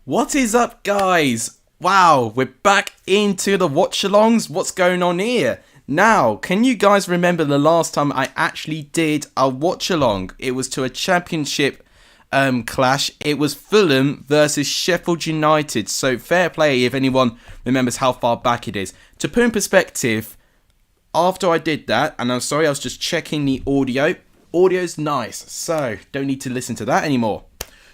What is up, guys? Wow, we're back into the watch-alongs. What's going on here? Now, can you guys remember the last time I actually did a watch-along? It was to a championship clash. It was Fulham versus Sheffield United. So fair play if anyone remembers how far back it is. To put in perspective, after I did that, and I'm sorry, I was just checking the audio. Audio's nice, so don't need to listen to that anymore.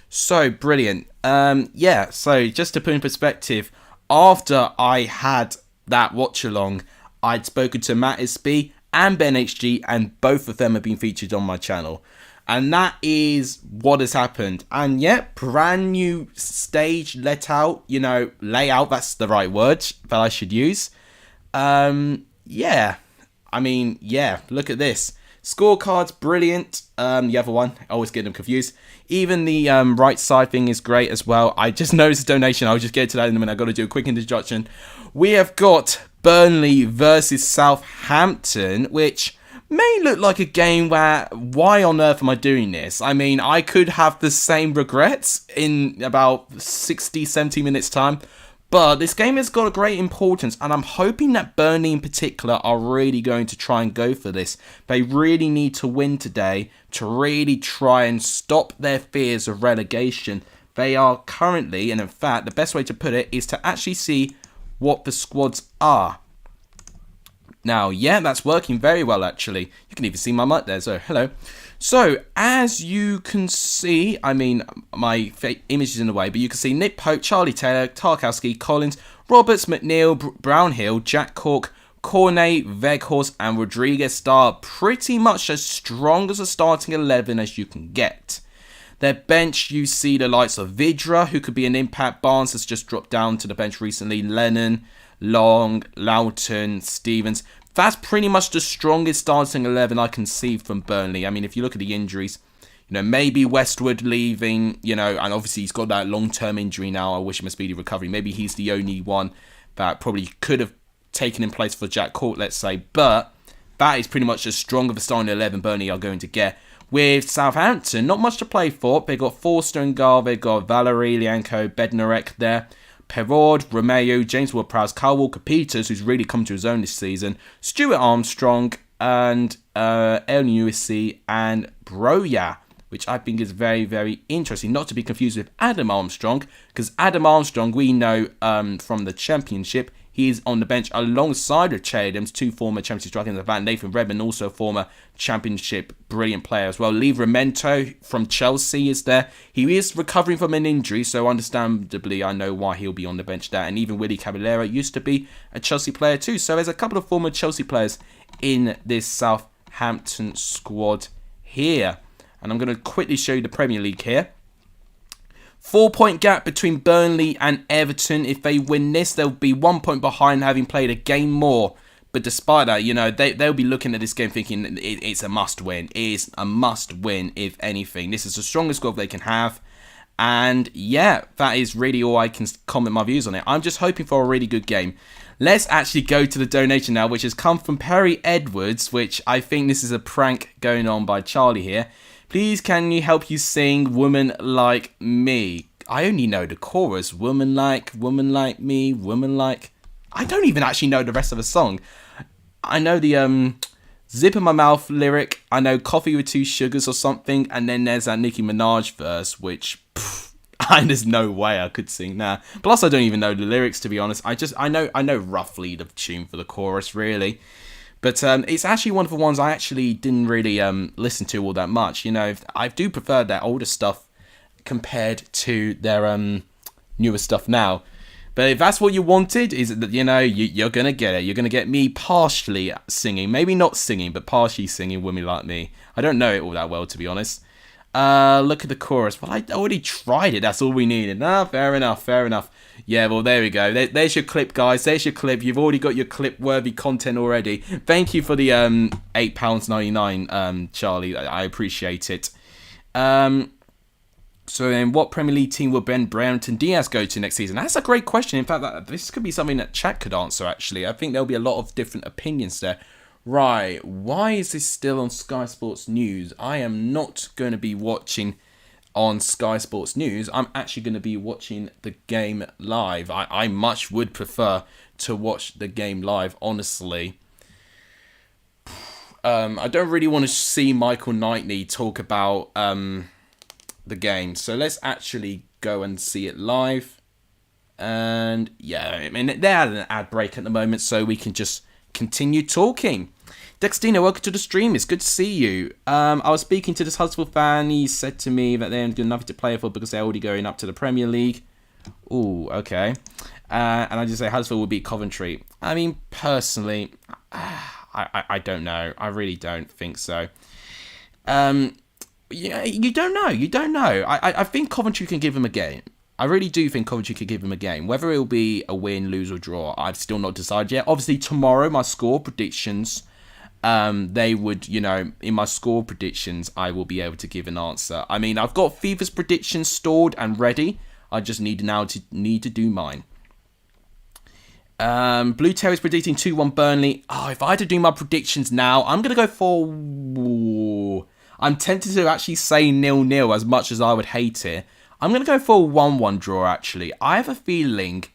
So brilliant. So just to put in perspective, after I had that watch along, I'd spoken to Matchday and Ben HG, and both of them have been featured on my channel. And that is what has happened. And yeah, brand new stage layout, that's the right word that I should use. Look at this. Scorecards, brilliant. The other one, I always get them confused. Even the right side thing is great as well. I just noticed a donation. I'll just get to that in a minute. I've got to do a quick introduction. We have got Burnley versus Southampton, which may look like a game where, why on earth am I doing this? I mean, I could have the same regrets in about 60, 70 minutes time. But this game has got a great importance, and I'm hoping that Burnley in particular are really going to try and go for this. They really need to win today to really try and stop their fears of relegation. They are currently, and in fact, the best way to put it is to actually see what the squads are. Now, yeah, that's working very well, actually. You can even see my mic there, so hello. So, as you can see, my image is in the way, but you can see Nick Pope, Charlie Taylor, Tarkowski, Collins, Roberts, McNeil, Brownhill, Jack Cork, Cornet, Weghorst, and Rodriguez start pretty much as strong as a starting 11 as you can get. Their bench, you see the likes of Vidra, who could be an impact. Barnes has just dropped down to the bench recently. Lennon, Long, Loughton, Stevens. That's pretty much the strongest starting 11 I can see from Burnley. I mean, if you look at the injuries, maybe Westwood leaving, and obviously he's got that long-term injury now. I wish him a speedy recovery. Maybe he's the only one that probably could have taken in place for Jack Cork, let's say. But that is pretty much as strong of a starting 11 Burnley are going to get. With Southampton, not much to play for. They've got Forster and Gar, they've got Valerie, Lianco, Bednarek there. Perraud, Romeo, James Ward-Prowse, Kyle Walker-Peters, who's really come to his own this season, Stuart Armstrong, and El USC, and Broya, which I think is very, very interesting. Not to be confused with Adam Armstrong, because Adam Armstrong, we know from the Championship, he is on the bench alongside of Che Adams, two former Championship strikers. In fact, Nathan Redmond, also a former Championship brilliant player as well. Livramento from Chelsea is there. He is recovering from an injury, so understandably, I know why he'll be on the bench there. And even Willie Caballero used to be a Chelsea player too. So there's a couple of former Chelsea players in this Southampton squad here. And I'm going to quickly show you the Premier League here. 4-point gap between Burnley and Everton. If they win this, they'll be 1 point behind, having played a game more. But despite that, they'll be looking at this game thinking it's a must-win. It is a must-win, if anything. This is the strongest squad they can have. And yeah, that is really all I can comment my views on it. I'm just hoping for a really good game. Let's actually go to the donation now, which has come from Perry Edwards, which I think this is a prank going on by Charlie here. Please, can you help you sing Woman Like Me? I only know the chorus. Woman like me, woman like... I don't even actually know the rest of the song. I know the Zip in My Mouth lyric. I know Coffee with 2 Sugars or something. And then there's that Nicki Minaj verse, which... there's no way I could sing that. Plus, I don't even know the lyrics, to be honest. I know roughly the tune for the chorus, really. But it's actually one of the ones I actually didn't really listen to all that much. I do prefer their older stuff compared to their newer stuff now. But if that's what you wanted, is that you're gonna get it. You're gonna get me partially singing, maybe not singing, but partially singing "Women Like Me." I don't know it all that well, to be honest. Look at the chorus. Well, I already tried it. That's all we needed. Fair enough. Yeah, well, there we go. There's your clip, guys. There's your clip. You've already got your clip-worthy content already. Thank you for the £8.99, Charlie. I appreciate it. So then, what Premier League team will Ben Brereton Diaz go to next season? That's a great question. In fact, this could be something that chat could answer, actually. I think there'll be a lot of different opinions there. Right, why is this still on Sky Sports News? I am not going to be watching on Sky Sports News, I'm actually going to be watching the game live. I much would prefer to watch the game live, honestly. I don't really want to see Michael Knightley talk about the game. So let's actually go and see it live. And yeah, I mean, they're at an ad break at the moment, so we can just continue talking. Dextino, welcome to the stream. It's good to see you. I was speaking to this Huddersfield fan. He said to me that they're got nothing to play for because they're already going up to the Premier League. Ooh, okay. And I just say Huddersfield will beat Coventry. I mean, personally, I don't know. I really don't think so. Yeah, you don't know. You don't know. I think Coventry can give them a game. I really do think Coventry could give them a game. Whether it'll be a win, lose, or draw, I've still not decided yet. Obviously, tomorrow, my score predictions, they would, in my score predictions, I will be able to give an answer. I mean, I've got Fever's predictions stored and ready. I just need to do mine. Blue Terry's predicting 2-1 Burnley. Oh, if I had to do my predictions now, I'm going to go for... Ooh, I'm tempted to actually say 0-0 as much as I would hate it. I'm going to go for a 1-1 draw, actually. I have a feeling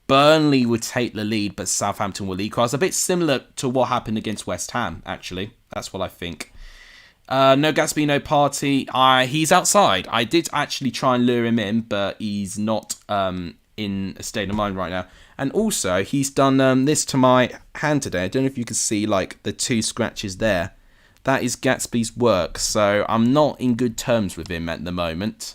Burnley would take the lead, but Southampton will equalise. A bit similar to what happened against West Ham, actually. That's what I think. No Gatsby, no party. He's outside. I did actually try and lure him in, but he's not in a state of mind right now. And also, he's done this to my hand today. I don't know if you can see like the 2 scratches there. That is Gatsby's work, so I'm not in good terms with him at the moment.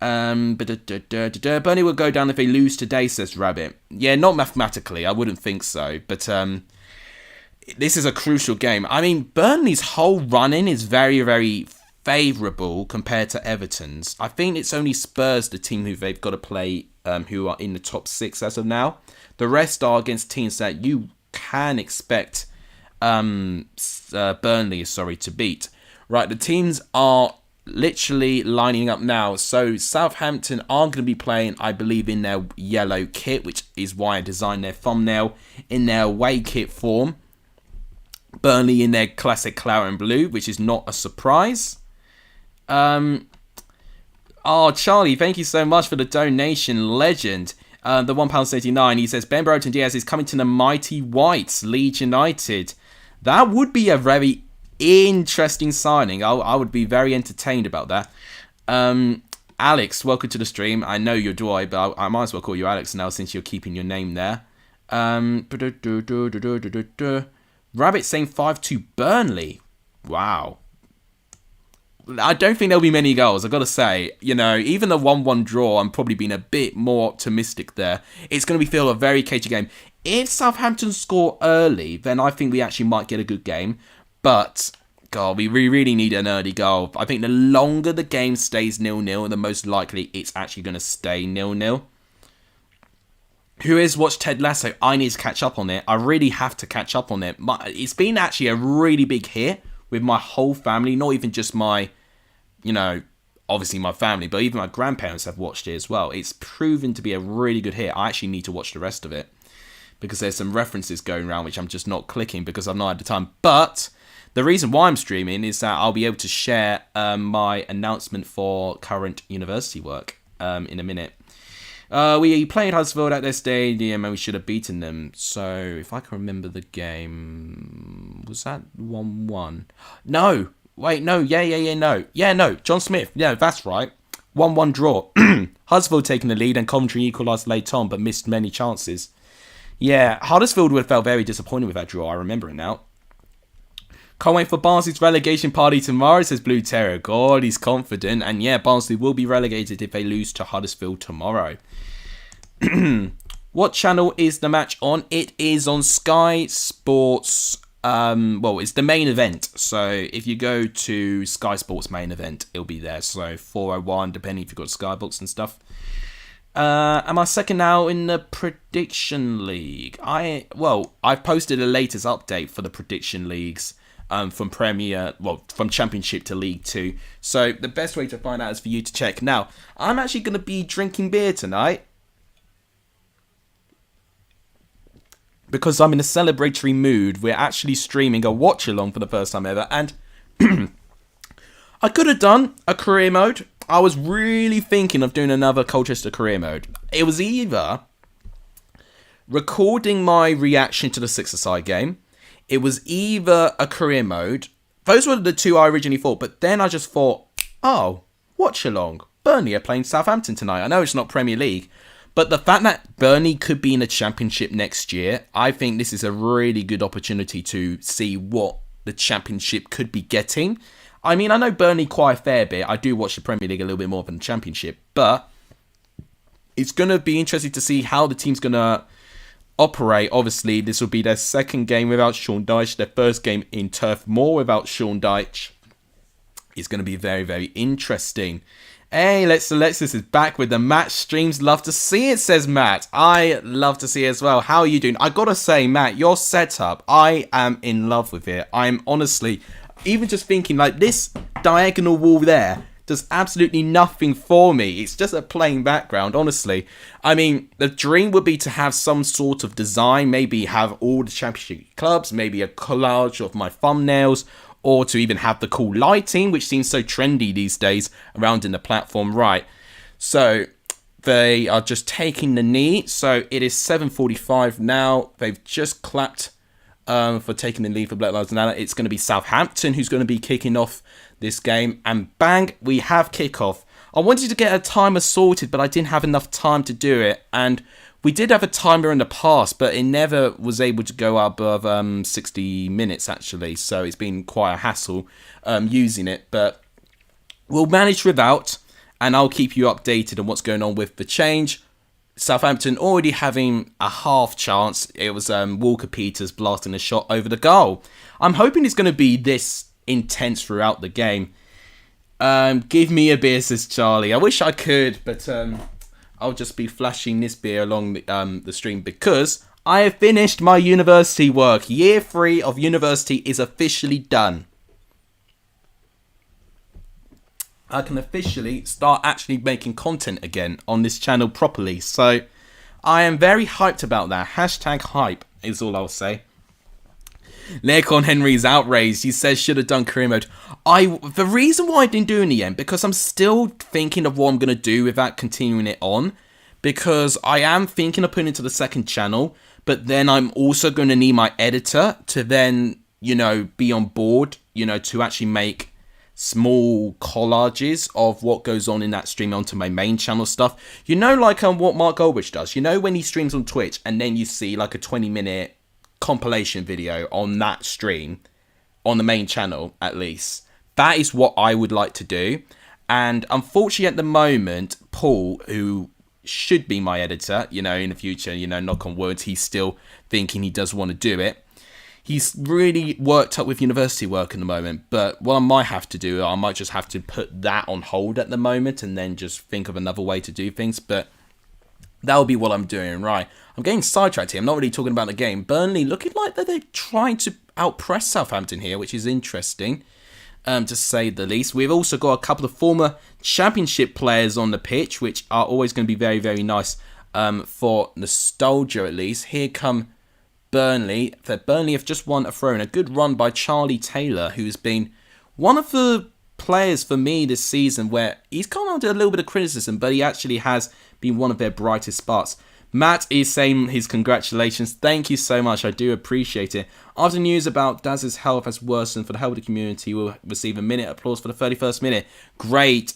Burnley will go down if they lose today, says Rabbit. Yeah, not mathematically, I wouldn't think so. But this is a crucial game. I mean, Burnley's whole run-in is very, very favourable compared to Everton's. I think it's only Spurs, the team who they've got to play, who are in the top 6 as of now. The rest are against teams that you can expect Burnley to beat. Right, the teams are literally lining up now. So Southampton are going to be playing, I believe, in their yellow kit, which is why I designed their thumbnail in their away kit form. Burnley in their classic claret and blue, which is not a surprise. Charlie, thank you so much for the donation, legend. The £1.39, he says, Ben Brereton Diaz is coming to the mighty Whites, Leeds United. That would be a very interesting signing. I would be very entertained about that. Alex, welcome to the stream. I know you're Dwy, but I might as well call you Alex now since you're keeping your name there. Rabbit saying 5-2 Burnley. Wow. I don't think there'll be many goals, I've got to say. Even the 1-1 draw, I'm probably being a bit more optimistic there. It's going to feel a very cagey game. If Southampton score early, then I think we actually might get a good game. But, God, we really need an early goal. I think the longer the game stays 0-0, the most likely it's actually going to stay 0-0. Who has watched Ted Lasso? I need to catch up on it. I really have to catch up on it. It's been actually a really big hit with my whole family, not even just my, obviously my family, but even my grandparents have watched it as well. It's proven to be a really good hit. I actually need to watch the rest of it because there's some references going around which I'm just not clicking because I've not had the time. But the reason why I'm streaming is that I'll be able to share my announcement for current university work in a minute. We played Huddersfield at their stadium and we should have beaten them. So, if I can remember the game, was that 1-1? No. Wait, no. No. Yeah, no. John Smith. Yeah, that's right. 1-1 draw. Huddersfield taking the lead and Coventry equalised late on but missed many chances. Yeah, Huddersfield would have felt very disappointed with that draw. I remember it now. Can't wait for Barnsley's relegation party tomorrow, says Blue Terror. God, he's confident. And yeah, Barnsley will be relegated if they lose to Huddersfield tomorrow. What channel is the match on? It is on Sky Sports. It's the main event. So if you go to Sky Sports main event, it'll be there. So 401, depending if you've got Skybox and stuff. Am I second now in the prediction league? I've posted the latest update for the prediction leagues. From Championship to League 2. So the best way to find out is for you to check. Now, I'm actually going to be drinking beer tonight. Because I'm in a celebratory mood. We're actually streaming a watch-along for the first time ever. And I could have done a career mode. I was really thinking of doing another Colchester career mode. It was either recording my reaction to the six-a-side game. It was either a career mode. Those were the two I originally thought. But then I just thought, oh, Watchalong. Burnley are playing Southampton tonight. I know it's not Premier League. But the fact that Burnley could be in the Championship next year, I think this is a really good opportunity to see what the Championship could be getting. I mean, I know Burnley quite a fair bit. I do watch the Premier League a little bit more than the Championship. But it's going to be interesting to see how the team's going to operate. Obviously, this will be their second game without Sean Dyche. Their first game in Turf Moor without Sean Dyche. It's going to be very, very interesting. Hey, Alexis is back with the match streams. Love to see it, says Matt. I love to see it as well. How are you doing? I gotta say, Matt, your setup, I am in love with it. I'm honestly, even just thinking, like, this diagonal wall there does absolutely nothing for me. It's just a plain background, honestly. I mean, the dream would be to have some sort of design, maybe have all the Championship clubs, maybe a collage of my thumbnails, or to even have the cool lighting, which seems so trendy these days around in the platform. Right, so they are just taking the knee. So it is 7:45 now. They've just clapped for taking the lead for Black Lives Matter. It's going to be Southampton who's going to be kicking off this game. And bang, we have kickoff. I wanted to get a timer sorted, but I didn't have enough time to do it. And we did have a timer in the past, but it never was able to go above 60 minutes, actually. So it's been quite a hassle using it. But we'll manage without, and I'll keep you updated on what's going on with the change. Southampton already having a half chance. It was Walker Peters blasting a shot over the goal. I'm hoping it's going to be this intense throughout the game. Give me a beer, says Charlie. I wish I could, but I'll just be flashing this beer along the stream because I have finished my university work. Year 3 of university is officially done. I can officially start actually making content again on this channel properly. So I am very hyped about that. Hashtag hype is all I'll say. Leicon Henry's outraged. He says should have done career mode. The reason why I didn't do it in the end, because I'm still thinking of what I'm going to do without continuing it on. Because I am thinking of putting it to the second channel. But then I'm also going to need my editor to then, be on board, to actually make small collages of what goes on in that stream onto my main channel stuff. Like what Mark Goldrich does. When he streams on Twitch and then you see like a 20-minute compilation video on that stream on the main channel, at least. That is what I would like to do. And unfortunately at the moment, Paul, who should be my editor, in the future, knock on wood, he's still thinking he does want to do it. He's really worked up with university work at the moment, but what I might have to do, I might just have to put that on hold at the moment and then just think of another way to do things, but that'll be what I'm doing. Right, I'm getting sidetracked here. I'm not really talking about the game. Burnley looking like that they're trying to outpress Southampton here, which is interesting, to say the least. We've also got a couple of former Championship players on the pitch, which are always going to be very, very nice for nostalgia at least. Here come Burnley. Burnley have just won a throw in. A good run by Charlie Taylor, who's been one of the players for me this season where he's gone under a little bit of criticism, but he actually has been one of their brightest spots. Matt is saying his congratulations. Thank you so much. I do appreciate it. After news about Daz's health has worsened for the help of the community, will receive a minute applause for the 31st minute. Great,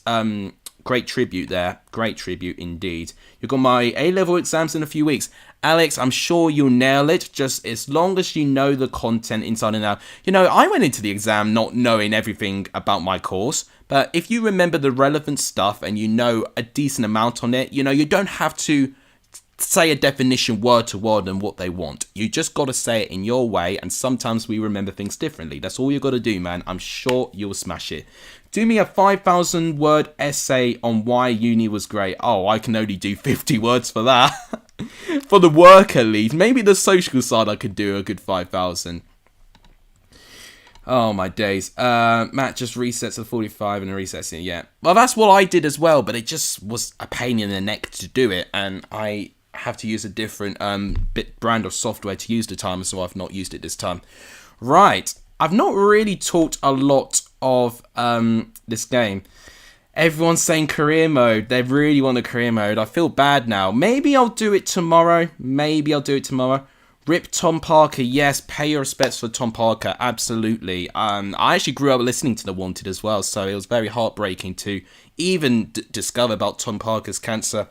great tribute there. Great tribute indeed. You've got my A-level exams in a few weeks. Alex, I'm sure you'll nail it, just as long as you know the content inside and out. I went into the exam not knowing everything about my course, but if you remember the relevant stuff and you know a decent amount on it, you don't have to say a definition word to word and what they want. You just got to say it in your way, and sometimes we remember things differently. That's all you got to do, man. I'm sure you'll smash it. Do me a 5,000 word essay on why uni was great. Oh, I can only do 50 words for that. For the work at least. Maybe the social side I could do a good 5,000. Oh my days. Matt just resets to 45 and resets it, yeah. Well, that's what I did as well, but it just was a pain in the neck to do it, and I have to use a different brand of software to use the timer, so I've not used it this time. Right. I've not really talked a lot of this game. Everyone's saying career mode. They really want the career mode. I feel bad now. Maybe I'll do it tomorrow. Rip Tom Parker. Yes, pay your respects for Tom Parker. Absolutely. I actually grew up listening to The Wanted as well, so it was very heartbreaking to even discover about Tom Parker's cancer.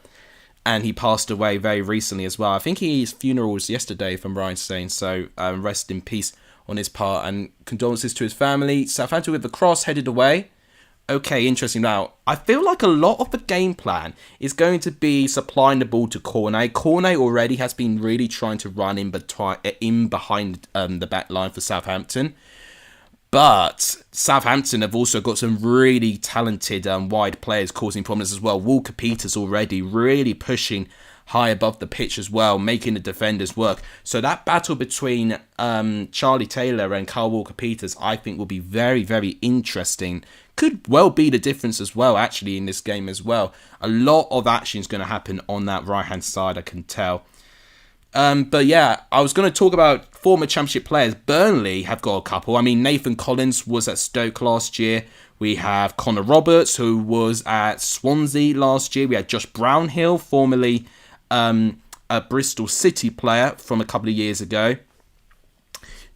And he passed away very recently as well. I think his funeral was yesterday, if I'm right in saying so. Rest in peace on his part. And condolences to his family. Southampton with the cross headed away. Okay, interesting. Now, I feel like a lot of the game plan is going to be supplying the ball to Cornet. Cornet already has been really trying to run in behind the back line for Southampton. But Southampton have also got some really talented wide players causing problems as well. Walker-Peters already really pushing high above the pitch as well, making the defenders work. So that battle between Charlie Taylor and Kyle Walker-Peters, I think, will be very, very interesting. Could well be the difference as well, actually, in this game as well. A lot of action is going to happen on that right-hand side, I can tell. But yeah, I was going to talk about former Championship players. Burnley have got a couple. I mean, Nathan Collins was at Stoke last year. We have Connor Roberts, who was at Swansea last year. We had Josh Brownhill, formerly a Bristol City player from a couple of years ago.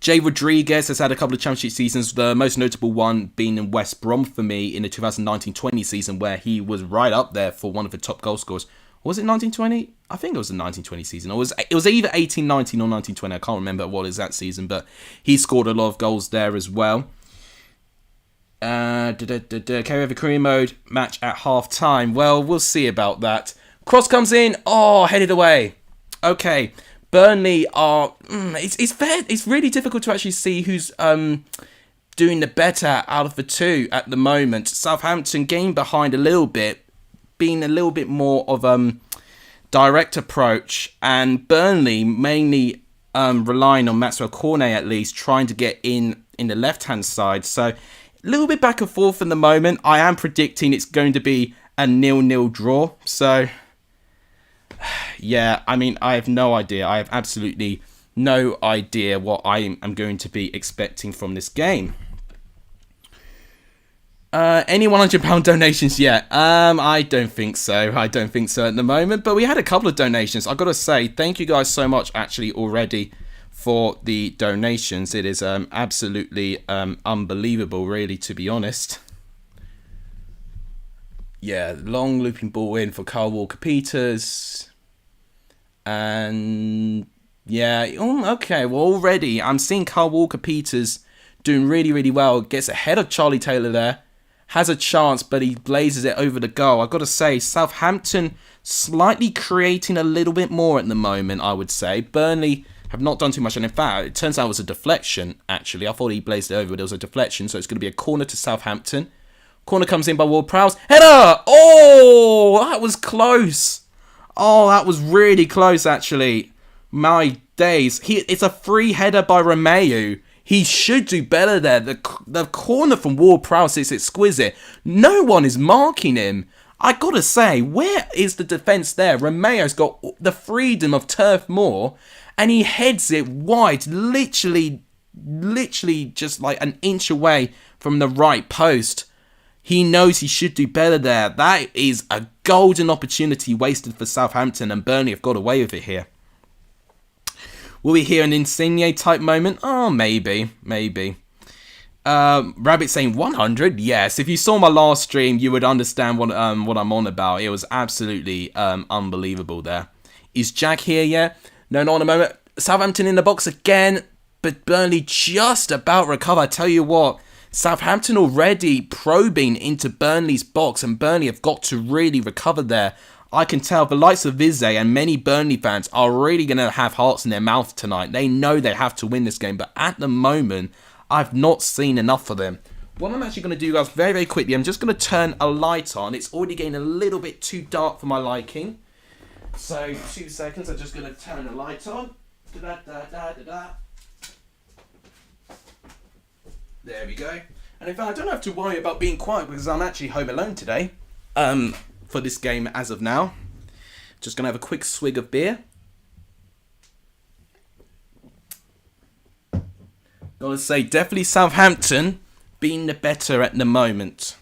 Jay Rodriguez has had a couple of Championship seasons, the most notable one being in West Brom for me in the 2019-20 season, where he was right up there for one of the top goal scorers. Was it 1920? I think it was the 1920 season. It was either 1819 or 1920. I can't remember what is that season, but he scored a lot of goals there as well. Can we have a career mode match at half time? Well, we'll see about that. Cross comes in. Oh, headed away. Okay, Burnley are. It's really difficult to actually see who's doing the better out of the two at the moment. Southampton getting behind a little bit, being a little bit more of direct approach, and Burnley mainly relying on Maxwell Cornet at least, trying to get in the left-hand side. So a little bit back and forth in the moment. I am predicting it's going to be a 0-0 draw. So yeah, I mean, I have no idea. I have absolutely no idea what I am going to be expecting from this game. Any £100 donations yet? I don't think so. I don't think so at the moment. But we had a couple of donations. I've got to say, thank you guys so much actually already for the donations. It is absolutely unbelievable, really, to be honest. Yeah, long looping ball in for Kyle Walker-Peters. And yeah, okay, well, already I'm seeing Kyle Walker-Peters doing really, really well. Gets ahead of Charlie Taylor there. Has a chance, but he blazes it over the goal. I've got to say, Southampton slightly creating a little bit more at the moment, I would say. Burnley have not done too much. And in fact, it turns out it was a deflection, actually. I thought he blazed it over, but it was a deflection. So it's going to be a corner to Southampton. Corner comes in by Ward-Prowse. Header! Oh, that was close. Oh, that was really close, actually. My days. It's a free header by Romeu. He should do better there. The corner from Ward-Prowse is exquisite. No one is marking him. I gotta say, where is the defence there? Romeu's got the freedom of Turf Moor, and he heads it wide, literally just like an inch away from the right post. He knows he should do better there. That is a golden opportunity wasted for Southampton, and Burnley have got away with it here. Will we hear an Insigne type moment? Oh, maybe. Rabbit saying 100? Yes. If you saw my last stream, you would understand what I'm on about. It was absolutely unbelievable there. Is Jack here yet? No, not in a moment. Southampton in the box again, but Burnley just about recover. I tell you what, Southampton already probing into Burnley's box, and Burnley have got to really recover there. I can tell the likes of Vizze and many Burnley fans are really going to have hearts in their mouth tonight. They know they have to win this game, but at the moment, I've not seen enough of them. What I'm actually going to do, guys, very, very quickly, I'm just going to turn a light on. It's already getting a little bit too dark for my liking. So, 2 seconds, I'm just going to turn the light on. There we go. And in fact, I don't have to worry about being quiet because I'm actually home alone today. For this game as of now. Just going to have a quick swig of beer. Gotta say, definitely Southampton been the better at the moment.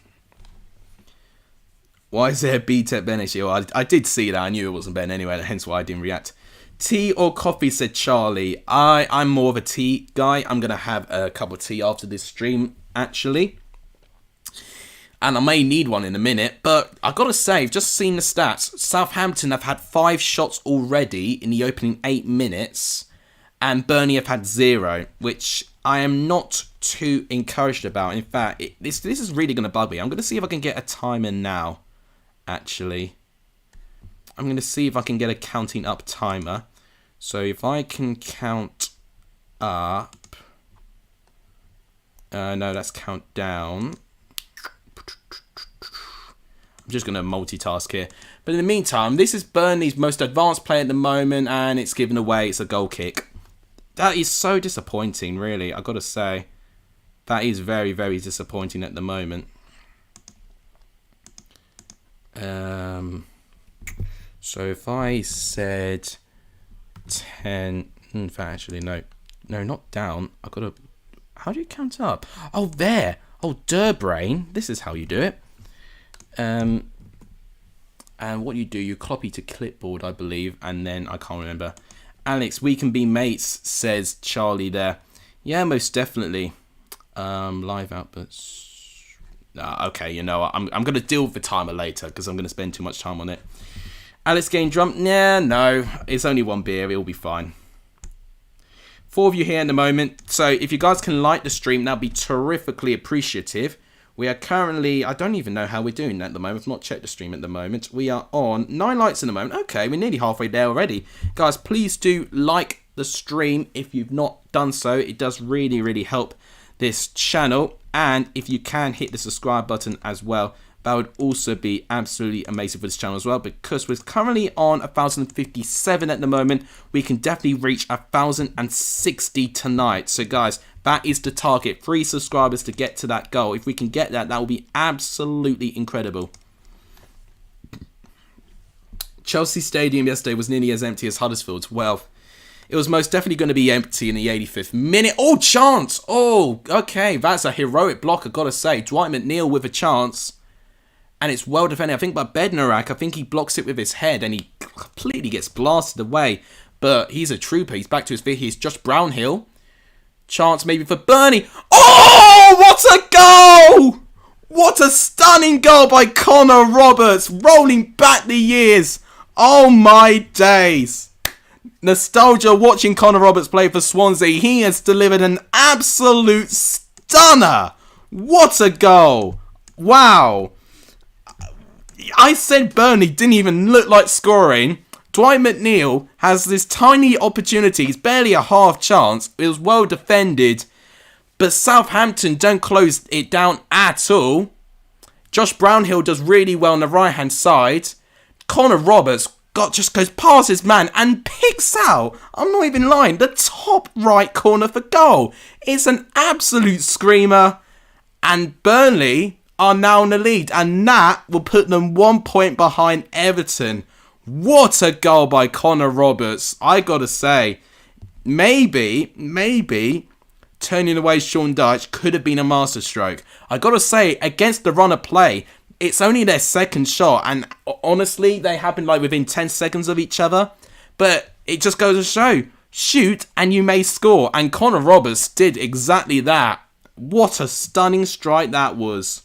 Why is there a BTEC Ben issue? Well, I did see that. I knew it wasn't Ben anyway, hence why I didn't react. Tea or coffee, said Charlie. I'm more of a tea guy. I'm going to have a cup of tea after this stream, actually. And I may need one in a minute. But I got to say, I've just seen the stats. Southampton have had 5 shots already in the opening 8 minutes. And Burnley have had 0, which I am not too encouraged about. In fact, this is really going to bug me. I'm going to see if I can get a timer now, actually. I'm going to see if I can get a counting up timer. So if I can count up... no, that's count down. I'm just going to multitask here. But in the meantime, this is Burnley's most advanced play at the moment, and it's given away. It's a goal kick. That is so disappointing, really. I've got to say. That is very, very disappointing at the moment. So if I said 10... In fact, actually, no. No, not down. I've got to... How do you count up? Oh, there. Oh, Durbrain. This is how you do it. And what you do, you copy to clipboard, I believe. And then, I can't remember. Alex, we can be mates, says Charlie there. Yeah, most definitely. Live outputs. Okay, you know what? I'm going to deal with the timer later because I'm going to spend too much time on it. Alex getting drunk? Nah, no. It's only 1 beer. It'll be fine. 4 of you here in the moment. So if you guys can like the stream, that'll be terrifically appreciative. We are currently... I don't even know how we're doing at the moment. I've not checked the stream at the moment. We are on 9 likes in the moment. Okay, we're nearly halfway there already. Guys, please do like the stream if you've not done so. It does really, really help this channel. And if you can, hit the subscribe button as well. That would also be absolutely amazing for this channel as well, because we're currently on 1,057 at the moment. We can definitely reach 1,060 tonight. So guys, that is the target. 3 subscribers to get to that goal. If we can get that, that will be absolutely incredible. Chelsea Stadium yesterday was nearly as empty as Huddersfield's. Well, it was most definitely going to be empty in the 85th minute. Oh, chance! Oh, okay, that's a heroic block, I've got to say. Dwight McNeil with a chance. And it's well defended, I think, by Bednarak. I think he blocks it with his head and he completely gets blasted away. But he's a trooper. He's back to his feet. He's Josh Brownhill. Chance maybe for Burnley. Oh, what a goal! What a stunning goal by Connor Roberts. Rolling back the years. Oh, my days. Nostalgia watching Connor Roberts play for Swansea. He has delivered an absolute stunner. What a goal. Wow. I said Burnley didn't even look like scoring. Dwight McNeil has this tiny opportunity. It's barely a half chance. It was well defended. But Southampton don't close it down at all. Josh Brownhill does really well on the right-hand side. Connor Roberts just goes past his man and picks out, I'm not even lying, the top right corner for goal. It's an absolute screamer. And Burnley are now in the lead, and that will put them 1 point behind Everton. What a goal by Connor Roberts. I gotta say, maybe turning away Sean Dyche could have been a masterstroke. I gotta say, against the run of play, it's only their second shot, and honestly, they happen like within 10 seconds of each other. But it just goes to show, shoot and you may score, and Connor Roberts did exactly that. What a stunning strike that was.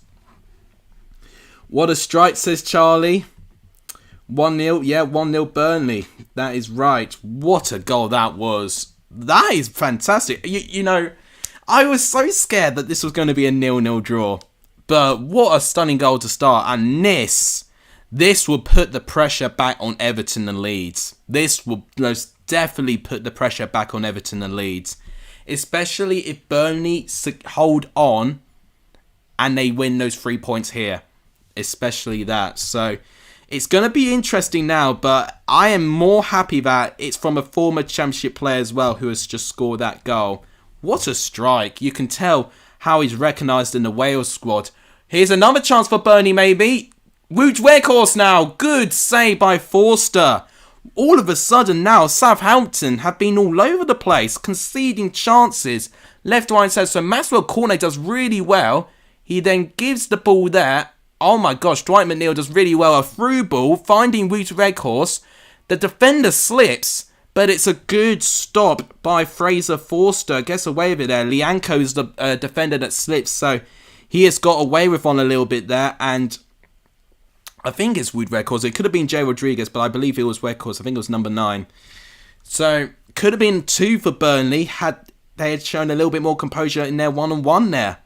What a strike, says Charlie. 1-0, yeah, 1-0 Burnley. That is right. What a goal that was. That is fantastic. You know, I was so scared that this was going to be a 0-0 draw. But what a stunning goal to start. And this will put the pressure back on Everton and Leeds. This will most definitely put the pressure back on Everton and Leeds. Especially if Burnley hold on and they win those 3 points here. Especially that. So it's going to be interesting now, but I am more happy that it's from a former Championship player as well who has just scored that goal. What a strike. You can tell how he's recognised in the Wales squad. Here's another chance for Burnley maybe. Wood Weghorst now. Good save by Forster. All of a sudden now, Southampton have been all over the place, conceding chances left, right and centre. So Maxwell Cornet does really well. He then gives the ball there. Oh my gosh, Dwight McNeil does really well. A through ball, finding Wout Weghorst. The defender slips, but it's a good stop by Fraser Forster. Gets away with it there. Lianco's the defender that slips, so he has got away with one a little bit there. And I think it's Wout Weghorst. It could have been Jay Rodriguez, but I believe it was Weghorst. I think it was number 9. So, could have been 2 for Burnley had they had shown a little bit more composure in their one-on-one there.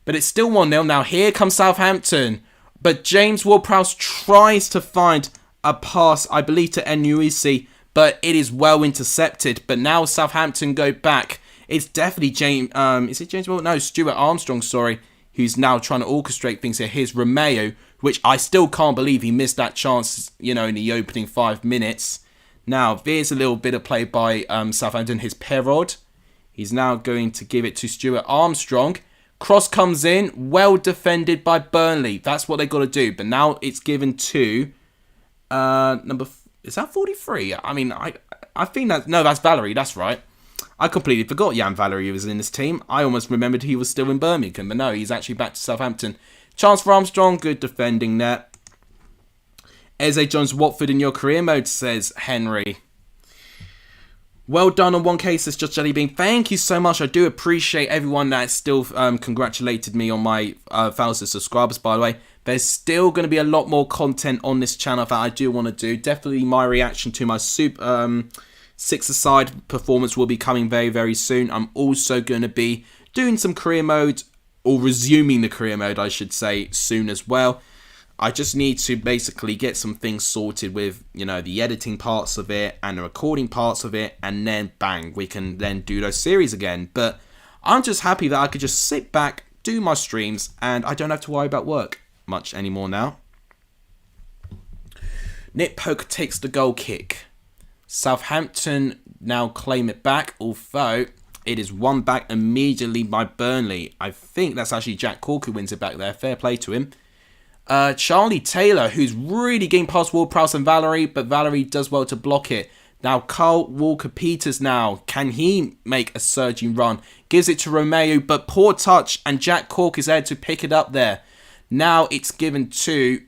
But it's still 1-0. Now, here comes Southampton. But James Ward-Prowse tries to find a pass, I believe, to Enuisi, but it is well intercepted. But now Southampton go back. It's definitely James... is it James Ward? No, Stuart Armstrong, sorry, who's now trying to orchestrate things here. Here's Romeo, which I still can't believe he missed that chance, in the opening 5 minutes. Now, there's a little bit of play by Southampton. Here's Perrod. He's now going to give it to Stuart Armstrong. Cross comes in, well defended by Burnley. That's what they got to do. But now it's given to is that 43? I mean, I think that's Valerie. That's right. I completely forgot Jan Valerie was in this team. I almost remembered he was still in Birmingham, but no, he's actually back to Southampton. Chance for Armstrong, good defending there. Eze Jones Watford in your career mode, says Henry. Well done on 1K, says Just Jelly Bean. Thank you so much. I do appreciate everyone that still congratulated me on my 1,000 subscribers, by the way. There's still going to be a lot more content on this channel that I do want to do. Definitely my reaction to my six-a-side performance will be coming very, very soon. I'm also going to be doing some career mode, or resuming the career mode, I should say, soon as well. I just need to basically get some things sorted with, the editing parts of it and the recording parts of it, and then bang, we can then do those series again. But I'm just happy that I could just sit back, do my streams, and I don't have to worry about work much anymore now. Nick Poke takes the goal kick. Southampton now claim it back, although it is won back immediately by Burnley. I think that's actually Jack Cork who wins it back there. Fair play to him. Charlie Taylor, who's really getting past Ward-Prowse and Valerie, but Valerie does well to block it. Now, Carl Walker-Peters now. Can he make a surging run? Gives it to Romeo, but poor touch, and Jack Cork is there to pick it up there. Now it's given to...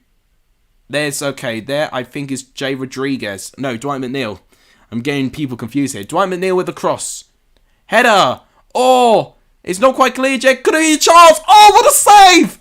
there I think is Jay Rodriguez. No, Dwight McNeil. I'm getting people confused here. Dwight McNeil with the cross. Header! Oh! It's not quite clear, Jay. Could have been a chance! Oh, what a save!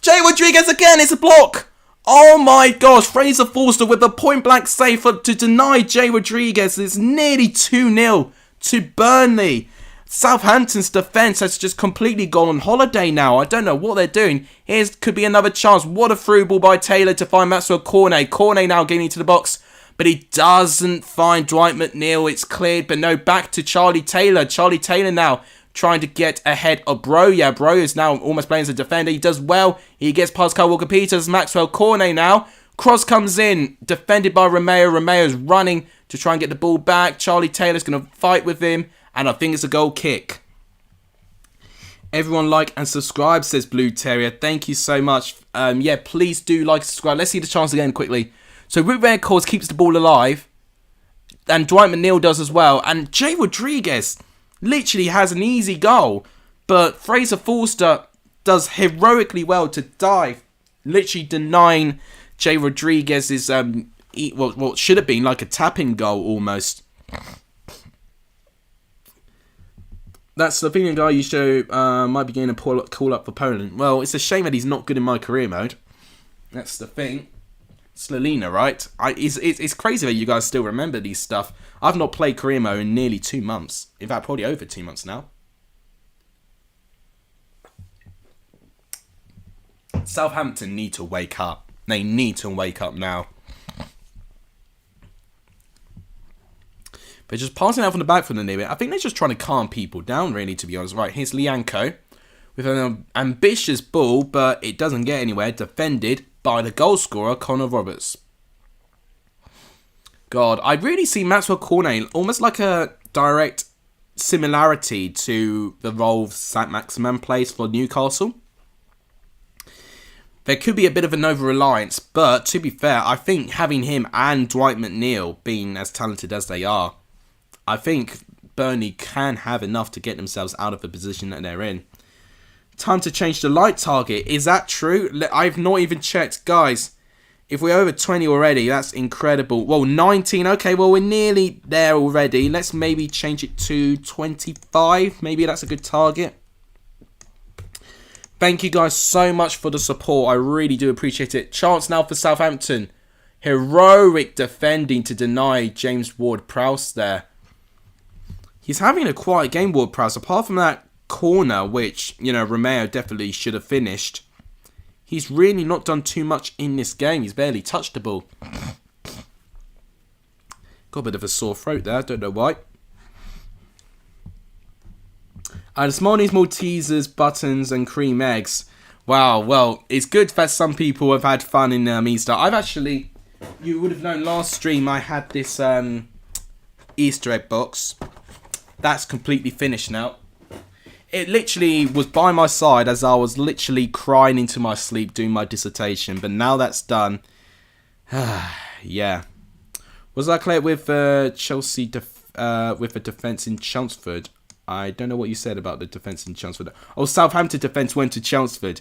Jay Rodriguez again, it's a block. Oh my gosh, Fraser Forster with a point-blank save to deny Jay Rodriguez. It's nearly 2-0 to Burnley. Southampton's defence has just completely gone on holiday now. I don't know what they're doing. Here could be another chance. What a through ball by Taylor to find Maxwell Cornet. Cornet now getting into the box, but he doesn't find Dwight McNeil. It's cleared, but no, back to Charlie Taylor. Charlie Taylor now trying to get ahead of Bro. Yeah, Bro is now almost playing as a defender. He does well. He gets past Kyle Walker-Peters. Maxwell Cornet now. Cross comes in. Defended by Romeo. Romeo's running to try and get the ball back. Charlie Taylor's going to fight with him. And I think it's a goal kick. Everyone like and subscribe, says Blue Terrier. Thank you so much. Yeah, please do like and subscribe. Let's see the chance again quickly. So Wout Weghorst keeps the ball alive. And Dwight McNeil does as well. And Jay Rodriguez literally has an easy goal, but Fraser Forster does heroically well to dive, literally denying Jay Rodriguez's what should have been like a tap-in goal almost. That's the thing, guy. You show might be getting a call up for Poland. Well, it's a shame that he's not good in my career mode. That's the thing. Slalina, right? It's crazy that you guys still remember these stuff. I've not played career mode in nearly 2 months. In fact, probably over 2 months now. Southampton need to wake up. They need to wake up now. They're just passing out from the back from the near bit. I think they're just trying to calm people down, really, to be honest. Right, here's Lianco with an ambitious ball, but it doesn't get anywhere. Defended by the goal scorer, Connor Roberts. God, I really see Maxwell Cornet almost like a direct similarity to the role Saint-Maximin plays for Newcastle. There could be a bit of an over-reliance, but to be fair, I think having him and Dwight McNeil being as talented as they are, I think Burnley can have enough to get themselves out of the position that they're in. Time to change the light target. Is that true? I've not even checked. Guys, if we're over 20 already, that's incredible. Well, 19. Okay, well, we're nearly there already. Let's maybe change it to 25. Maybe that's a good target. Thank you guys so much for the support. I really do appreciate it. Chance now for Southampton. Heroic defending to deny James Ward-Prowse there. He's having a quiet game, Ward-Prowse. Apart from that corner, which, Romeo definitely should have finished. He's really not done too much in this game. He's barely touched the ball. Got a bit of a sore throat there. Don't know why. This morning's Maltesers, buttons, and cream eggs. Wow, well, it's good that some people have had fun in Easter. I've actually, you would have known last stream I had this Easter egg box. That's completely finished now. It literally was by my side as I was literally crying into my sleep doing my dissertation. But now that's done. Yeah. Was I clear with Chelsea with a defence in Chelmsford? I don't know what you said about the defence in Chelmsford. Oh, Southampton defence went to Chelmsford.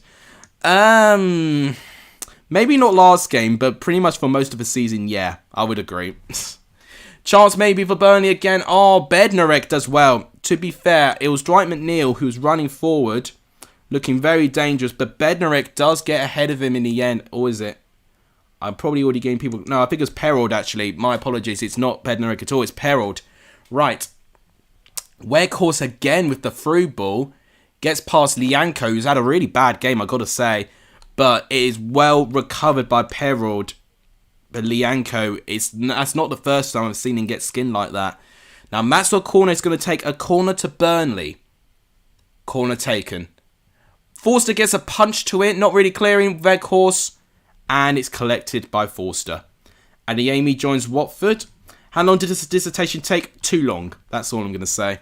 Maybe not last game, but pretty much for most of the season, yeah, I would agree. Chance maybe for Burnley again. Oh, Bednarek does well. To be fair, it was Dwight McNeil who was running forward, looking very dangerous, but Bednarek does get ahead of him in the end. Or is it? I'm probably already getting people... No, I think it's Perrault, actually. My apologies. It's not Bednarek at all. It's Perrault. Right. Weghorst again with the through ball. Gets past Lianco, who's had a really bad game, I've got to say. But it is well recovered by Perrault. But Lianco, that's not the first time I've seen him get skinned like that. Now, Maxwell Corner is going to take a corner to Burnley. Corner taken. Forster gets a punch to it, not really clearing Weghorst. And it's collected by Forster. Adeyemi joins Watford. How long did this dissertation take? Too long. That's all I'm going to say.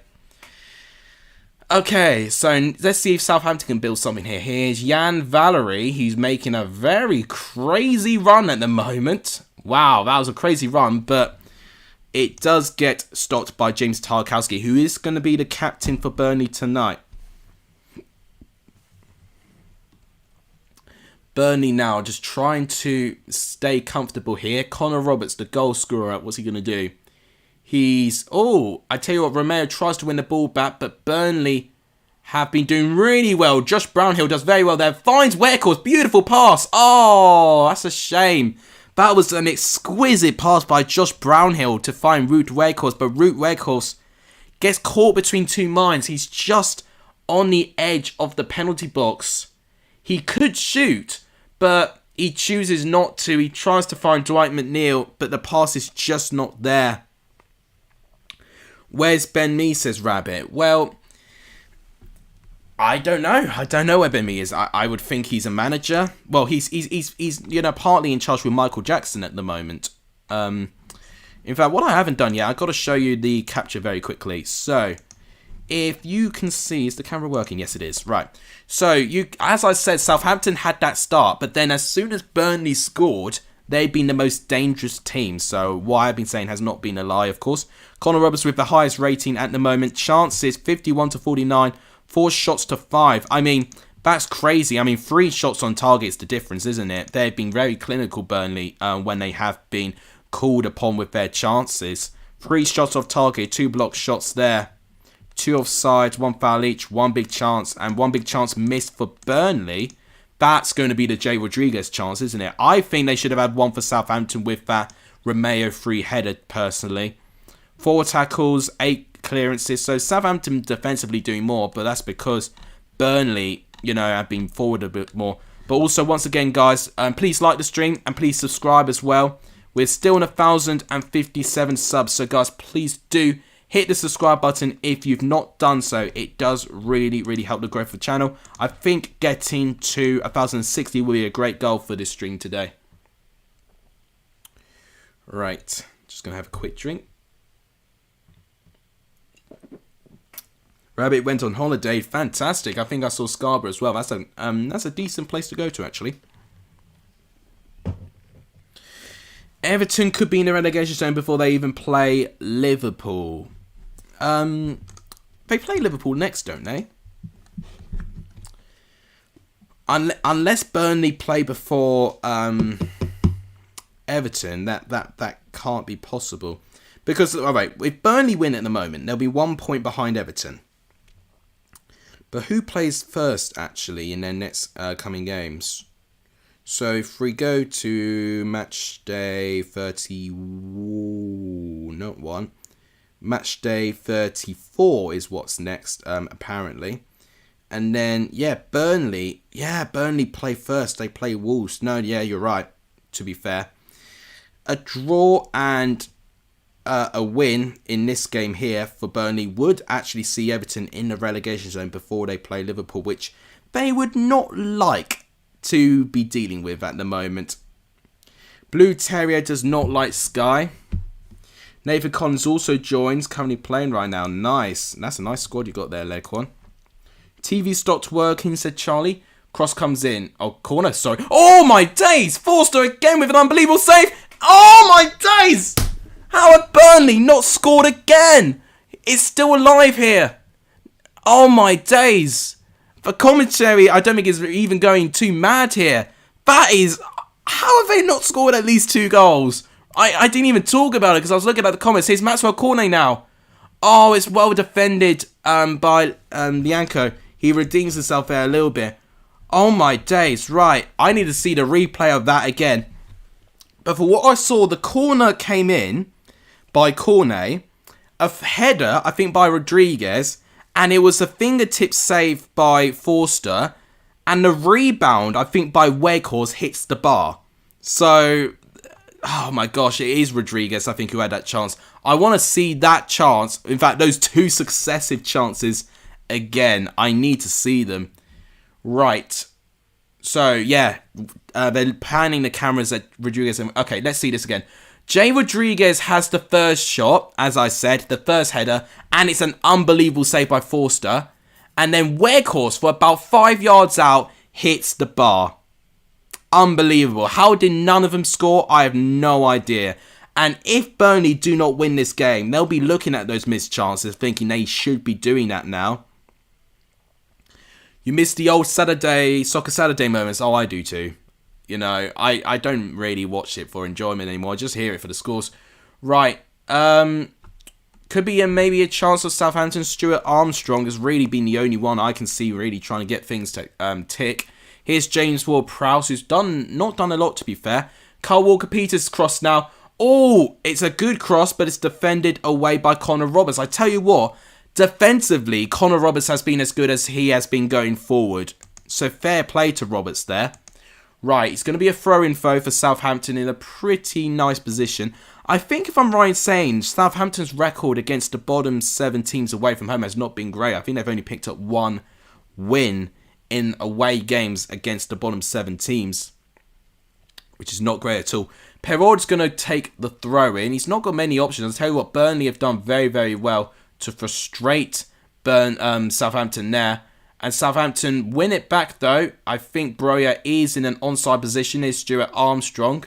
Okay, so let's see if Southampton can build something here. Here's Jan Valery. He's making a very crazy run at the moment. Wow, that was a crazy run, but it does get stopped by James Tarkowski, who is going to be the captain for Burnley tonight. Burnley now just trying to stay comfortable here. Connor Roberts, the goal scorer, what's he going to do? I tell you what, Romeo tries to win the ball back, but Burnley have been doing really well. Josh Brownhill does very well there. Finds Weghorst, beautiful pass. Oh, that's a shame. That was an exquisite pass by Josh Brownhill to find Ruud Weghorst, but Ruud Weghorst gets caught between two minds. He's just on the edge of the penalty box. He could shoot, but he chooses not to. He tries to find Dwight McNeil, but the pass is just not there. Where's Ben Mee, says Rabbit. Well, I don't know. I don't know where Ben Mee is. I would think he's a manager. Well, he's partly in charge with Michael Jackson at the moment. In fact, what I haven't done yet, I've got to show you the capture very quickly. So, if you can see, is the camera working? Yes, it is. Right. So, as I said, Southampton had that start, but then as soon as Burnley scored, they've been the most dangerous team. So, what I've been saying has not been a lie, of course. Connor Roberts with the highest rating at the moment. Chances 51 to 49. 4 shots to 5. I mean, that's crazy. I mean, 3 shots on target is the difference, isn't it? They've been very clinical, Burnley, when they have been called upon with their chances. 3 shots off target, 2 blocked shots there. 2 offsides, 1 foul each, 1 big chance, and 1 big chance missed for Burnley. That's going to be the Jay Rodriguez chance, isn't it? I think they should have had 1 for Southampton with that Romeo free header, personally. 4 tackles, 8 clearances. So Southampton defensively doing more, but that's because Burnley, have been forward a bit more. But also, once again, guys, please like the stream and please subscribe as well. We're still on 1,057 subs, so guys, please do hit the subscribe button if you've not done so. It does really, really help the growth of the channel. I think getting to 1,060 will be a great goal for this stream today. Right, just going to have a quick drink. Rabbit went on holiday. Fantastic. I think I saw Scarborough as well. That's a decent place to go to, actually. Everton could be in the relegation zone before they even play Liverpool. They play Liverpool next, don't they? Unless Burnley play before Everton, that can't be possible. Because, alright, if Burnley win at the moment, they'll be 1 point behind Everton. But who plays first, actually, in their next coming games? So, if we go to Matchday 30... not one. Matchday 34 is what's next, apparently. And then, Burnley. Yeah, Burnley play first. They play Wolves. No, yeah, you're right, to be fair. A draw and a win in this game here for Burnley would actually see Everton in the relegation zone before they play Liverpool, which they would not like to be dealing with at the moment. Blue Terrier does not like Sky. Nathan Collins also joins, currently playing right now. Nice. That's a nice squad you got there, Lequan. TV stopped working, said Charlie. Cross comes in. Oh, corner, sorry. Oh my days! Forster again with an unbelievable save. Oh my days! How have Burnley not scored again? It's still alive here. Oh my days. The commentary, I don't think is even going too mad here. That is... How have they not scored at least 2 goals? I didn't even talk about it because I was looking at the comments. Here's Maxwell Cornet now. Oh, it's well defended by Lianco. He redeems himself there a little bit. Oh my days. Right. I need to see the replay of that again. But for what I saw, the corner came in by Cornet, a header, I think, by Rodriguez, and it was a fingertip save by Forster, and the rebound, I think, by Weghorst hits the bar. So, oh my gosh, it is Rodriguez, I think, who had that chance. I want to see that chance, in fact, those 2 successive chances again. I need to see them. Right. So, yeah, they're panning the cameras at Rodriguez. Okay, let's see this again. Jay Rodriguez has the first shot, as I said, the first header, and it's an unbelievable save by Forster. And then Weghorst, for about 5 yards out, hits the bar. Unbelievable. How did none of them score? I have no idea. And if Burnley do not win this game, they'll be looking at those missed chances, thinking they should be doing that now. You miss the old Soccer Saturday moments. Oh, I do too. You know, I don't really watch it for enjoyment anymore. I just hear it for the scores. Right. Could be maybe a chance of Southampton. Stuart Armstrong has really been the only one I can see really trying to get things to tick. Here's James Ward-Prowse, who's not done a lot, to be fair. Kyle Walker-Peters cross now. Oh, it's a good cross, but it's defended away by Connor Roberts. I tell you what, defensively, Connor Roberts has been as good as he has been going forward. So fair play to Roberts there. Right, it's going to be a throw-in foe for Southampton in a pretty nice position. I think if I'm right in saying, Southampton's record against the bottom 7 teams away from home has not been great. I think they've only picked up 1 win in away games against the bottom 7 teams, which is not great at all. Perraud's going to take the throw-in. He's not got many options. I'll tell you what, Burnley have done very, very well to frustrate Southampton there. And Southampton win it back, though. I think Broya is in an onside position. Is Stuart Armstrong.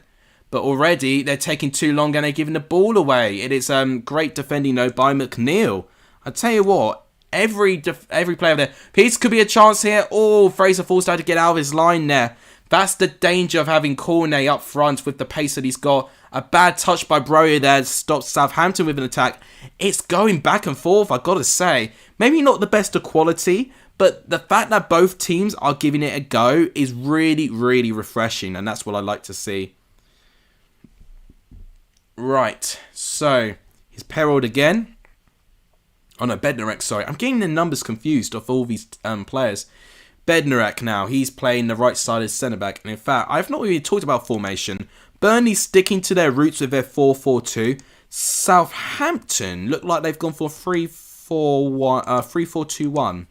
But already, they're taking too long and they're giving the ball away. It is great defending, though, by McNeil. I tell you what, every player there. Peace could be a chance here. Oh, Fraser Forster had to get out of his line there. That's the danger of having Cornet up front with the pace that he's got. A bad touch by Broya there stops Southampton with an attack. It's going back and forth, I've got to say. Maybe not the best of quality, but the fact that both teams are giving it a go is really, really refreshing, and that's what I like to see. Right, so here's Perraud again. Oh no, Bednarek, sorry. I'm getting the numbers confused of all these players. Bednarek now, he's playing the right side as centre-back. And in fact, I've not really talked about formation. Burnley sticking to their roots with their 4-4-2. Southampton look like they've gone for 3-4-2-1.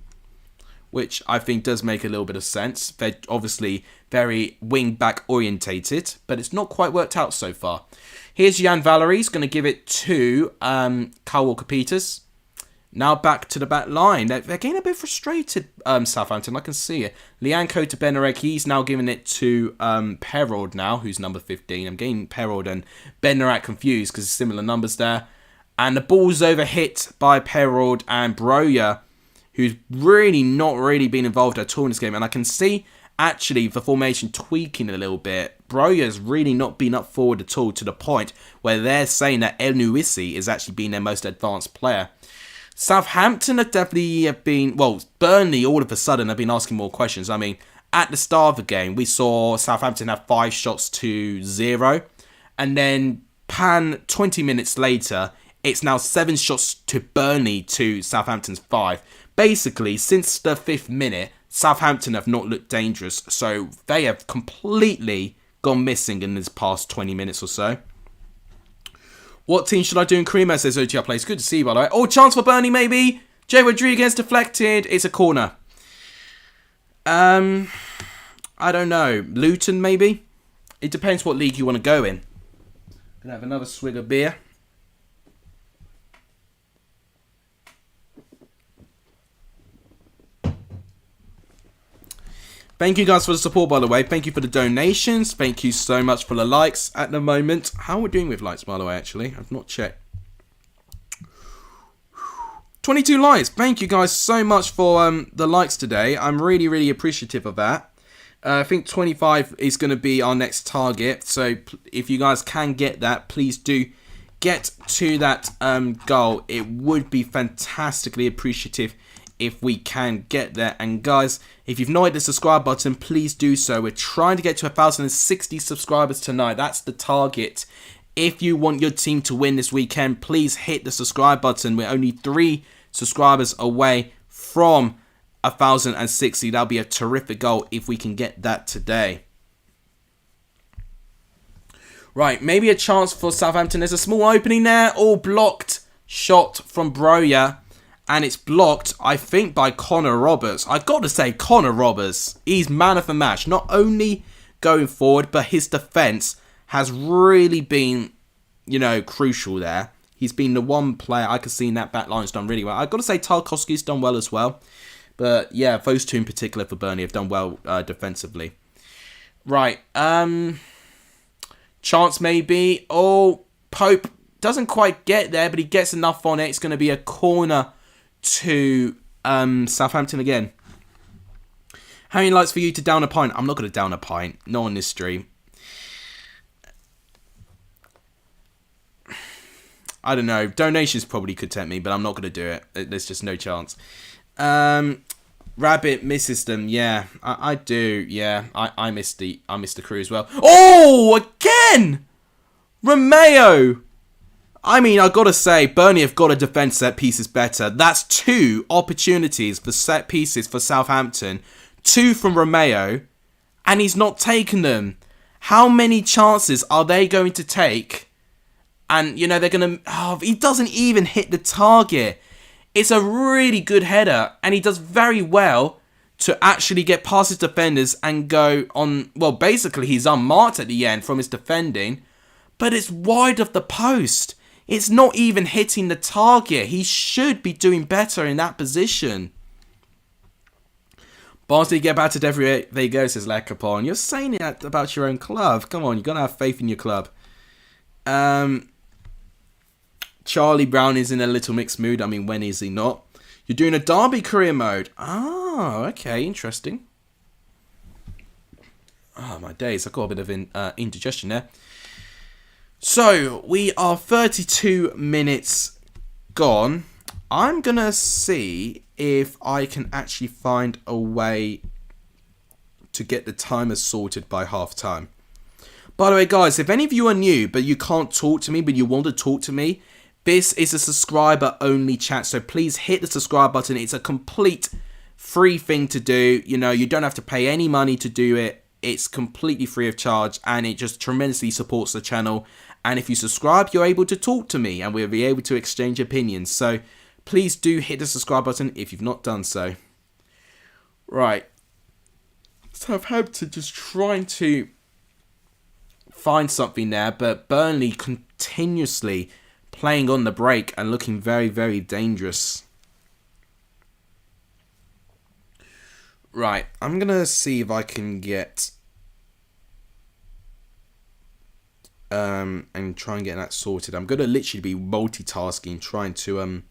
Which I think does make a little bit of sense. They're obviously very wing-back orientated, but it's not quite worked out so far. Here's Jan Valery. He's going to give it to Kyle Walker-Peters. Now back to the back line. They're getting a bit frustrated, Southampton. I can see it. Lianco to Benarek. He's now giving it to Perraud now, who's number 15. I'm getting Perraud and Benarek confused because similar numbers there. And the ball's overhit by Perraud and Broja, who's really not really been involved at all in this game. And I can see, actually, the formation tweaking a little bit. Broja's really not been up forward at all to the point where they're saying that El Nuisi is actually being their most advanced player. Southampton have definitely been... Well, Burnley all of a sudden have been asking more questions. I mean, at the start of the game, we saw Southampton have 5 shots to 0. And then 20 minutes later, it's now 7 shots to Burnley to Southampton's 5. Basically, since the 5th minute, Southampton have not looked dangerous. So they have completely gone missing in this past 20 minutes or so. What team should I do in Creamer, says OTR Plays. Good to see you, by the way. Oh, chance for Burnley, maybe. Jay Rodriguez deflected. It's a corner. I don't know. Luton, maybe? It depends what league you want to go in. Gonna have another swig of beer. Thank you guys for the support, by the way. Thank you for the donations. Thank you so much for the likes at the moment. How are we doing with likes, by the way, actually? I've not checked. 22 likes. Thank you guys so much for the likes today. I'm really, really appreciative of that. I think 25 is going to be our next target. So if you guys can get that, please do get to that goal. It would be fantastically appreciative if we can get there. And guys, if you've not hit the subscribe button, please do so. We're trying to get to 1,060 subscribers tonight. That's the target. If you want your team to win this weekend, please hit the subscribe button. We're only 3 subscribers away from 1,060. That'll be a terrific goal if we can get that today. Right, maybe a chance for Southampton. There's a small opening there. All blocked shot from Broja. And it's blocked, I think, by Connor Roberts. I've got to say, Connor Roberts, he's man of the match. Not only going forward, but his defence has really been, crucial there. He's been the one player I could see in that back line's done really well. I've got to say, Tarkowski's done well as well. But yeah, those two in particular for Burnley have done well defensively. Right, chance maybe. Oh, Pope doesn't quite get there, but he gets enough on it. It's going to be a corner to Southampton again. How many likes for you to down a pint? I'm not going to down a pint. Not on this stream. I don't know. Donations probably could tempt me, but I'm not going to do it. There's just no chance. Rabbit misses them. Yeah, I do. Yeah, I miss the crew as well. Oh, again! Romeo! I mean, I've got to say, Burnley have got to defend set pieces better. That's 2 opportunities for set pieces for Southampton. 2 from Romeo, and he's not taken them. How many chances are they going to take? And, they're going to... Oh, he doesn't even hit the target. It's a really good header, and he does very well to actually get past his defenders and go on... Well, basically, he's unmarked at the end from his defending, but it's wide of the post. It's not even hitting the target. He should be doing better in that position. Barnsley get battered everywhere they go, says Lacapon. You're saying that about your own club. Come on, you've got to have faith in your club. Charlie Brown is in a little mixed mood. I mean, when is he not? You're doing a Derby career mode. Oh, okay, interesting. Oh, my days. I've got a bit of indigestion there. So, we are 32 minutes gone. I'm going to see if I can actually find a way to get the timers sorted by half time. By the way, guys, if any of you are new, but you can't talk to me, but you want to talk to me, this is a subscriber-only chat, so please hit the subscribe button. It's a complete free thing to do. You don't have to pay any money to do it. It's completely free of charge, and it just tremendously supports the channel. And if you subscribe, you're able to talk to me, and we'll be able to exchange opinions. So please do hit the subscribe button if you've not done so. Right. Southampton just trying to find something there, but Burnley continuously playing on the break and looking very, very dangerous. Right, I'm going to see if I can get... and try and get that sorted. I'm going to literally be multitasking, trying to...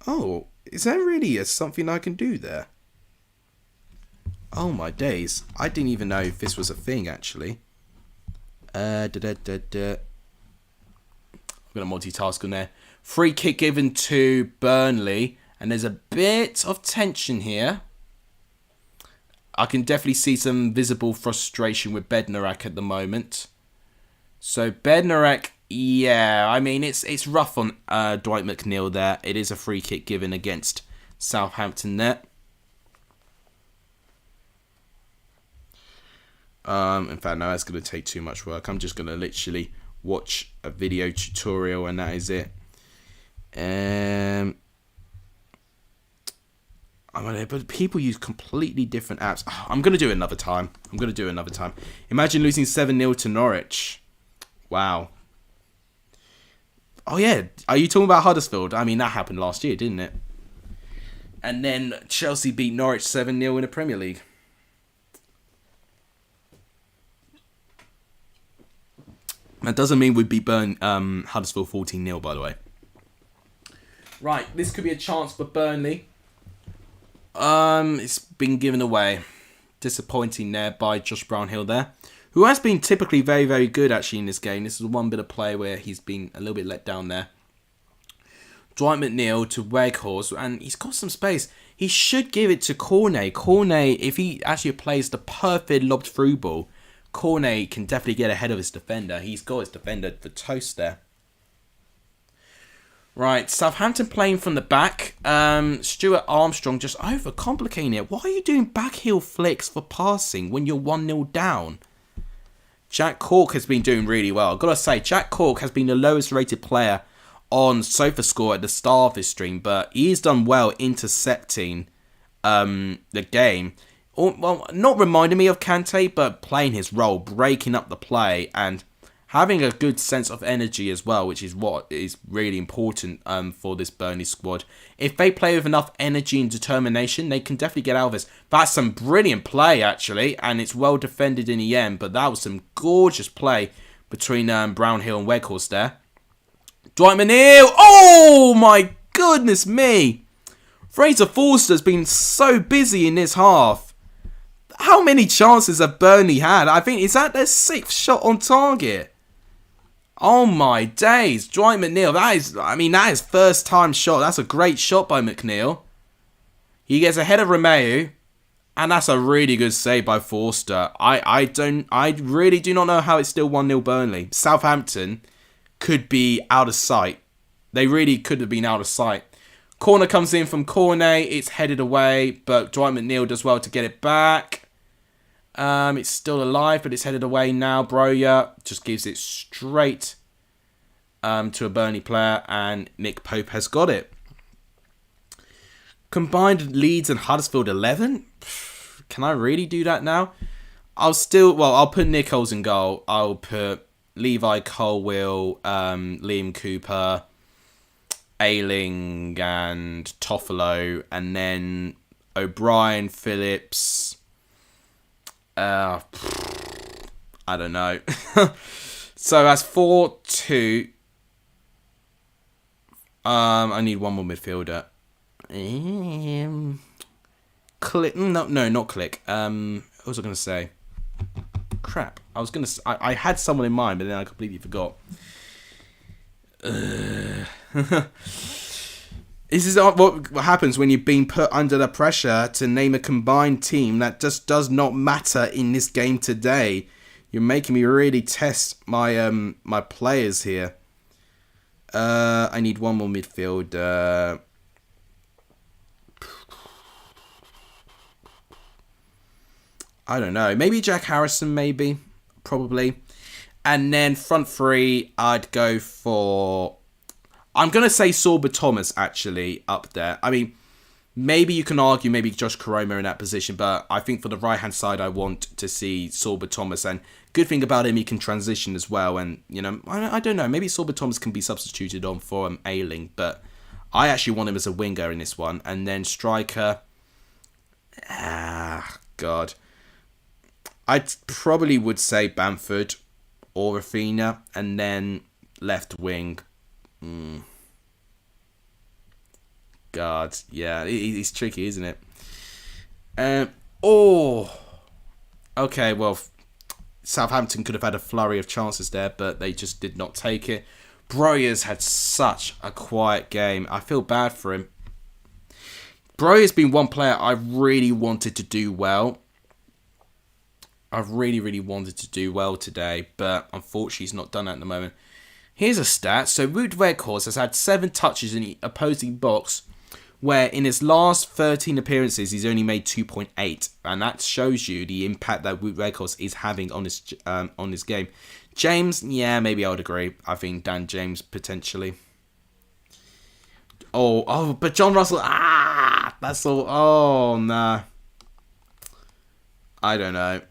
Oh, is there really something I can do there? Oh my days. I didn't even know if this was a thing, actually. I'm going to multitask on there. Free kick given to Burnley. And there's a bit of tension here. I can definitely see some visible frustration with Bednarek at the moment. So Bednarek, yeah, I mean, it's rough on Dwight McNeil there. It is a free kick given against Southampton there. In fact, no, that's going to take too much work. I'm just going to literally watch a video tutorial and that is it. But people use completely different apps. Oh, I'm going to do it another time. Imagine losing 7-0 to Norwich. Wow. Oh, yeah. Are you talking about Huddersfield? I mean, that happened last year, didn't it? And then Chelsea beat Norwich 7-0 in the Premier League. That doesn't mean we'd beat Huddersfield 14-0, by the way. Right, this could be a chance for Burnley. It's been given away. Disappointing there by Josh Brownhill there, who has been typically very, very good actually in this game. This is one bit of play where he's been a little bit let down there. Dwight McNeil to Weghorst, and he's got some space. He should give it to Cornet. Cornet, if he actually plays the perfect lobbed through ball, Cornet can definitely get ahead of his defender. He's got his defender for toast there. Right, Southampton playing from the back. Stuart Armstrong just overcomplicating it. Why are you doing backheel flicks for passing when you're 1-0 down? Jack Cork has been doing really well. I've got to say, Jack Cork has been the lowest rated player on SofaScore at the start of this stream, but he's done well intercepting the game. Well, not reminding me of Kante, but playing his role, breaking up the play, and having a good sense of energy as well, which is what is really important for this Burnley squad. If they play with enough energy and determination, they can definitely get out of this. That's some brilliant play, actually, and it's well defended in the end, but that was some gorgeous play between Brownhill and Weghorst there. Dwight McNeil! Oh, my goodness me! Fraser Forster's been so busy in this half. How many chances have Burnley had? I think, is that their 6th shot on target? Oh my days, Dwight McNeil, that is first time shot. That's a great shot by McNeil. He gets ahead of Romeu, and that's a really good save by Forster. I really do not know how it's still 1-0 Burnley. Southampton could be out of sight. They really could have been out of sight. Corner comes in from Cornet, it's headed away, but Dwight McNeil does well to get it back. It's still alive, but it's headed away now. Broja just gives it straight to a Burnley player, and Nick Pope has got it. Combined Leeds and Huddersfield 11? Can I really do that now? I'll put Nichols in goal. I'll put Levi Colwill, Liam Cooper, Ayling and Toffolo, and then O'Brien, Phillips. I don't know. So that's 4-2. I need one more midfielder. Click? No, not Click. What was I going to say? Crap. I had someone in mind, but then I completely forgot. This is what happens when you've been put under the pressure to name a combined team that just does not matter in this game today. You're making me really test my my players here. I need one more midfielder. I don't know. Maybe Jack Harrison, maybe. Probably. And then front three, I'd go for... I'm going to say Sorba Thomas, actually, up there. I mean, maybe you can argue maybe Josh Koroma in that position, but I think for the right-hand side, I want to see Sorba Thomas. And good thing about him, he can transition as well. And, you know, I don't know. Maybe Sorba Thomas can be substituted on for Ayling, but I actually want him as a winger in this one. And then striker, God. I probably would say Bamford or Rafinha, and then left wing. God, yeah, it's tricky, isn't it? Okay, well, Southampton could have had a flurry of chances there, but they just did not take it. Broyer's had such a quiet game. I feel bad for him. Broyer's been one player I really wanted to do well. I really wanted to do well today, but unfortunately he's not done that at the moment. Here's a stat. So Wout Weghorst has had 7 touches in the opposing box, where in his last 13 appearances he's only made 2.8, and that shows you the impact that Wout Weghorst is having on his game. James, yeah, maybe I would agree. I think Dan James potentially. But John Russell, that's all. Oh nah, I don't know.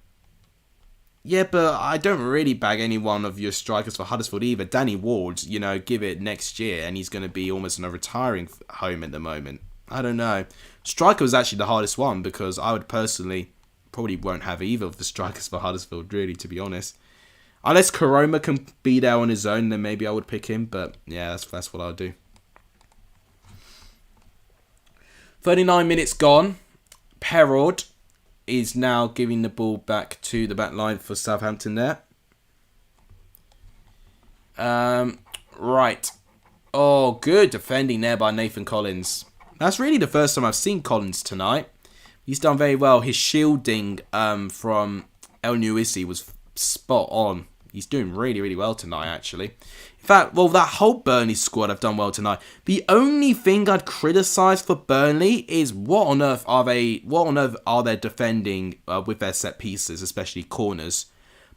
Yeah, but I don't really bag any one of your strikers for Huddersfield either. Danny Ward, give it next year and he's going to be almost in a retiring home at the moment. I don't know. Striker was actually the hardest one because I would personally probably won't have either of the strikers for Huddersfield, really, to be honest. Unless Koroma can be there on his own, then maybe I would pick him. But yeah, that's what I'll do. 39 minutes gone. Perraud is now giving the ball back to the back line for Southampton there. Right. Oh, good defending there by Nathan Collins. That's really the first time I've seen Collins tonight. He's done very well. His shielding from El Nuisi was spot on. He's doing really well tonight, actually. In fact, well, that whole Burnley squad have done well tonight. The only thing I'd criticise for Burnley is what on earth are they defending with their set pieces, especially corners.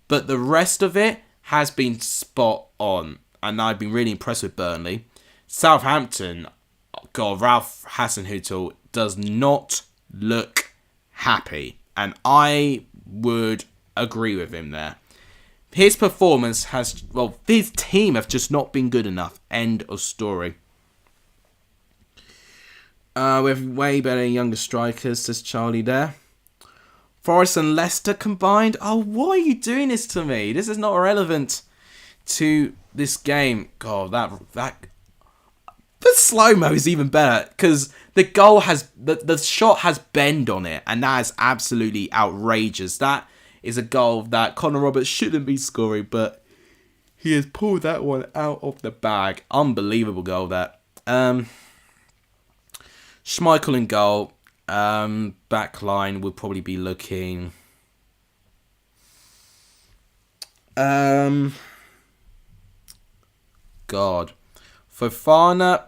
But the rest of it has been spot on, and I've been really impressed with Burnley. Southampton, God, Ralph Hasenhüttl does not look happy, and I would agree with him there. His performance his team have just not been good enough. End of story. We have way better younger strikers, says Charlie there. Forest and Leicester combined. Oh, why are you doing this to me? This is not relevant to this game. God, that the slow-mo is even better because the goal has the shot has bend on it, and that is absolutely outrageous. That is a goal that Connor Roberts shouldn't be scoring, but he has pulled that one out of the bag. Unbelievable goal, that. Schmeichel in goal. Back line would probably be looking... God. Fofana.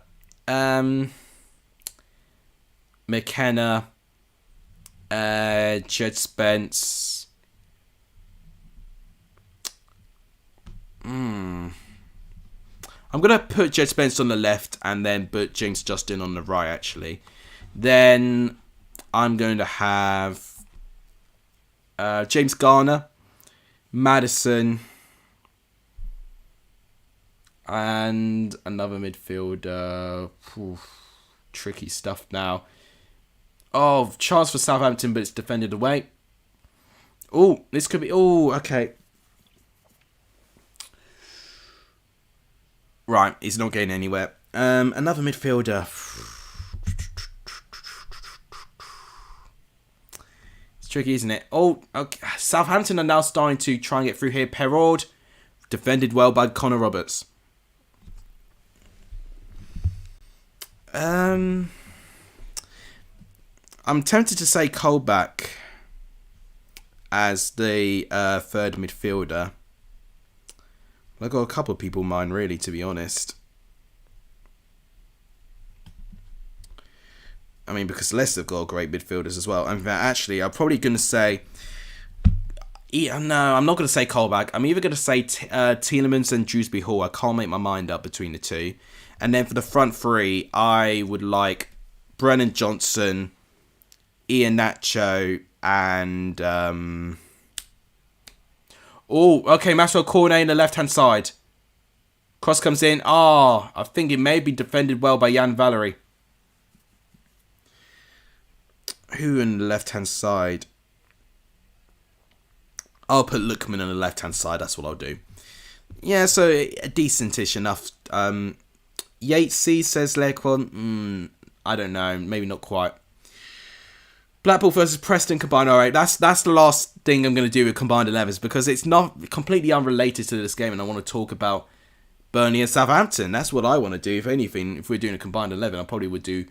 McKenna. Jed Spence. I'm going to put Jed Spence on the left and then put James Justin on the right, actually. Then I'm going to have James Garner, Maddison, and another midfielder. Tricky stuff now. Oh, chance for Southampton, but it's defended away. Oh, this could be... Oh, okay. Right, he's not getting anywhere. Another midfielder. It's tricky, isn't it? Oh, okay. Southampton are now starting to try and get through here. Perraud, defended well by Connor Roberts. I'm tempted to say Colback as the third midfielder. I've got a couple of people in mind, really, to be honest. I mean, because Leicester have got great midfielders as well. And actually, I'm probably going to say... No, I'm not going to say Colback. I'm either going to say Tielemans and Dewsbury Hall. I can't make my mind up between the two. And then for the front three, I would like Brennan Johnson, Iheanacho, and... Oh, okay, Maxwell Cornet in the left-hand side. Cross comes in. I think it may be defended well by Jan Valery. Who on the left-hand side? I'll put Lookman on the left-hand side. That's what I'll do. Yeah, so a decentish enough. Yatesy says Lequan. I don't know. Maybe not quite. Blackpool versus Preston combined. All right, that's the last thing I'm going to do with combined 11s because it's not completely unrelated to this game, and I want to talk about Burnley and Southampton. That's what I want to do. If anything, if we're doing a combined 11, I probably would do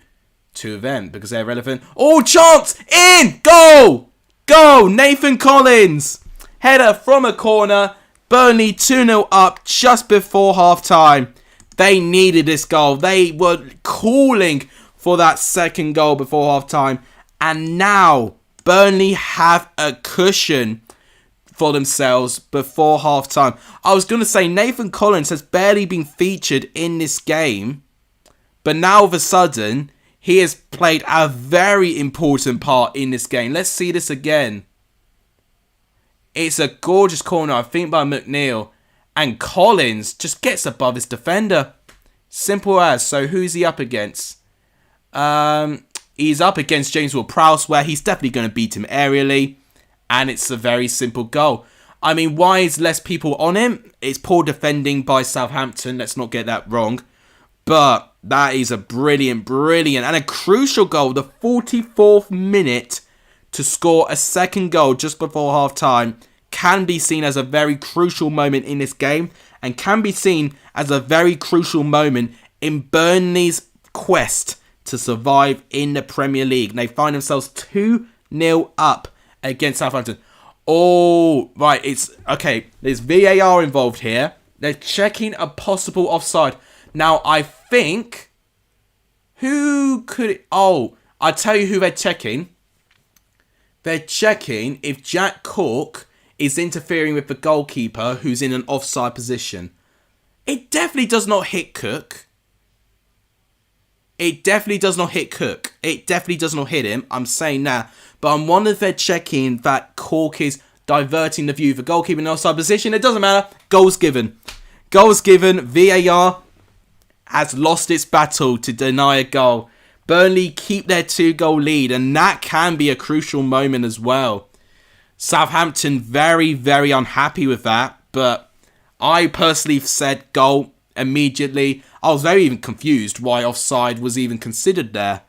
two of them because they're relevant. Oh, chance! In! Goal! Goal! Nathan Collins! Header from a corner. Burnley 2-0 up just before half-time. They needed this goal. They were calling for that second goal before half-time. And now, Burnley have a cushion for themselves before half-time. I was going to say, Nathan Collins has barely been featured in this game. But now, all of a sudden, he has played a very important part in this game. Let's see this again. It's a gorgeous corner, I think, by McNeil. And Collins just gets above his defender. Simple as. So, who's he up against? He's up against James Ward-Prowse, where he's definitely going to beat him aerially. And it's a very simple goal. I mean, why is less people on him? It's poor defending by Southampton. Let's not get that wrong. But that is a brilliant, and a crucial goal. The 44th minute to score a second goal just before half-time can be seen as a very crucial moment in this game. And can be seen as a very crucial moment in Burnley's quest to survive in the Premier League. And they find themselves 2-0 up against Southampton. Oh, right, it's... Okay, there's VAR involved here. They're checking a possible offside. Now, I think... Who could it... Oh, I'll tell you who they're checking. They're checking if Jack Cork is interfering with the goalkeeper who's in an offside position. It definitely does not hit Cook. It definitely does not hit Cook. It definitely does not hit him. I'm saying that. But I'm wondering if they're checking that Cork is diverting the view of the goalkeeper in an offside position. It doesn't matter. Goal's given. Goal's given. VAR has lost its battle to deny a goal. Burnley keep their 2-goal lead. And that can be a crucial moment as well. Southampton very, very unhappy with that. But I personally said goal immediately. I was very even confused why offside was even considered there.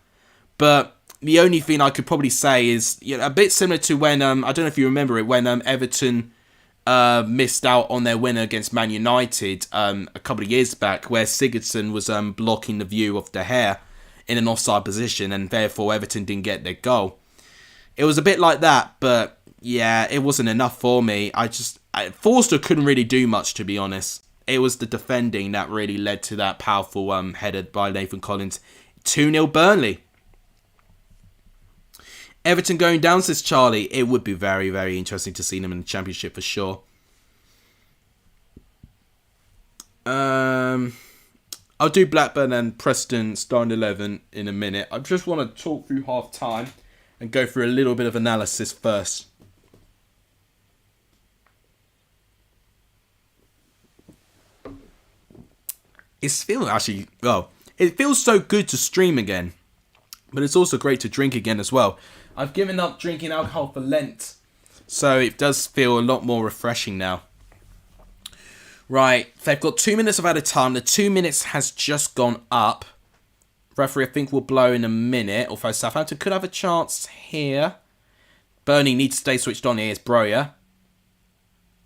But the only thing I could probably say is a bit similar to when, I don't know if you remember it, when Everton missed out on their winner against Man United a couple of years back, where Sigurdsson was blocking the view of De Gea in an offside position, and therefore Everton didn't get their goal. It was a bit like that, but yeah, it wasn't enough for me. Forster couldn't really do much, to be honest. It was the defending that really led to that powerful header by Nathan Collins. 2-0 Burnley. Everton going down, says Charlie. It would be very, very interesting to see them in the Championship for sure. I'll do Blackburn and Preston starting 11 in a minute. I just want to talk through half time and go through a little bit of analysis first. It feels so good to stream again, but it's also great to drink again as well. I've given up drinking alcohol for Lent, so it does feel a lot more refreshing now. Right, they've got 2 minutes of added time. The 2 minutes has just gone up. Referee, I think, will blow in a minute, although Southampton could have a chance here. Burnley needs to stay switched on here. It's Broja.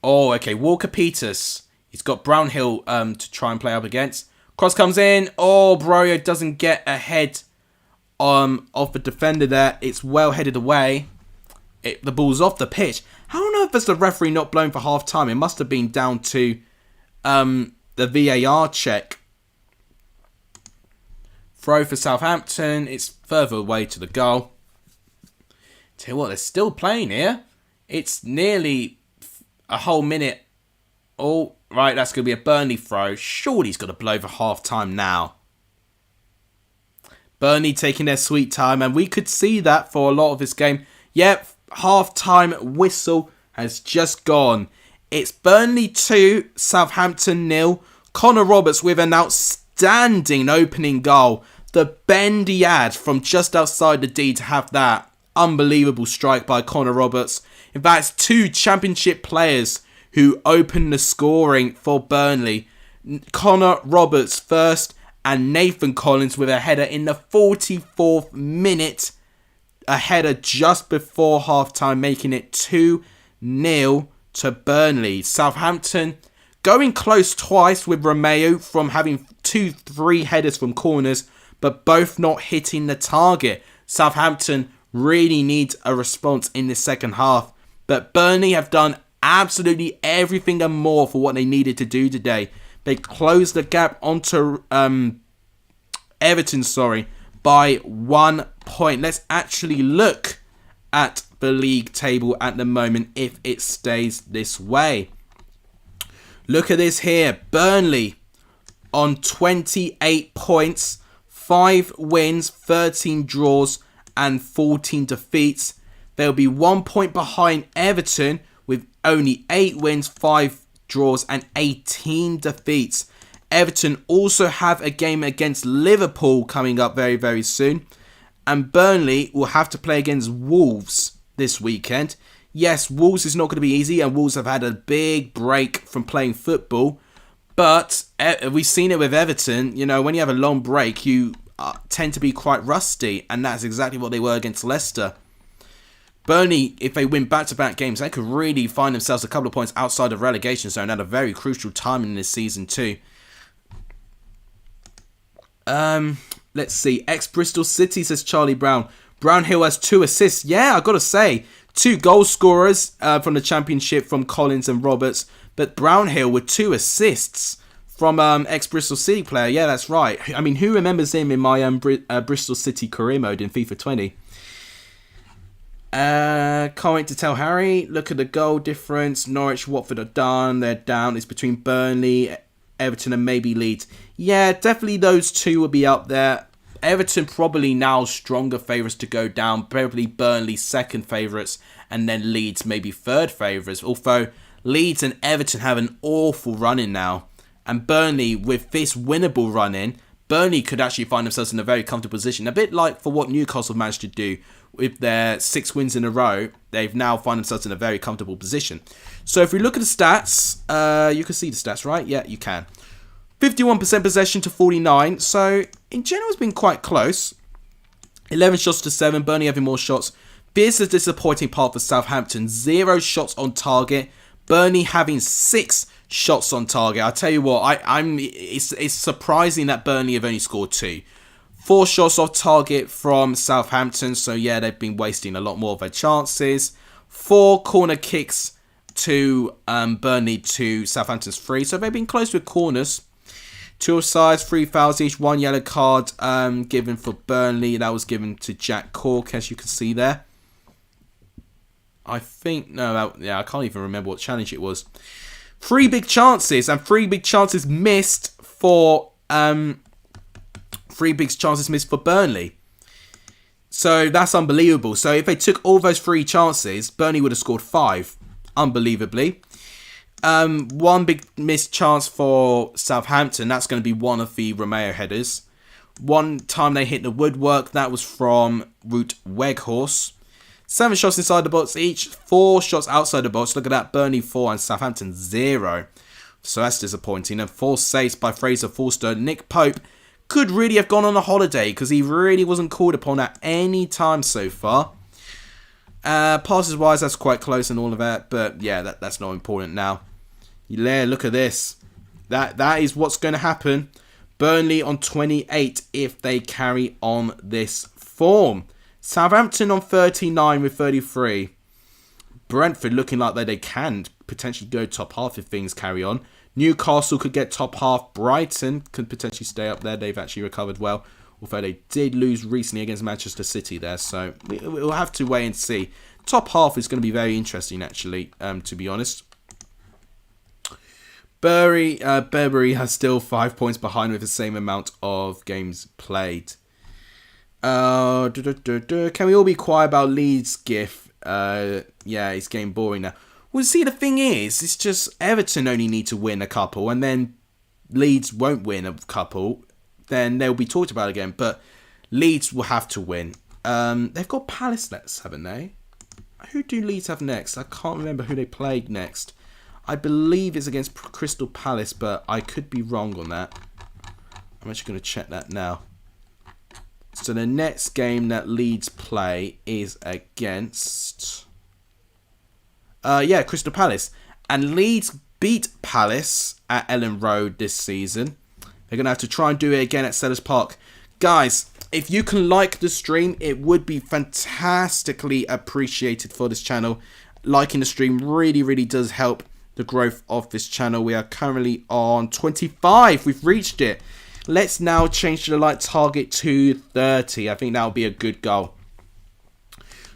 Oh, okay, Walker-Peters. He's got Brownhill to try and play up against. Cross comes in. Oh, Broja doesn't get ahead of the defender there. It's well headed away. The ball's off the pitch. I don't know if it's the referee not blown for half time. It must have been down to the VAR check. Throw for Southampton. It's further away to the goal. Tell you what, they're still playing here. It's nearly a whole minute. Oh, right, that's going to be a Burnley throw. Surely he's got to blow for half time now. Burnley taking their sweet time, and we could see that for a lot of this game. Yep, half-time whistle has just gone. It's Burnley 2, Southampton 0. Connor Roberts with an outstanding opening goal. The bendy ad from just outside the D to have that. Unbelievable strike by Connor Roberts. In fact, 2 championship players who opened the scoring for Burnley. Connor Roberts first and Nathan Collins with a header in the 44th minute. A header just before half-time, making it 2-0 to Burnley. Southampton going close twice with Romeo from having 2-3 headers from corners, but both not hitting the target. Southampton really needs a response in the second half. But Burnley have done absolutely everything and more for what they needed to do today. They closed the gap onto Everton, by 1 point. Let's actually look at the league table at the moment if it stays this way. Look at this here. Burnley on 28 points, 5 wins, 13 draws and 14 defeats. They'll be 1 point behind Everton with only 8 wins, 5 draws and 18 defeats. Everton also have a game against Liverpool coming up very, very soon. And Burnley will have to play against Wolves this weekend. Yes, Wolves is not going to be easy, and Wolves have had a big break from playing football. But we've seen it with Everton. You know, when you have a long break, you tend to be quite rusty. And that's exactly what they were against Leicester. Burnley, if they win back-to-back games, they could really find themselves a couple of points outside of relegation zone at a very crucial time in this season too. Let's see. Ex-Bristol City, says Charlie Brown. Brownhill has 2 assists. Yeah, I've got to say. 2 goal scorers from the Championship from Collins and Roberts. But Brownhill with 2 assists from ex-Bristol City player. Yeah, that's right. I mean, who remembers him in my Bristol City career mode in FIFA 20? Can't wait to tell Harry. Look at the goal difference. Norwich, Watford are done. They're down. It's between Burnley, Everton and maybe Leeds. Yeah, definitely those 2 will be up there. Everton probably now stronger favourites to go down. Probably Burnley second favourites. And then Leeds maybe third favourites. Although Leeds and Everton have an awful run in now. And Burnley, with this winnable run in, Burnley could actually find themselves in a very comfortable position. A bit like for what Newcastle managed to do with their 6 wins in a row. They've now found themselves in a very comfortable position. So if we look at the stats, you can see the stats, right? Yeah, you can. 51% possession to 49. So in general, it's been quite close. 11 shots to 7. Burnley having more shots. This is a disappointing part for Southampton. 0 shots on target. Burnley having 6 shots on target. I tell you what, it's surprising that Burnley have only scored 2. 4 shots off target from Southampton. So yeah, they've been wasting a lot more of their chances. 4 corner kicks to Burnley to Southampton's 3. So they've been close with corners. 2 offsides, 3 fouls each, 1 yellow card given for Burnley. That was given to Jack Cork, as you can see there. I think, I can't even remember what challenge it was. 3 big chances, and 3 big chances missed for 3 big chances missed for Burnley. So that's unbelievable. So if they took all those 3 chances, Burnley would have scored 5. Unbelievably. 1 big missed chance for Southampton. That's going to be one of the Romeo headers. 1 time they hit the woodwork. That was from Root Weghorst. 7 shots inside the box each. 4 shots outside the box. Look at that. Burnley 4 and Southampton 0. So that's disappointing. And 4 saves by Fraser Forster. Nick Pope could really have gone on a holiday because he really wasn't called upon at any time so far. Passes wise, that's quite close and all of that. But yeah, that's not important now. Yeah, look at this. That is what's going to happen. Burnley on 28 if they carry on this form. Southampton on 39 with 33. Brentford looking like they can potentially go top half if things carry on. Newcastle could get top half. Brighton could potentially stay up there. They've actually recovered well. Although they did lose recently against Manchester City there. So we'll have to wait and see. Top half is going to be very interesting actually, to be honest. Burberry has still 5 points behind with the same amount of games played. Can we all be quiet about Leeds' GIF? Yeah, it's getting boring now. Well, see, the thing is, it's just Everton only need to win a couple, and then Leeds won't win a couple. Then they'll be talked about again. But Leeds will have to win. They've got Palace next, haven't they? Who do Leeds have next? I can't remember who they played next. I believe it's against Crystal Palace, but I could be wrong on that. I'm actually going to check that now. So the next game that Leeds play is against... Crystal Palace. And Leeds beat Palace at Ellen Road this season. They're going to have to try and do it again at Sellers Park. Guys, if you can like the stream, it would be fantastically appreciated for this channel. Liking the stream really, really does help the growth of this channel. We are currently on 25. We've reached it. Let's now change the like target to 30. I think that would be a good goal.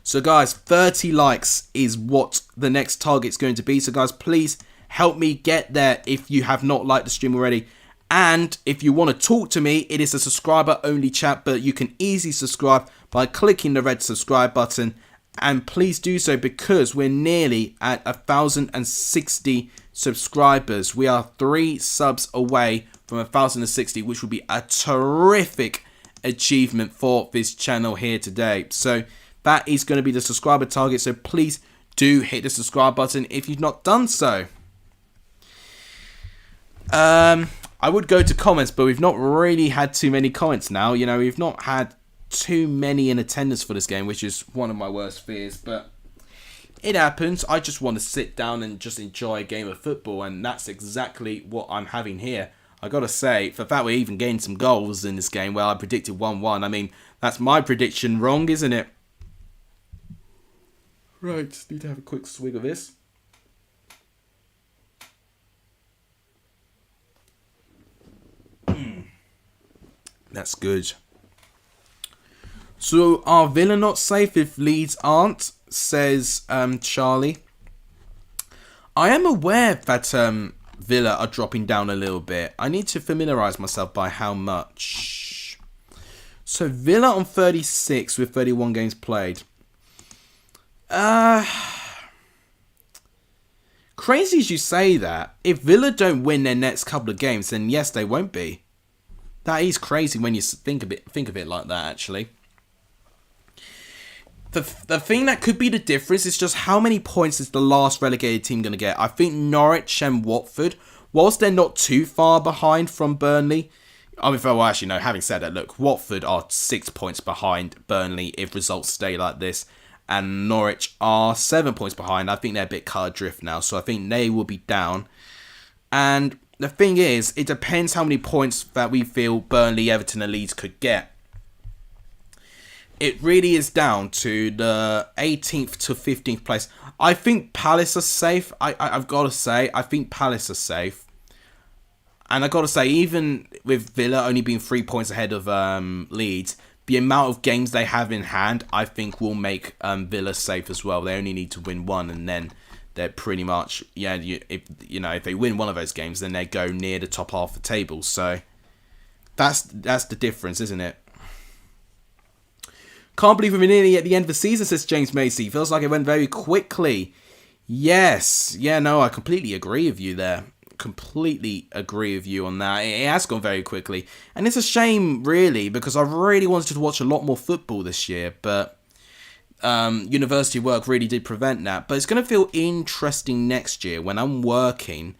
So guys, 30 likes is what the next target is going to be. So guys, please help me get there if you have not liked the stream already. And if you want to talk to me, it is a subscriber only chat, but you can easily subscribe by clicking the red subscribe button. And please do so because we're nearly at 1,060 subscribers. We are 3 subs away from 1,060, which would be a terrific achievement for this channel here today. So that is going to be the subscriber target. So please do hit the subscribe button if you've not done so. I would go to comments, but we've not really had too many comments now. You know, we've not had too many in attendance for this game, which is one of my worst fears. But it happens. I just want to sit down and just enjoy a game of football. And that's exactly what I'm having here. I got to say, for the fact we even gained some goals in this game, well, I predicted 1-1. I mean, that's my prediction wrong, isn't it? Right, just need to have a quick swig of this. That's good. So, are Villa not safe if Leeds aren't? Says Charlie. I am aware that Villa are dropping down a little bit. I need to familiarise myself by how much. So, Villa on 36 with 31 games played. Crazy as you say that. If Villa don't win their next couple of games, then yes, they won't be. That is crazy when you think of it like that, actually. The thing that could be the difference is just how many points is the last relegated team going to get. I think Norwich and Watford, whilst they're not too far behind from Burnley... I mean, well, actually, no, having said that, look, Watford are 6 points behind Burnley if results stay like this. And Norwich are 7 points behind. I think they're a bit cut adrift now, so I think they will be down. And the thing is, it depends how many points that we feel Burnley, Everton and Leeds could get. It really is down to the 18th to 15th place. I think Palace are safe. I've got to say, I think Palace are safe. And I've got to say, even with Villa only being 3 points ahead of Leeds, the amount of games they have in hand, I think will make Villa safe as well. They only need to win one and then they're pretty much, if they win one of those games, then they go near the top half of the table. So that's the difference, isn't it? Can't believe we're nearly at the end of the season, says James Macy. Feels like it went very quickly. Yes. Yeah, no, I completely agree with you there. Completely agree with you on that. It has gone very quickly. And it's a shame, really, because I really wanted to watch a lot more football this year, but university work really did prevent that. But it's going to feel interesting next year when I'm working.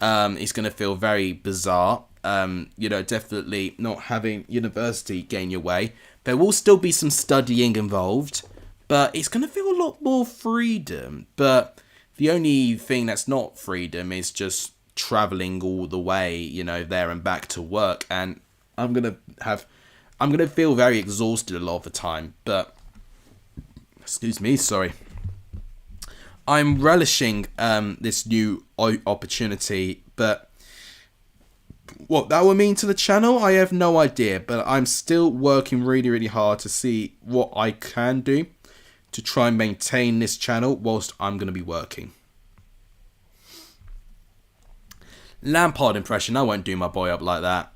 It's going to feel very bizarre. Definitely not having university gain your way. There will still be some studying involved, but it's going to feel a lot more freedom. But the only thing that's not freedom is just traveling all the way, there and back to work. And I'm going to feel very exhausted a lot of the time. But, excuse me, sorry. I'm relishing this new opportunity, but what that will mean to the channel, I have no idea. But I'm still working really, really hard to see what I can do to try and maintain this channel whilst I'm going to be working. Lampard impression. I won't do my boy up like that.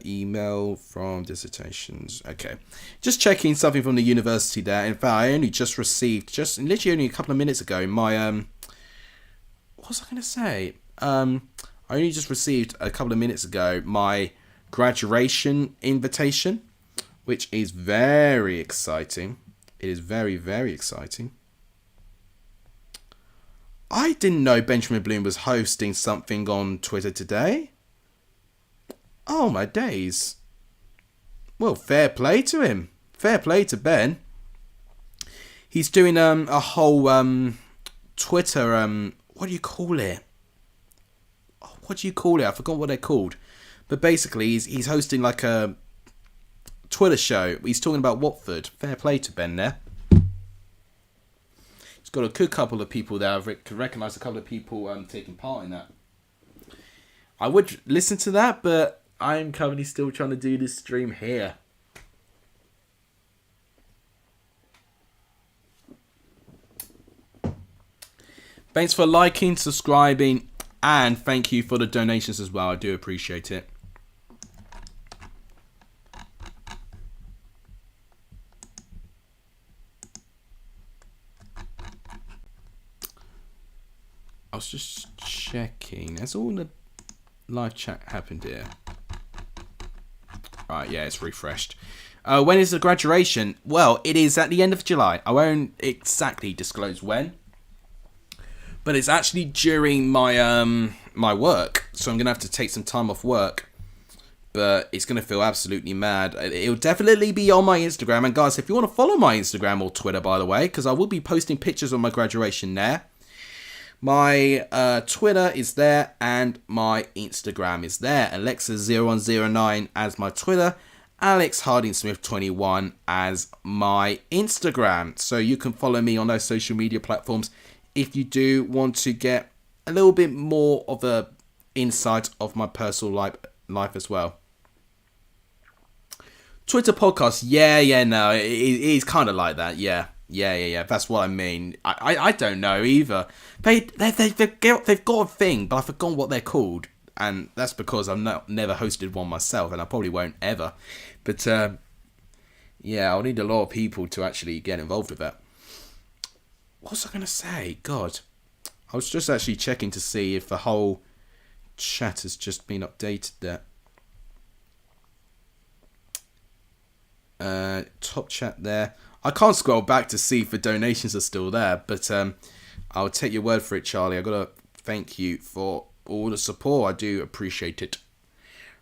Email from dissertations. Okay. Just checking something from the university there. In fact, I only just received, literally only a couple of minutes ago, my, what was I going to say? I only just received a couple of minutes ago my graduation invitation, which is very exciting. It is very, very exciting. I didn't know Benjamin Bloom was hosting something on Twitter today. Oh, my days. Well, fair play to him. Fair play to Ben. He's doing a whole Twitter, what do you call it? What do you call it? I forgot what they're called. But basically, he's hosting like a Twitter show. He's talking about Watford. Fair play to Ben there. He's got a good couple of people there. I can recognise a couple of people taking part in that. I would listen to that, but I'm currently still trying to do this stream here. Thanks for liking, subscribing, and thank you for the donations as well. I do appreciate it. I was just checking. Has all the live chat happened here? Right, yeah, it's refreshed. When is the graduation? Well, it is at the end of July. I won't exactly disclose when. But it's actually during my my work, so I'm going to have to take some time off work. But it's going to feel absolutely mad. It'll definitely be on my Instagram. And guys, if you want to follow my Instagram or Twitter, by the way, because I will be posting pictures of my graduation there. My Twitter is there and my Instagram is there. Alexa0109 as my Twitter. Alex Hardingsmith21 as my Instagram. So you can follow me on those social media platforms if you do want to get a little bit more of a insight of my personal life as well. Twitter podcast, no, it is kind of like that, yeah. That's what I mean. I don't know either. They've got a thing, but I've forgotten what they're called, and that's because I've never hosted one myself, and I probably won't ever. But I'll need a lot of people to actually get involved with that. What was I going to say? God. I was just actually checking to see if the whole chat has just been updated there. Top chat there. I can't scroll back to see if the donations are still there, but I'll take your word for it, Charlie. I've got to thank you for all the support. I do appreciate it.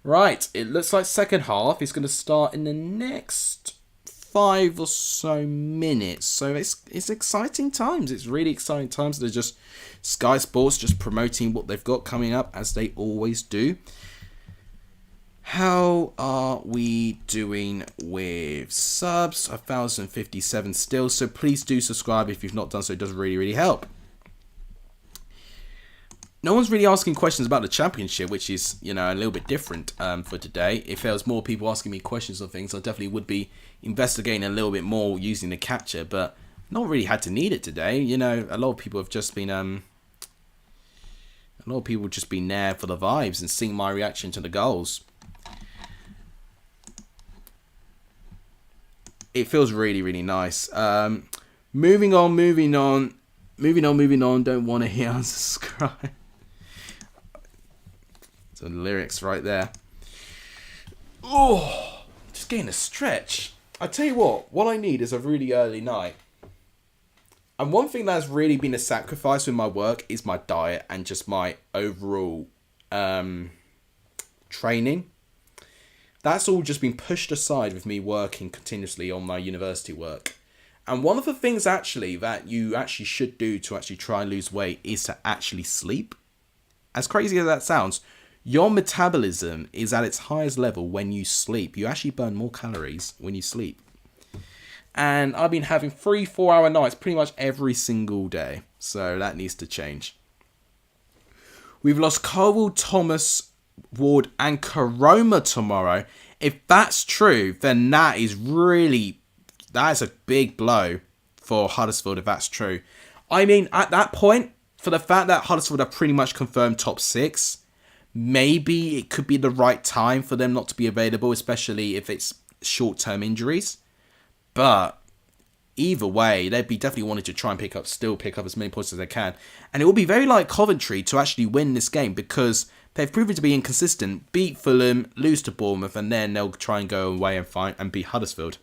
Right, it looks like second half is going to start in the next 5 or so minutes, so it's exciting times. It's really exciting times. They're just Sky Sports just promoting what they've got coming up, as they always do. How are we doing with subs? 1,057 still, so please do subscribe if you've not done so. It does really help. No one's really asking questions about the championship, which is, a little bit different for today. If there was more people asking me questions on things, I definitely would be investigating a little bit more using the capture, but not really had to need it today. A lot of people have just been there for the vibes and seeing my reaction to the goals. It feels really nice. Moving on. Don't want to hear unsubscribe. So the lyrics right there. Oh, just getting a stretch. I tell you what I need is a really early night. And one thing that's really been a sacrifice with my work is my diet and just my overall training. That's all just been pushed aside with me working continuously on my university work. And one of the things actually that you actually should do to actually try and lose weight is to actually sleep. As crazy as that sounds, your metabolism is at its highest level when you sleep. You actually burn more calories when you sleep. And I've been having 3-4 hour nights pretty much every single day. So that needs to change. We've lost Cole, Thomas, Ward and Karoma tomorrow. If that's true, then that is a big blow for Huddersfield if that's true. I mean, at that point, for the fact that Huddersfield have pretty much confirmed top 6, maybe it could be the right time for them not to be available, especially if it's short-term injuries. But either way, they'd be definitely wanting to try and pick up as many points as they can. And it will be very like Coventry to actually win this game because they've proven to be inconsistent. Beat Fulham, lose to Bournemouth, and then they'll try and go away and fight and beat Huddersfield.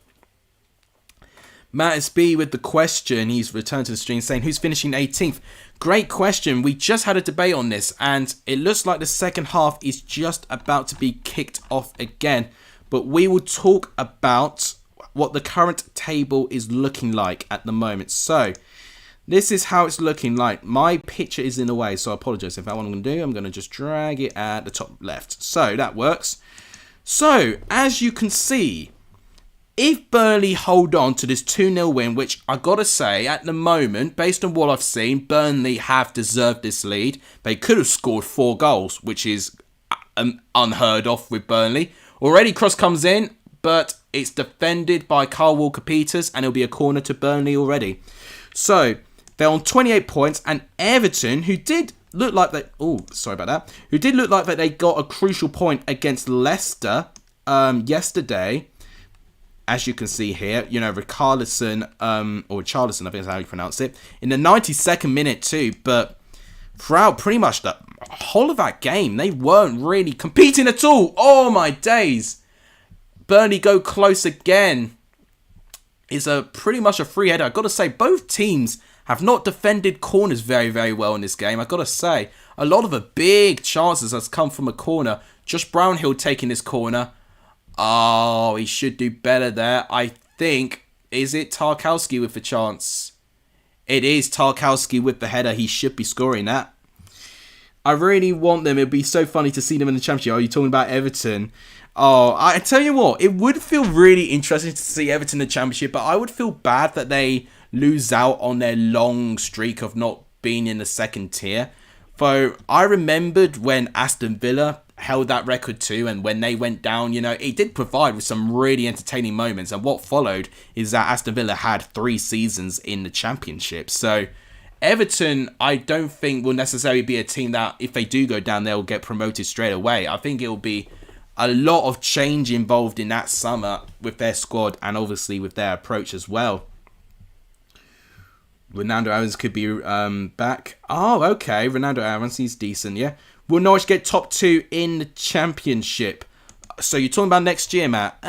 Matt S. B with the question, he's returned to the stream saying, who's finishing 18th? Great question. We just had a debate on this, and it looks like the second half is just about to be kicked off again. But we will talk about what the current table is looking like at the moment. So, this is how it's looking like. My picture is in the way, so I apologise. If that's what I'm going to do, I'm going to just drag it at the top left. So, that works. So, as you can see, if Burnley hold on to this 2-0 win, which I got to say, at the moment, based on what I've seen, Burnley have deserved this lead. They could have scored 4 goals, which is unheard of with Burnley. Already cross comes in, but it's defended by Kyle Walker-Peters, and it'll be a corner to Burnley already. So, they're on 28 points, and Everton, who did look like they... Oh, sorry about that. Who did look like that they got a crucial point against Leicester yesterday. As you can see here, you know, Richarlison, or Charlison, I think is how you pronounce it, in the 92nd minute too. But throughout pretty much the whole of that game, they weren't really competing at all. Oh my days. Burnley go close again. It's pretty much a free header. I've got to say, both teams have not defended corners very, very well in this game. I've got to say, a lot of the big chances has come from a corner. Josh Brownhill taking this corner. Oh, he should do better there. I think, is it Tarkowski with the chance? It is Tarkowski with the header. He should be scoring that. I really want them. It'd be so funny to see them in the Championship. Are you talking about Everton? Oh, I tell you what, it would feel really interesting to see Everton in the Championship, but I would feel bad that they lose out on their long streak of not being in the second tier. So I remembered when Aston Villa held that record too, and when they went down, you know, it did provide with some really entertaining moments, and what followed is that Aston Villa had 3 seasons in the Championship. So Everton, I don't think will necessarily be a team that if they do go down, they'll get promoted straight away. I think it'll be a lot of change involved in that summer with their squad and obviously with their approach as well. Ronaldo Evans could be back. Oh, okay. Ronaldo Evans, he's decent, yeah. Will Norwich get top 2 in the Championship? So you're talking about next year, Matt.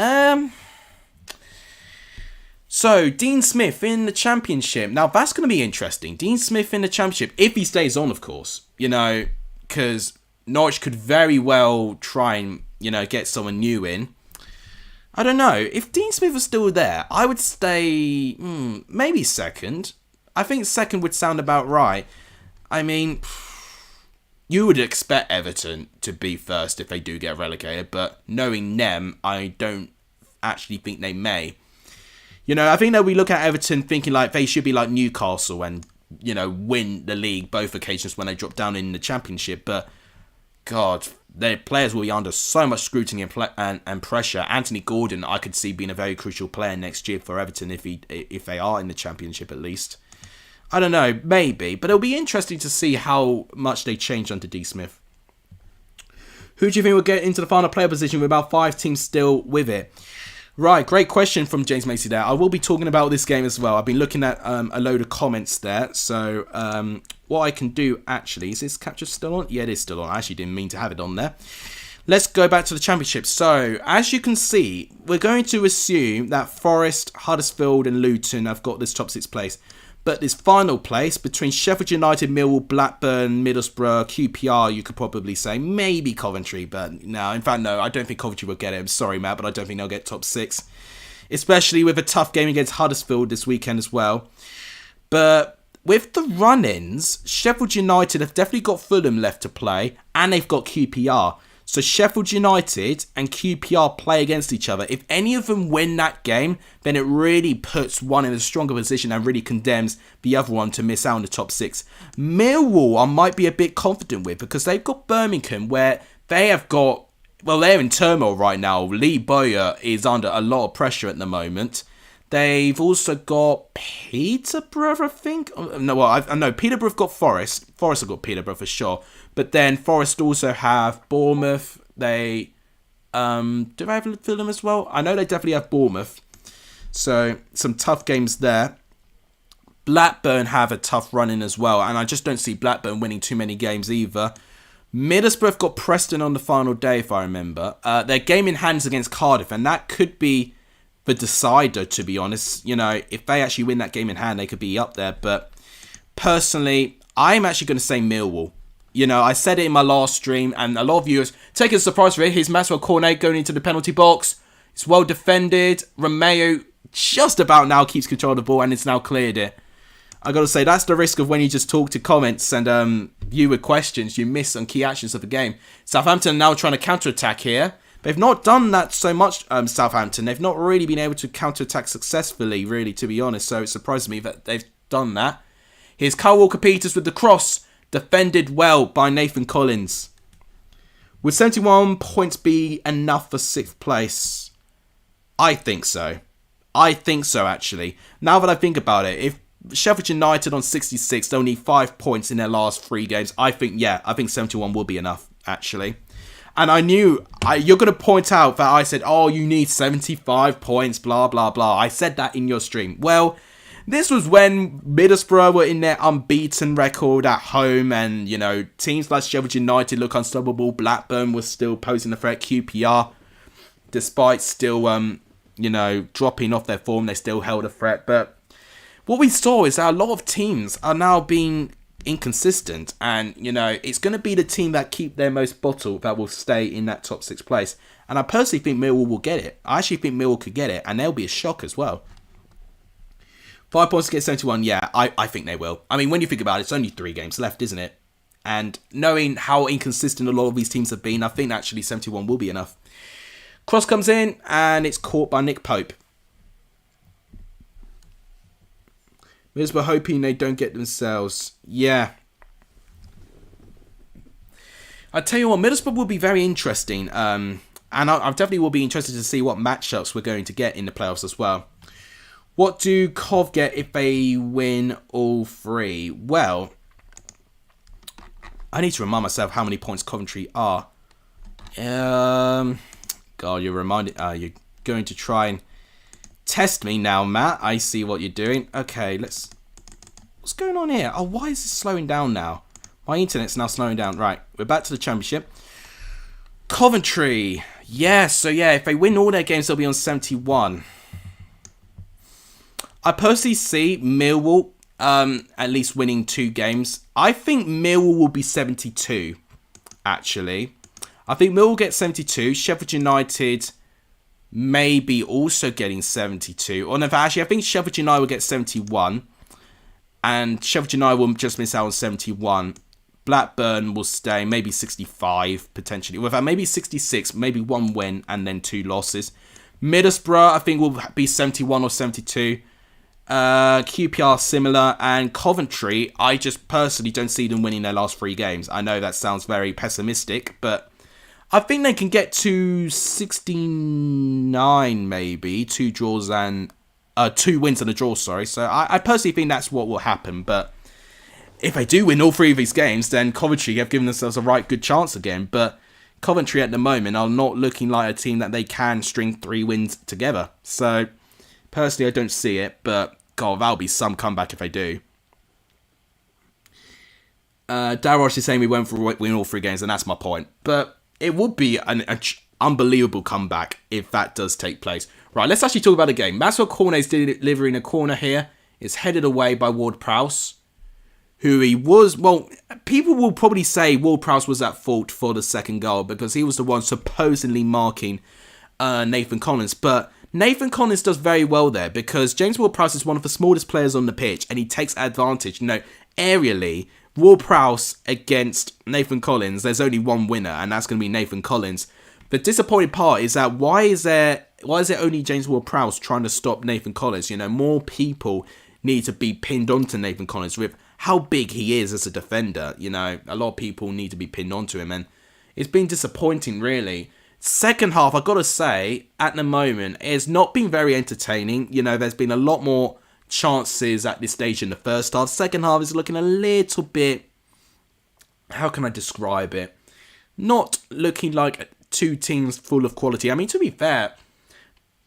So, Dean Smith in the Championship. Now, that's going to be interesting. Dean Smith in the Championship, if he stays on, of course. You know, because Norwich could very well try and, you know, get someone new in. I don't know. If Dean Smith was still there, I would stay maybe second. I think second would sound about right. I mean, you would expect Everton to be first if they do get relegated, but knowing them, I don't actually think they may. You know, I think that we look at Everton thinking like they should be like Newcastle and, you know, win the league both occasions when they drop down in the Championship. But, God, their players will be under so much scrutiny and pressure. Anthony Gordon, I could see being a very crucial player next year for Everton if they are in the Championship at least. I don't know, maybe. But it'll be interesting to see how much they change under D. Smith. Who do you think will get into the final player position with about 5 teams still with it? Right, great question from James Macy there. I will be talking about this game as well. I've been looking at a load of comments there. So what I can do actually, is this capture still on? Yeah, it is still on. I actually didn't mean to have it on there. Let's go back to the Championship. So, as you can see, we're going to assume that Forest, Huddersfield and Luton have got this top 6 place. But this final place between Sheffield United, Millwall, Blackburn, Middlesbrough, QPR, you could probably say, maybe Coventry. But no, in fact, no, I don't think Coventry will get it. I'm sorry, Matt, but I don't think they'll get top 6. Especially with a tough game against Huddersfield this weekend as well. But with the run-ins, Sheffield United have definitely got Fulham left to play. And they've got QPR. So Sheffield United and QPR play against each other. If any of them win that game, then it really puts one in a stronger position and really condemns the other one to miss out on the top 6. Millwall, I might be a bit confident with because they've got Birmingham where they have got, well, they're in turmoil right now. Lee Bowyer is under a lot of pressure at the moment. They've also got Peterborough, I think. No, well, I know Peterborough have got Forest. Forest have got Peterborough for sure. But then Forest also have Bournemouth. They do they have Fulham as well? I know they definitely have Bournemouth. So some tough games there. Blackburn have a tough run in as well, and I just don't see Blackburn winning too many games either. Middlesbrough got Preston on the final day, if I remember. Their game in hand is against Cardiff, and that could be the decider, to be honest. You know, if they actually win that game in hand, they could be up there. But personally, I'm actually going to say Millwall. You know, I said it in my last stream, and a lot of viewers take it as a surprise for it. Here's Maxwell Cornet going into the penalty box. It's well defended. Romeo just about now keeps control of the ball, and it's now cleared it. I got to say, that's the risk of when you just talk to comments and viewer questions. You miss some key actions of the game. Southampton are now trying to counter-attack here. They've not done that so much, Southampton. They've not really been able to counter-attack successfully, really, to be honest. So it surprises me that they've done that. Here's Kyle Walker-Peters with the cross. Defended well by Nathan Collins. Would 71 points be enough for 6th place? I think so. I think so, actually. Now that I think about it, if Sheffield United on 66, they'll need 5 points in their last 3 games. I think 71 will be enough, actually. And I knew, you're going to point out that I said, oh, you need 75 points, blah, blah, blah. I said that in your stream. Well, this was when Middlesbrough were in their unbeaten record at home, and, you know, teams like Sheffield United look unstoppable. Blackburn was still posing a threat. QPR, despite still, dropping off their form, they still held a threat. But what we saw is that a lot of teams are now being inconsistent, and, you know, it's going to be the team that keep their most bottle that will stay in that top 6 place. And I personally think Millwall will get it. I actually think Millwall could get it, and they'll be a shock as well. 5 points to get 71, yeah, I think they will. I mean, when you think about it, it's only 3 games left, isn't it? And knowing how inconsistent a lot of these teams have been, I think actually 71 will be enough. Cross comes in, and it's caught by Nick Pope. Middlesbrough hoping they don't get themselves. Yeah. I tell you what, Middlesbrough will be very interesting. And I definitely will be interested to see what matchups we're going to get in the playoffs as well. What do Cov get if they win all 3? Well, I need to remind myself how many points Coventry are. God, you're reminded. You're going to try and test me now, Matt. I see what you're doing. Okay, what's going on here? Oh, why is this slowing down now? My internet's now slowing down. Right, we're back to the Championship. Coventry. Yeah, so yeah, if they win all their games, they'll be on 71. I personally see Millwall at least winning 2 games. I think Millwall will be 72, actually. I think Millwall gets 72. Sheffield United maybe also getting 72. Or no, actually, I think Sheffield United will get 71. And Sheffield United will just miss out on 71. Blackburn will stay maybe 65, potentially. Well, maybe 66, maybe 1 win and then 2 losses. Middlesbrough, I think, will be 71 or 72. QPR similar, and Coventry, I just personally don't see them winning their last 3 games. I know that sounds very pessimistic, but I think they can get to 69 maybe, 2 draws and 2 wins and a draw, sorry. So I personally think that's what will happen, but if they do win all 3 of these games, then Coventry have given themselves a right good chance again. But Coventry at the moment are not looking like a team that they can string 3 wins together. So personally, I don't see it, but God, that'll be some comeback if they do. Darosh is saying we went for win all 3 games, and that's my point. But it would be an unbelievable comeback if that does take place. Right, let's actually talk about the game. Maxwell Cornet is delivering a corner here. It's headed away by Ward-Prowse, who he was... Well, people will probably say Ward-Prowse was at fault for the second goal because he was the one supposedly marking Nathan Collins. But Nathan Collins does very well there because James Ward-Prowse is one of the smallest players on the pitch and he takes advantage. You know, aerially, Ward-Prowse against Nathan Collins, there's only one winner, and that's going to be Nathan Collins. The disappointing part is that why is there only James Ward-Prowse trying to stop Nathan Collins? You know, more people need to be pinned onto Nathan Collins with how big he is as a defender. You know, a lot of people need to be pinned onto him, and it's been disappointing, really. Second half, I've got to say, at the moment, it's not been very entertaining. You know, there's been a lot more chances at this stage in the first half. Second half is looking a little bit... How can I describe it? Not looking like 2 teams full of quality. I mean, to be fair,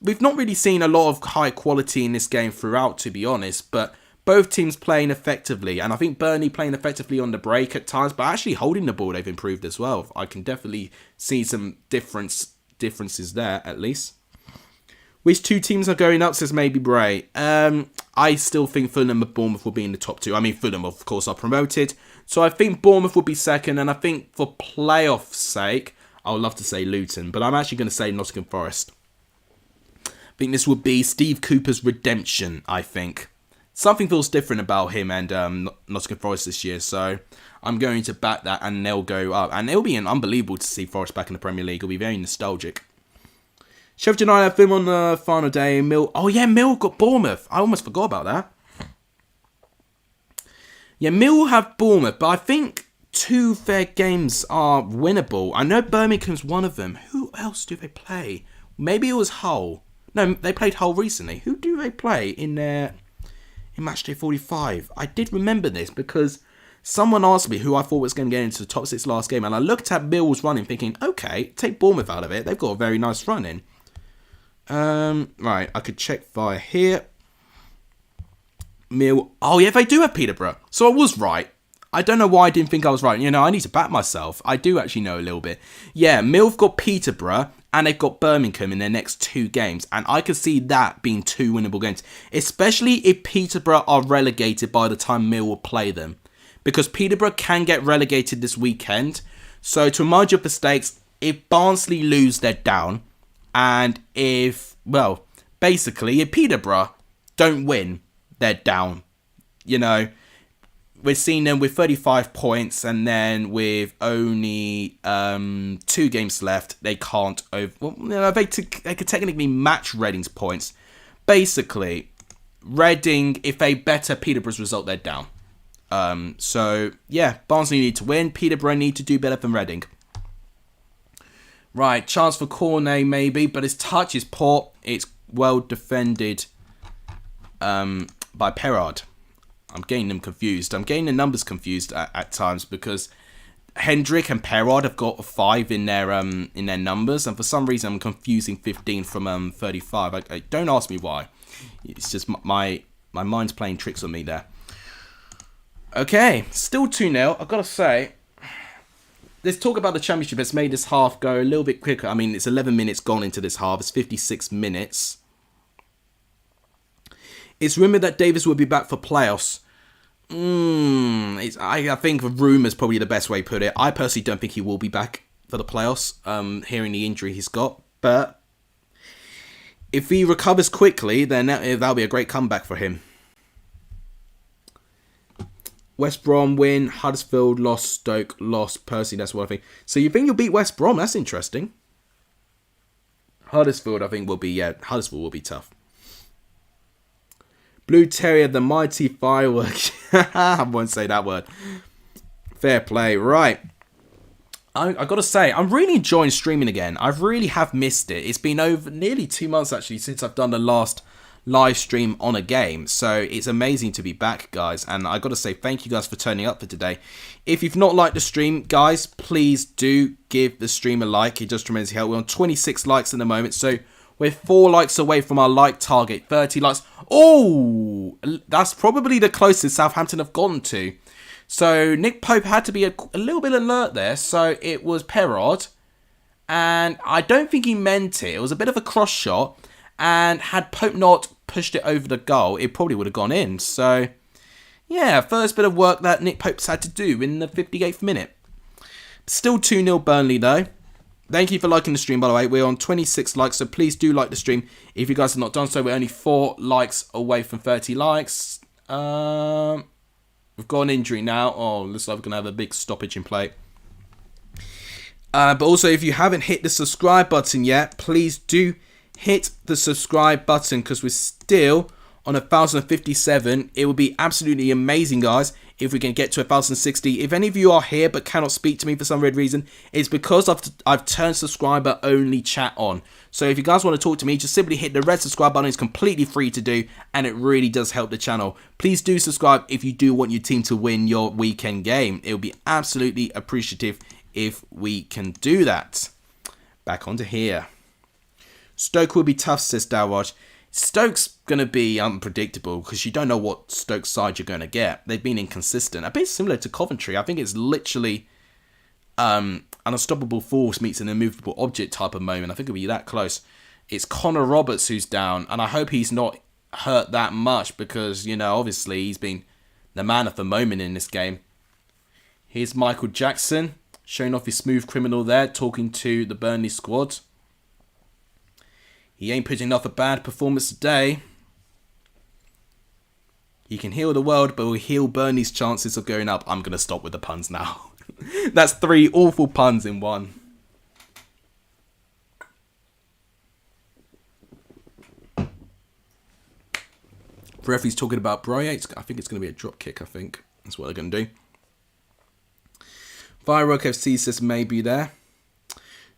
we've not really seen a lot of high quality in this game throughout, to be honest, but both teams playing effectively, and I think Burnley playing effectively on the break at times, but actually holding the ball they've improved as well. I can definitely see some differences there, at least. Which two teams are going up, says maybe Bray. I still think Fulham and Bournemouth will be in the top two. I mean, Fulham, of course, are promoted. So I think Bournemouth will be second. And I think for playoff sake, I would love to say Luton. But I'm actually going to say Nottingham Forest. I think this would be Steve Cooper's redemption, I think. Something feels different about him and Nottingham Forest this year. So I'm going to back that and they'll go up. And it'll be unbelievable to see Forest back in the Premier League. It'll be very nostalgic. Sheffield United have film on the final day. Mill got Bournemouth. I almost forgot about that. Yeah, Mill have Bournemouth, but I think two of their games are winnable. I know Birmingham's one of them. Who else do they play? Maybe it was Hull. No, they played Hull recently. Who do they play in Matchday 45? I did remember this because someone asked me who I thought was going to get into the top 6 last game, and I looked at Mill's running thinking, okay, take Bournemouth out of it. They've got a very nice run in. Right, I could check via here. Mill. Oh, yeah, they do have Peterborough. So I was right. I don't know why I didn't think I was right. You know, I need to back myself. I do actually know a little bit. Yeah, Mill have got Peterborough and they've got Birmingham in their next 2 games. And I could see that being 2 winnable games. Especially if Peterborough are relegated by the time Mill will play them. Because Peterborough can get relegated this weekend. So to remind you of the stakes, if Barnsley lose, they're down. And if Peterborough don't win, they're down. You know, we're seeing them with 35 points, and then with only 2 games left, they can't they could technically match Reading's points. Basically, Reading, if they better Peterborough's result, they're down. So yeah, Barnsley need to win. Peterborough need to do better than Reading. Right, chance for Cornet maybe, but his touch is poor. It's well defended by Perard. I'm getting them confused. I'm getting the numbers confused at times because Hendrick and Perard have got a 5 in their numbers, and for some reason I'm confusing 15 from 35. I don't ask me why. It's just my mind's playing tricks on me there. Okay, still 2-0. I've got to say, let's talk about the championship. It's made this half go a little bit quicker. I mean, it's 11 minutes gone into this half. It's 56 minutes. It's rumoured that Davis will be back for playoffs. I think rumour is probably the best way to put it. I personally don't think he will be back for the playoffs, hearing the injury he's got. But if he recovers quickly, then that'll be a great comeback for him. West Brom win, Huddersfield lost, Stoke lost, Percy, that's what I think. So you think you'll beat West Brom? That's interesting. Huddersfield, I think, Huddersfield will be tough. Blue Terrier, the mighty firework. I won't say that word. Fair play. Right. I've got to say, I'm really enjoying streaming again. I really have missed it. It's been over nearly 2 months, actually, since I've done the last live stream on a game. So it's amazing to be back, guys. And I got to say, thank you guys for turning up for today. If you've not liked the stream, guys, please do give the stream a like. It does tremendously help. We're on 26 likes at the moment. So we're 4 likes away from our like target. 30 likes. Oh, that's probably the closest Southampton have gotten to. So Nick Pope had to be a little bit alert there. So it was Perard. And I don't think he meant it. It was a bit of a cross shot. And had Pope not pushed it over the goal, it probably would have gone in. So, yeah, first bit of work that Nick Pope's had to do in the 58th minute. Still 2-0 Burnley, though. Thank you for liking the stream, by the way. We're on 26 likes, so please do like the stream. If you guys have not done so, we're only 4 likes away from 30 likes. We've got an injury now. Oh, looks like we're going to have a big stoppage in play. But also, if you haven't hit the subscribe button yet, please do hit the subscribe button because we're still on 1,057. It would be absolutely amazing, guys, if we can get to 1,060. If any of you are here but cannot speak to me for some weird reason, it's because I've turned subscriber only chat on. So if you guys want to talk to me, just simply hit the red subscribe button. It's completely free to do, and it really does help the channel. Please do subscribe if you do want your team to win your weekend game. It would be absolutely appreciative if we can do that. Back onto here. Stoke will be tough, says Dawaj. Stoke's going to be unpredictable because you don't know what Stoke side you're going to get. They've been inconsistent. A bit similar to Coventry. I think it's literally an unstoppable force meets an immovable object type of moment. I think it'll be that close. It's Connor Roberts who's down, and I hope he's not hurt that much because, you know, obviously he's been the man of the moment in this game. Here's Michael Jackson showing off his smooth criminal there, talking to the Burnley squad. He ain't putting off a bad performance today. He can heal the world, but will heal Burnley's chances of going up. I'm going to stop with the puns now. That's 3 awful puns in one. Referee's talking about Broye. I think it's going to be a drop kick, I think. That's what they're going to do. Firework FC says maybe there.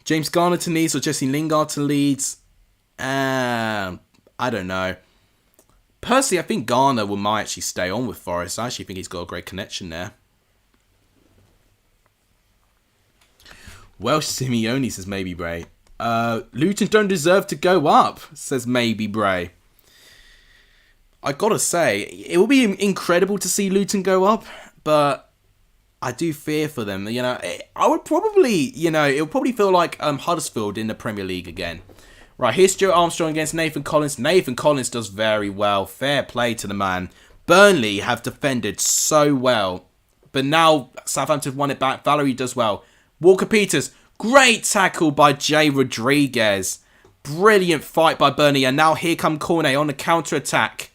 James Garner to Leeds or Jesse Lingard to Leeds. I don't know. Personally, I think Garner might actually stay on with Forest. I actually think he's got a great connection there. Welsh Simeone says maybe Bray. Luton don't deserve to go up, says maybe Bray. I gotta say, it will be incredible to see Luton go up, but I do fear for them. You know, I would probably, you know, it would probably feel like Huddersfield in the Premier League again. Right, here's Stuart Armstrong against Nathan Collins. Nathan Collins does very well. Fair play to the man. Burnley have defended so well. But now Southampton won it back. Valerie does well. Walker-Peters. Great tackle by Jay Rodriguez. Brilliant fight by Burnley. And now here come Cornet on the counter-attack.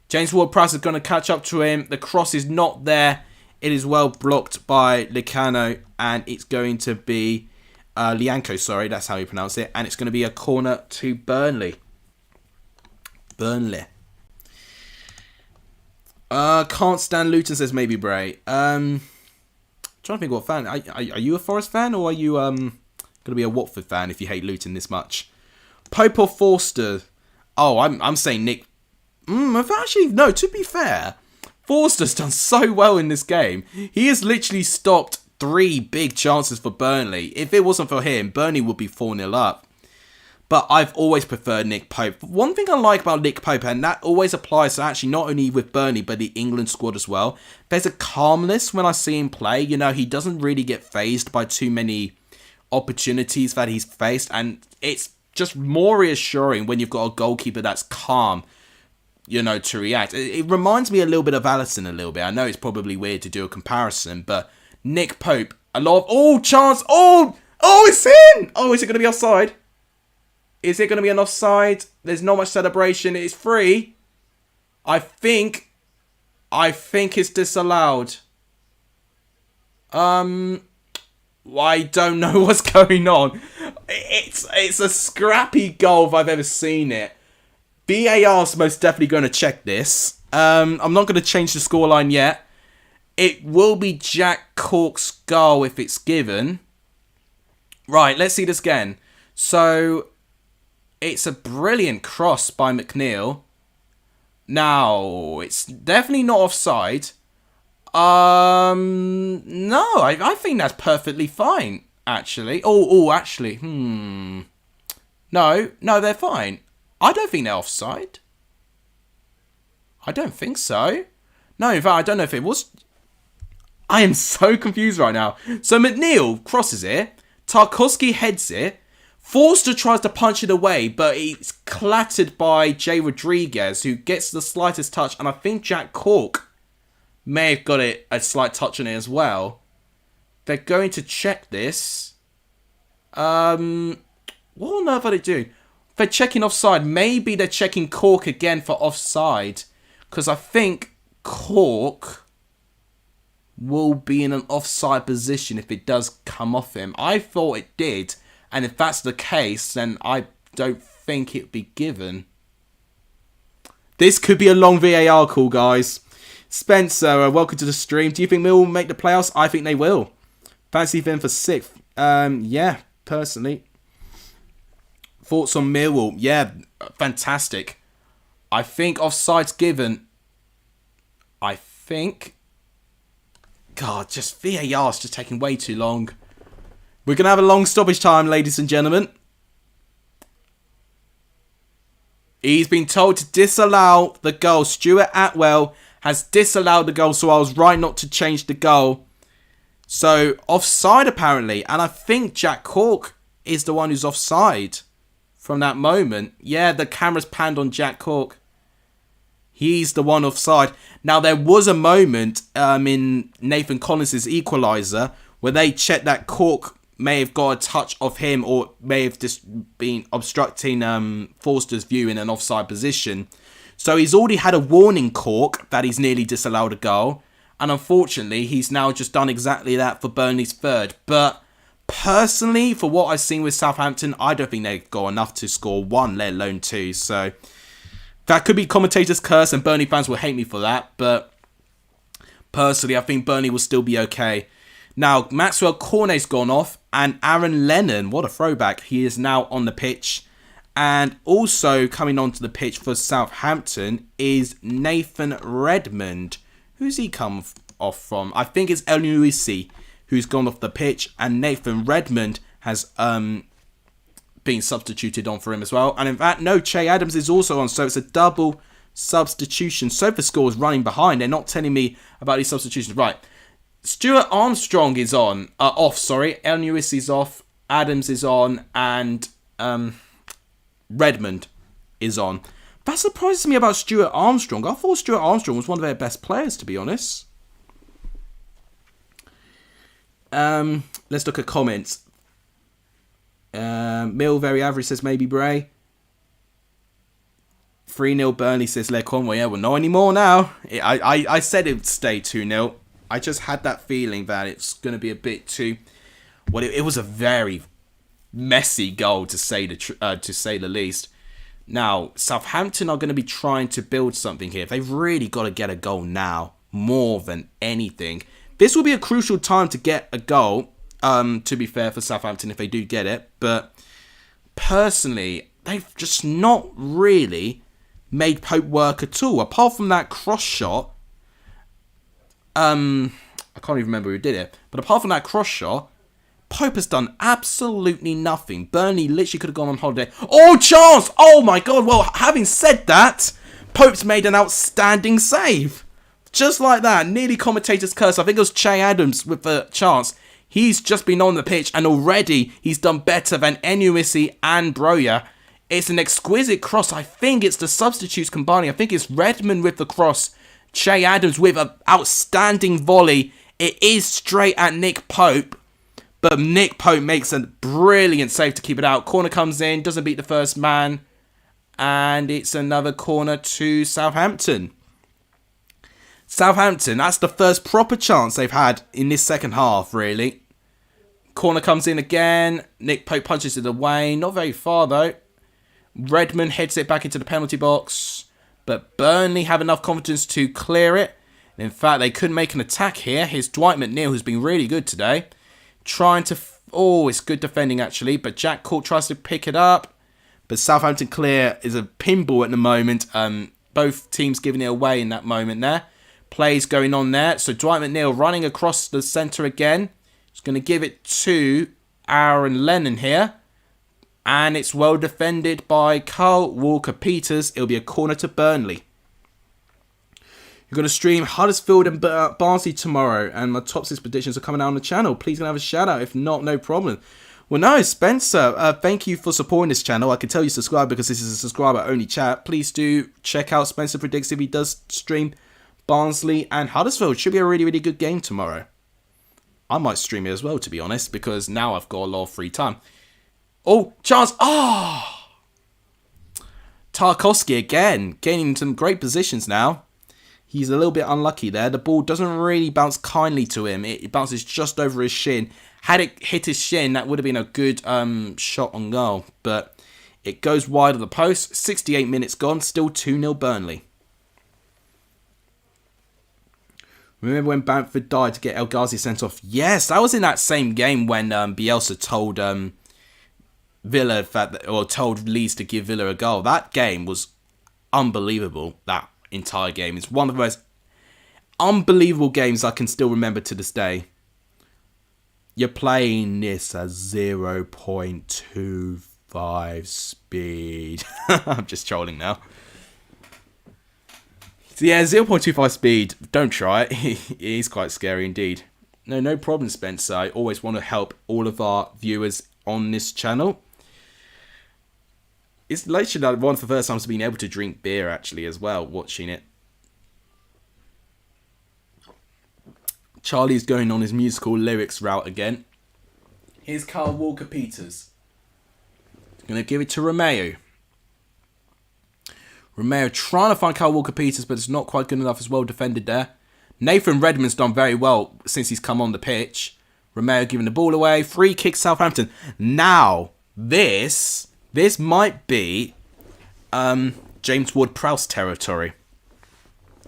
James Ward-Prowse is going to catch up to him. The cross is not there. It is well blocked by Licano. And it's going to be... Lianco, sorry, that's how you pronounce it. And it's going to be a corner to Burnley. Burnley. Can't stand Luton, says maybe Bray. Trying to think what fan. Are you a Forest fan or are you going to be a Watford fan if you hate Luton this much? Pope or Forster? Oh, I'm saying Nick. Actually, no, to be fair, Forster's done so well in this game. He has literally stopped 3 big chances for Burnley. If it wasn't for him, Burnley would be 4-0 up. But I've always preferred Nick Pope. One thing I like about Nick Pope, and that always applies to actually not only with Burnley, but the England squad as well. There's a calmness when I see him play. You know, he doesn't really get fazed by too many opportunities that he's faced. And it's just more reassuring when you've got a goalkeeper that's calm, you know, to react. It reminds me a little bit of Alisson a little bit. I know it's probably weird to do a comparison, but Nick Pope, a lot of... chance! It's in! Is it going to be offside? Is it going to be an offside? There's not much celebration. It's free. I think it's disallowed. I don't know what's going on. It's a scrappy goal if I've ever seen it. VAR's most definitely going to check this. I'm not going to change the scoreline yet. It will be Jack Cork's goal if it's given. Right, let's see this again. So, it's a brilliant cross by McNeil. Now, it's definitely not offside. No, I think that's perfectly fine, actually. Actually, No, they're fine. I don't think they're offside. I don't think so. No, in fact, I don't know if it was... I am so confused right now. So McNeil crosses it. Tarkowski heads it. Forster tries to punch it away, but it's clattered by Jay Rodriguez, who gets the slightest touch. And I think Jack Cork may have got a slight touch on it as well. They're going to check this. What on earth are they doing? They're checking offside. Maybe they're checking Cork again for offside. Because I think Cork will be in an offside position if it does come off him. I thought it did. And if that's the case, then I don't think it'd be given. This could be a long VAR call, guys. Spencer, welcome to the stream. Do you think Mill will make the playoffs? I think they will. Fancy them for 6th. Yeah, personally. Thoughts on Millwall? Yeah, fantastic. I think offside's given. I think... God, just VAR's just taking way too long. We're going to have a long stoppage time, ladies and gentlemen. He's been told to disallow the goal. Stuart Atwell has disallowed the goal, so I was right not to change the goal. So, offside apparently. And I think Jack Cork is the one who's offside from that moment. Yeah, the camera's panned on Jack Cork. He's the one offside. Now, there was a moment in Nathan Collins' equaliser where they checked that Cork may have got a touch of him or may have just been obstructing Forster's view in an offside position. So he's already had a warning, Cork, that he's nearly disallowed a goal. And unfortunately, he's now just done exactly that for Burnley's third. But personally, for what I've seen with Southampton, I don't think they've got enough to score one, let alone two. So that could be commentator's curse and Burnley fans will hate me for that. But personally, I think Burnley will still be okay. Now, Maxwell Cornet's gone off and Aaron Lennon, what a throwback, he is now on the pitch. And also coming onto the pitch for Southampton is Nathan Redmond. Who's he come off from? I think it's El Nuisi who's gone off the pitch. And Nathan Redmond has been substituted on for him as well. And in fact, no, Che Adams is also on. So it's a double substitution. SofaScore is running behind. They're not telling me about these substitutions. Right. Stuart Armstrong is on. Off, sorry. El Nuisi's off. Adams is on. And Redmond is on. That surprises me about Stuart Armstrong. I thought Stuart Armstrong was one of their best players, to be honest. Let's look at comments. Mill, very average, says maybe Bray. 3-0 Burnley, says Lecon. Well, yeah, well, not anymore now. I said it would stay 2-0. I just had that feeling that it's going to be a bit too... Well, it was a very messy goal, to say the least. Now, Southampton are going to be trying to build something here. They've really got to get a goal now, more than anything. This will be a crucial time to get a goal, to be fair, for Southampton if they do get it. But personally, they've just not really made Pope work at all. Apart from that cross shot, I can't even remember who did it. But apart from that cross shot, Pope has done absolutely nothing. Burnley literally could have gone on holiday. Oh, chance! Oh my god. Well, having said that, Pope's made an outstanding save. Just like that. Nearly commentator's curse. I think it was Che Adams with the chance. He's just been on the pitch and already he's done better than Enuisi and Broya. It's an exquisite cross. I think it's the substitutes combining. I think it's Redmond with the cross. Che Adams with an outstanding volley. It is straight at Nick Pope. But Nick Pope makes a brilliant save to keep it out. Corner comes in, doesn't beat the first man. And it's another corner to Southampton. Southampton, that's the first proper chance they've had in this second half, really. Corner comes in again. Nick Pope punches it away. Not very far, though. Redmond heads it back into the penalty box. But Burnley have enough confidence to clear it. In fact, they could make an attack here. Here's Dwight McNeil, who's been really good today. Trying to... Oh, it's good defending, actually. But Jack Cork tries to pick it up. But Southampton clear is a pinball at the moment. Both teams giving it away in that moment there. Plays going on there. So Dwight McNeil running across the centre again. He's going to give it to Aaron Lennon here. And it's well defended by Carl Walker-Peters. It'll be a corner to Burnley. You're going to stream Huddersfield and Barnsley tomorrow. And my top 6 predictions are coming out on the channel. Please can have a shout out. If not, no problem. Well, no, Spencer, thank you for supporting this channel. I can tell you subscribe because this is a subscriber only chat. Please do check out Spencer Predicts if he does stream Barnsley and Huddersfield. Should be a really, really good game tomorrow. I might stream it as well, to be honest, because now I've got a lot of free time. Oh, chance. Oh! Tarkowski again, gaining some great positions now. He's a little bit unlucky there. The ball doesn't really bounce kindly to him. It bounces just over his shin. Had it hit his shin, that would have been a good shot on goal. But it goes wide of the post. 68 minutes gone. Still 2-0 Burnley. Remember when Bamford died to get El Ghazi sent off? Yes, that was in that same game when Bielsa told Villa or told Leeds to give Villa a goal. That game was unbelievable. That entire game is one of the most unbelievable games I can still remember to this day. You're playing this at 0.25 5 speed. I'm just trolling now. So yeah, 0.25 speed. Don't try it. It is quite scary indeed. No problem, Spencer. I always want to help all of our viewers on this channel. It's literally one of the first times being able to drink beer actually as well, watching it. Charlie's going on his musical lyrics route again. Here's Kyle Walker-Peters. He's going to give it to Romeo. Romeo trying to find Kyle Walker-Peters, but it's not quite good enough. As well defended there. Nathan Redmond's done very well since he's come on the pitch. Romeo giving the ball away. Free kick Southampton. Now, this might be James Ward-Prowse territory.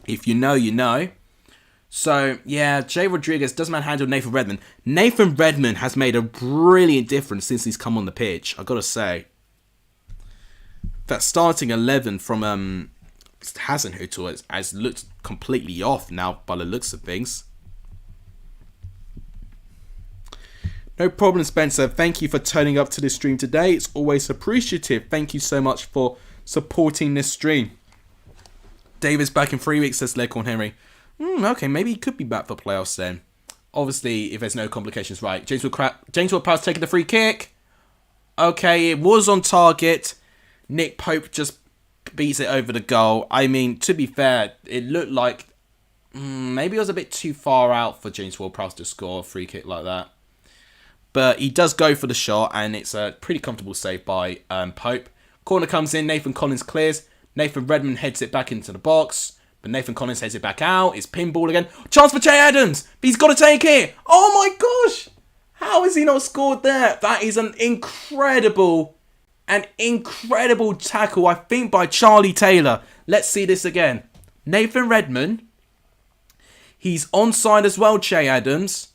If you know, you know. So, yeah, Jay Rodriguez does manhandle Nathan Redmond. Nathan Redmond has made a brilliant difference since he's come on the pitch, I've got to say. That starting 11 from Hasenhüttl has looked completely off now by the looks of things. No problem, Spencer. Thank you for turning up to this stream today. It's always appreciative. Thank you so much for supporting this stream. David's back in 3 weeks, says Leghorn Henry. Okay, maybe he could be back for playoffs then. Obviously, if there's no complications, right. James Ward-Prowse taking the free kick. Okay, it was on target. Nick Pope just beats it over the goal. I mean, to be fair, it looked like maybe it was a bit too far out for James Ward-Prowse to score a free kick like that. But he does go for the shot, and it's a pretty comfortable save by Pope. Corner comes in, Nathan Collins clears. Nathan Redmond heads it back into the box. But Nathan Collins heads it back out. It's pinball again. Chance for Che Adams. But he's got to take it. Oh my gosh. How has he not scored there? That is an incredible tackle, I think, by Charlie Taylor. Let's see this again. Nathan Redmond. He's onside as well, Che Adams.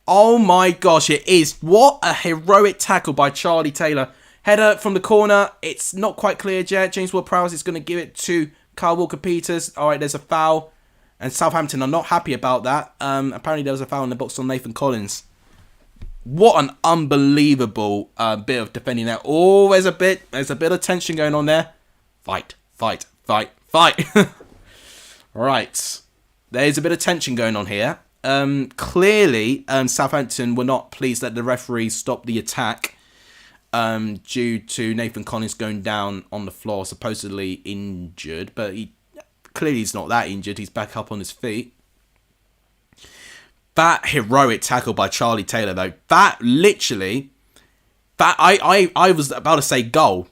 Oh my gosh, it is. What a heroic tackle by Charlie Taylor. Header from the corner. It's not quite clear yet. James Ward-Prowse is going to give it to Kyle Walker-Peters. Alright, there's a foul. And Southampton are not happy about that. Apparently there was a foul in the box on Nathan Collins. What an unbelievable bit of defending there. Oh, there's a bit of tension going on there. Fight. Right. There's a bit of tension going on here. Clearly, Southampton were not pleased that the referee stopped the attack due to Nathan Collins going down on the floor, supposedly injured. But clearly he's not that injured. He's back up on his feet. That heroic tackle by Charlie Taylor, though. That literally... I was about to say goal.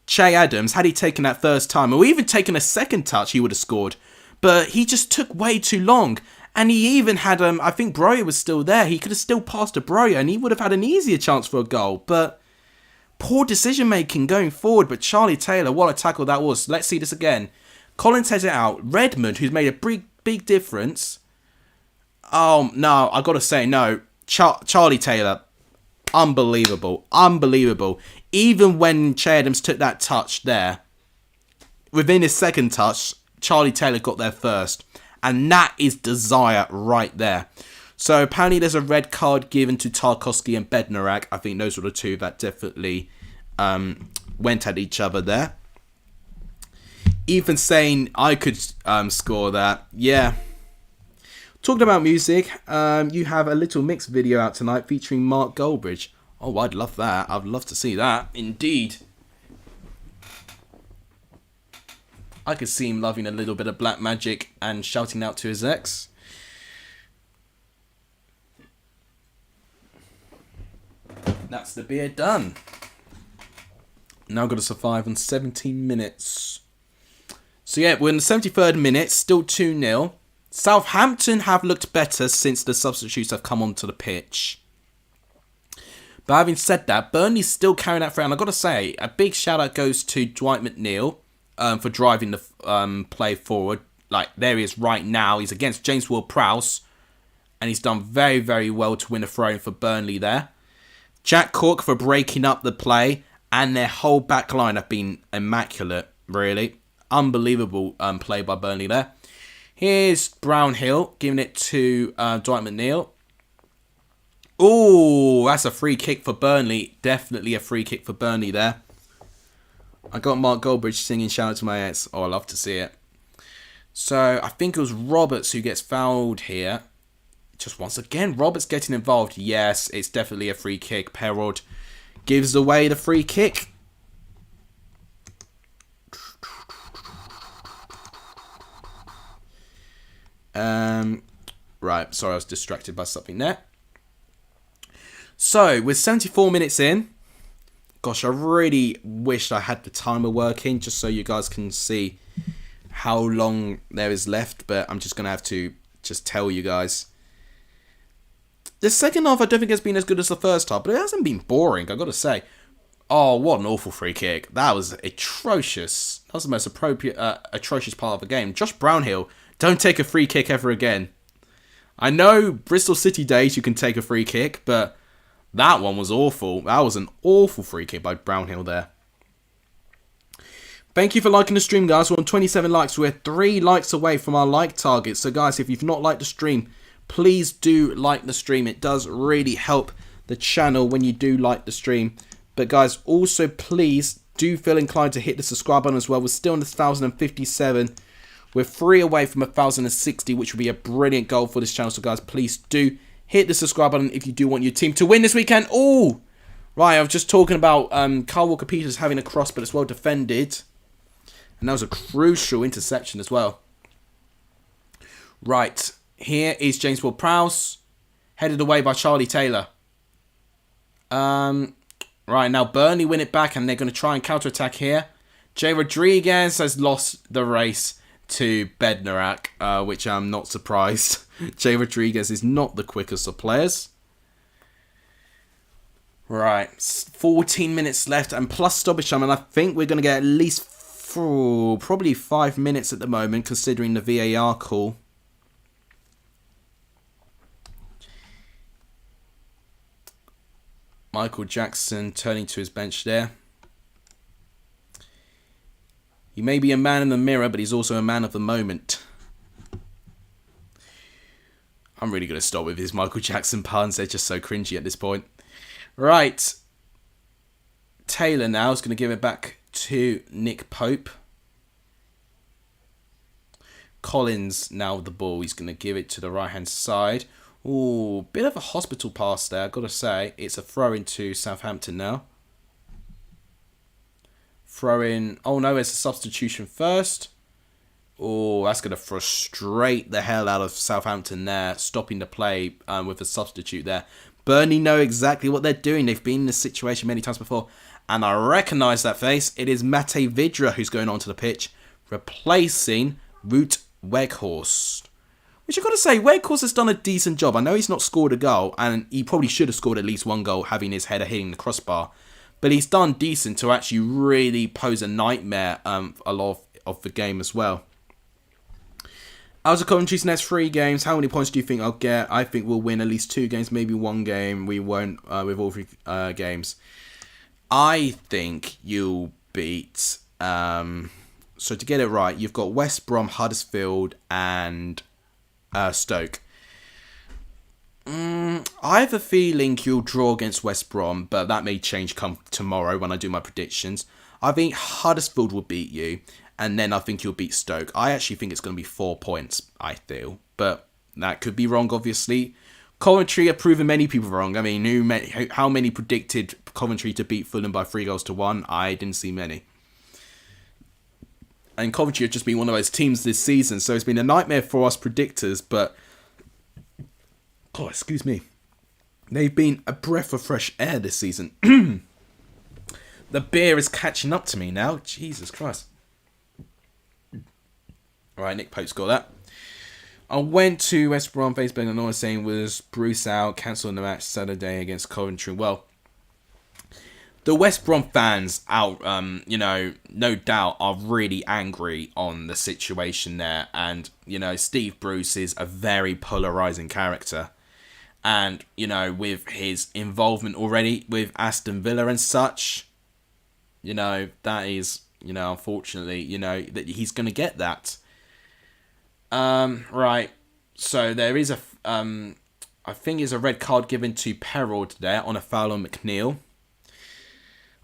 Che Adams, had he taken that first time, or even taken a second touch, he would have scored. But he just took way too long. And he even had, I think Broja was still there. He could have still passed to Broja, and he would have had an easier chance for a goal. But poor decision-making going forward. But Charlie Taylor, what a tackle that was. Let's see this again. Collins heads it out. Redmond, who's made a big difference. Oh, no, I got to say, no. Charlie Taylor, unbelievable. Even when Che Adams took that touch there, within his second touch, Charlie Taylor got there first. And that is desire right there. So apparently there's a red card given to Tarkowski and Bednarak. I think those were the two that definitely went at each other there. Even saying I could score that. Yeah. Talking about music, you have a little mix video out tonight featuring Mark Goldbridge. Oh, I'd love that. I'd love to see that. Indeed. I could see him loving a little bit of Black Magic and shouting out to his ex. That's the beer done. Now got to survive on 17 minutes. So yeah, we're in the 73rd minute, still 2-0. Southampton have looked better since the substitutes have come onto the pitch. But having said that, Burnley's still carrying that threat. And I've got to say, a big shout out goes to Dwight McNeil for driving the play forward. Like, there he is right now. He's against James Ward-Prowse. And he's done very, very well to win a throw-in for Burnley there. Jack Cork for breaking up the play. And their whole back line have been immaculate, really. Unbelievable play by Burnley there. Here's Brownhill giving it to Dwight McNeil. Oh, that's a free kick for Burnley. Definitely a free kick for Burnley there. I got Mark Goldbridge singing "Shout Out to My Ex." Oh, I love to see it. So, I think it was Roberts who gets fouled here. Just once again, Roberts getting involved. Yes, it's definitely a free kick. Perraud gives away the free kick. Right, sorry, I was distracted by something there. So, with 74 minutes in, gosh, I really wished I had the timer working just so you guys can see how long there is left, but I'm just going to have to just tell you guys. The second half I don't think has been as good as the first half, but it hasn't been boring, I've got to say. Oh, what an awful free kick. That was atrocious. That was the most atrocious part of the game. Josh Brownhill, don't take a free kick ever again. I know Bristol City days you can take a free kick, but that one was awful. That was an awful free kick by Brownhill there. Thank you for liking the stream, guys. We're on 27 likes. We're 3 likes away from our like target. So, guys, if you've not liked the stream, please do like the stream. It does really help the channel when you do like the stream. But, guys, also, please do feel inclined to hit the subscribe button as well. We're still on 1,057. We're 3 away from 1,060, which would be a brilliant goal for this channel. So, guys, please do hit the subscribe button if you do want your team to win this weekend. Oh, right. I was just talking about Kyle Walker-Peters having a cross, but it's well defended. And that was a crucial interception as well. Right. Here is James Ward-Prowse. Headed away by Charlie Taylor. Right. Now Burnley win it back, and they're going to try and counter-attack here. Jay Rodriguez has lost the race to Bednarak, which I'm not surprised. Jay Rodriguez is not the quickest of players. Right, 14 minutes left and plus stoppage time, and I think we're going to get at least probably 5 minutes at the moment, considering the VAR call. Michael Jackson turning to his bench there. He may be a man in the mirror, but he's also a man of the moment. I'm really going to stop with his Michael Jackson puns. They're just so cringy at this point. Right. Taylor now is going to give it back to Nick Pope. Collins now with the ball. He's going to give it to the right-hand side. Ooh, bit of a hospital pass there, I've got to say. It's a throw into Southampton now. Throw in. Oh no, it's a substitution first. Oh, that's going to frustrate the hell out of Southampton there. Stopping the play with a substitute there. Burnley know exactly what they're doing. They've been in this situation many times before. And I recognise that face. It is Matej Vydra who's going onto the pitch. Replacing Wout Weghorst. Which I've got to say, Weghorst has done a decent job. I know he's not scored a goal. And he probably should have scored at least one goal, having his header hitting the crossbar. But he's done decent to actually really pose a nightmare a lot of the game as well. Out of Coventry's next 3 games, how many points do you think I'll get? I think we'll win at least 2 games, maybe 1 game. We won't with all 3 games. I think you'll beat... so to get it right, you've got West Brom, Huddersfield and Stoke. I have a feeling you'll draw against West Brom, but that may change come tomorrow when I do my predictions. I think Huddersfield will beat you, and then I think you'll beat Stoke. I actually think it's going to be 4 points, I feel, but that could be wrong, obviously. Coventry have proven many people wrong. I mean, how many predicted Coventry to beat Fulham by 3-1? I didn't see many. And Coventry have just been one of those teams this season, so it's been a nightmare for us predictors, but... Oh, excuse me. They've been a breath of fresh air this season. The beer is catching up to me now. Jesus Christ. Alright, Nick Pope scored that. I went to West Brom Facebook and all I was saying was Bruce out, cancelling the match Saturday against Coventry. Well, the West Brom fans out, no doubt are really angry on the situation there. And, Steve Bruce is a very polarising character. And, with his involvement already with Aston Villa and such, that is, unfortunately, that he's going to get that. Right. So there is I I think it's a red card given to Perrault there on a foul on McNeil.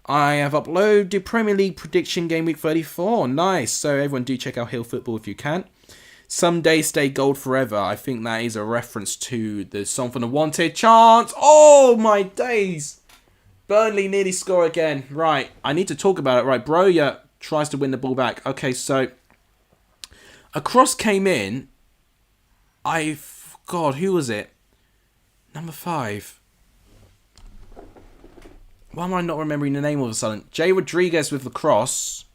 I have uploaded Premier League prediction game week 34. Nice. So everyone do check out Hill Football if you can. Some days stay gold forever. I think that is a reference to the song from the Wanted chant. Oh my days. Burnley nearly score again. Right. I need to talk about it. Right. Broja tries to win the ball back. Okay, so a cross came in. God, who was it? Number 5. Why am I not remembering the name all of a sudden? Jay Rodriguez with the cross.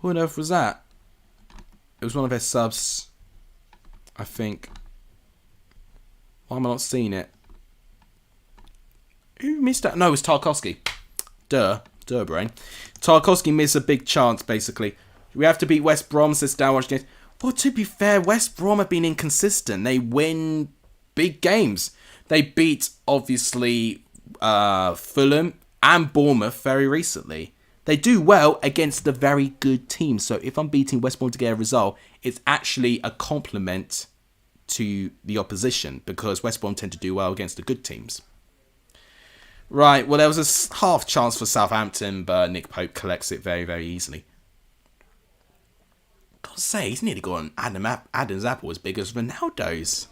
Who on earth was that? It was one of their subs, I think. Why am I not seeing it? Who missed that? No, it was Tarkowski. Duh, brain. Tarkowski missed a big chance, basically. We have to beat West Brom, says Downwatch Games. Well, to be fair, West Brom have been inconsistent. They win big games. They beat, obviously, Fulham and Bournemouth very recently. They do well against the very good teams. So if I'm beating West Brom to get a result, it's actually a compliment to the opposition because West Brom tend to do well against the good teams. Right, well, there was a half chance for Southampton, but Nick Pope collects it very, very easily. Gotta say, he's nearly got an Adam's apple as big as Ronaldo's.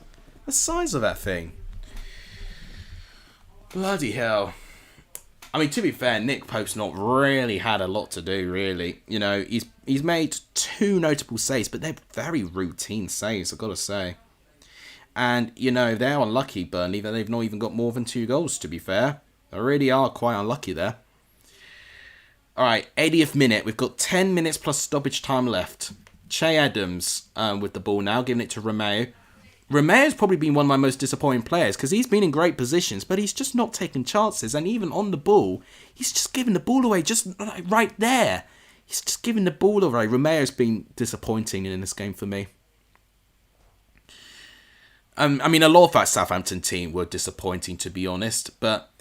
The size of that thing. Bloody hell. I mean, to be fair, Nick Pope's not really had a lot to do, really. You know, he's made 2 notable saves, but they're very routine saves, I've got to say. And, you know, they're unlucky, Burnley, that they've not even got more than 2 goals, to be fair. They really are quite unlucky there. Alright, 80th minute. We've got 10 minutes plus stoppage time left. Che Adams with the ball now, giving it to Romeo. Romeo's probably been one of my most disappointing players because he's been in great positions, but he's just not taking chances. And even on the ball, he's just giving the ball away just right there. He's just giving the ball away. Romeo's been disappointing in this game for me. I mean, a lot of that Southampton team were disappointing, to be honest. But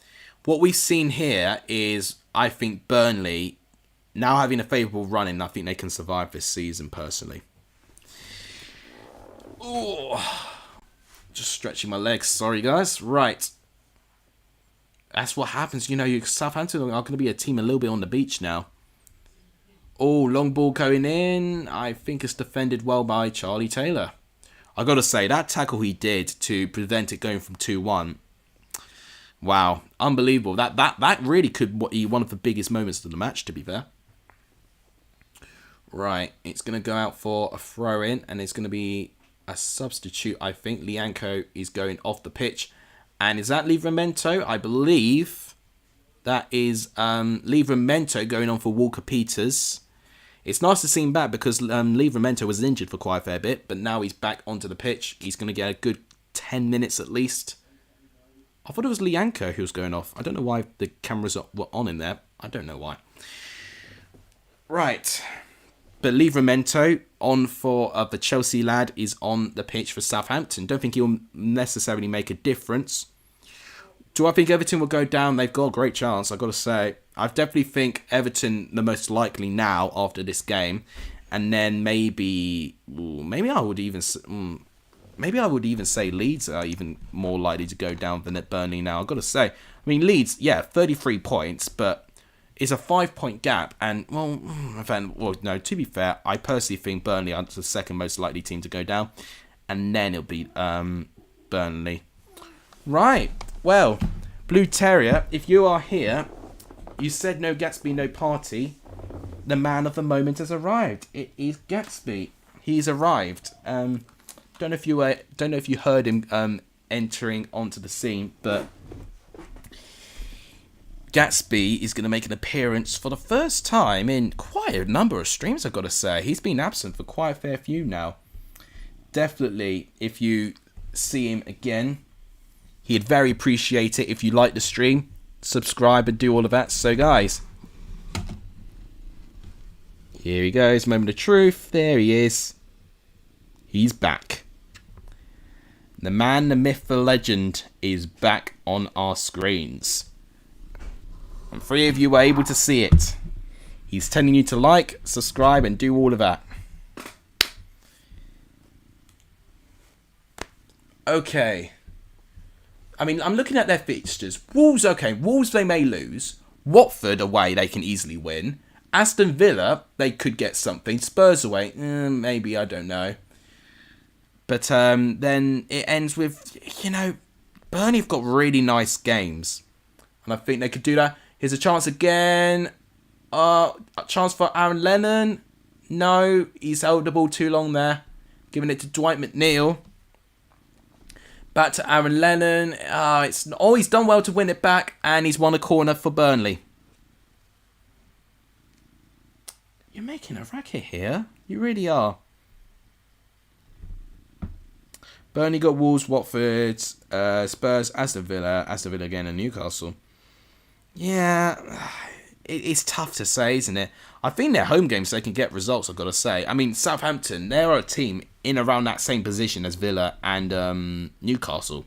what we've seen here is, I think, Burnley now having a favourable run in. I think they can survive this season, personally. Oh. Just stretching my legs. Sorry, guys. Right. That's what happens. You know, Southampton are going to be a team a little bit on the beach now. Oh, long ball going in. I think it's defended well by Charlie Taylor. I got to say, that tackle he did to prevent it going from 2-1. Wow. Unbelievable. That really could be one of the biggest moments of the match, to be fair. Right. It's going to go out for a throw-in, and it's going to be a substitute, I think. Lianco is going off the pitch. And is that Livramento? I believe that is Livramento going on for Walker Peters. It's nice to see him back because Livramento was injured for quite a fair bit, but now he's back onto the pitch. He's going to get a good 10 minutes at least. I thought it was Lianco who was going off. I don't know why the cameras were on in there. I don't know why. Right. But Livramento, on for the Chelsea lad, is on the pitch for Southampton. Don't think he'll necessarily make a difference. Do I think Everton will go down? They've got a great chance, I've got to say. I definitely think Everton the most likely now after this game. And then maybe I would even say Leeds are even more likely to go down than at Burnley now, I've got to say. I mean, Leeds, yeah, 33 points, but it's a 5-point gap, and, no, to be fair, I personally think Burnley are the second most likely team to go down, and then it'll be Burnley. Right, well, Blue Terrier, if you are here, you said no Gatsby, no party. The man of the moment has arrived. It is Gatsby. He's arrived. Don't know if you heard him entering onto the scene, but Gatsby is going to make an appearance for the first time in quite a number of streams, I've got to say. He's been absent for quite a fair few now. Definitely, if you see him again, he'd very appreciate it if you like the stream, subscribe and do all of that. So, guys, here he goes, moment of truth. There he is. He's back. The man, the myth, the legend is back on our screens. And 3 of you were able to see it. He's telling you to like, subscribe, and do all of that. Okay. I mean, I'm looking at their fixtures. Wolves, okay. Wolves, they may lose. Watford away, they can easily win. Aston Villa, they could get something. Spurs away, maybe, I don't know. But then it ends with, Burnley have got really nice games. And I think they could do that. Here's a chance again. A chance for Aaron Lennon. No, he's held the ball too long there. Giving it to Dwight McNeil. Back to Aaron Lennon. He's done well to win it back. And he's won a corner for Burnley. You're making a racket here. You really are. Burnley got Wolves, Watford, Spurs, Aston Villa again, and Newcastle. Yeah, it's tough to say, isn't it? I think their home games, they can get results, I've got to say. I mean, Southampton, they're a team in around that same position as Villa and Newcastle.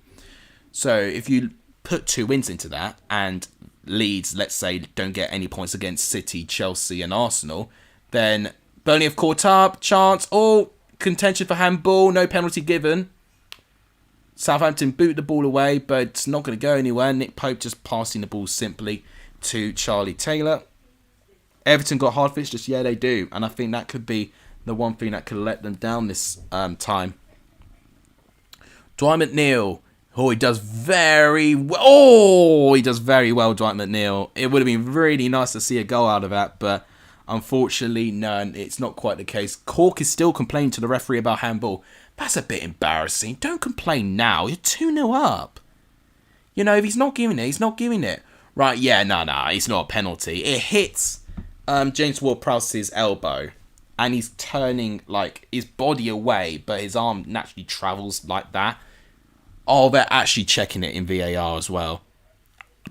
So if you put 2 wins into that, and Leeds, let's say, don't get any points against City, Chelsea and Arsenal, then Burnley have caught up, chance, contention for handball, no penalty given. Southampton boot the ball away, but it's not going to go anywhere. Nick Pope just passing the ball simply to Charlie Taylor. Everton got hard fixtures, yeah they do, and I think that could be the one thing that could let them down this time. Dwight McNeil, he does very well. He does very well, Dwight McNeil. It would have been really nice to see a goal out of that, but unfortunately, no, it's not quite the case. Cork is still complaining to the referee about handball. That's a bit embarrassing. Don't complain now. You're 2-0 up. If he's not giving it, he's not giving it. Right, yeah, no, it's not a penalty. It hits James Ward-Prowse's elbow. And he's turning, his body away, but his arm naturally travels like that. Oh, they're actually checking it in VAR as well.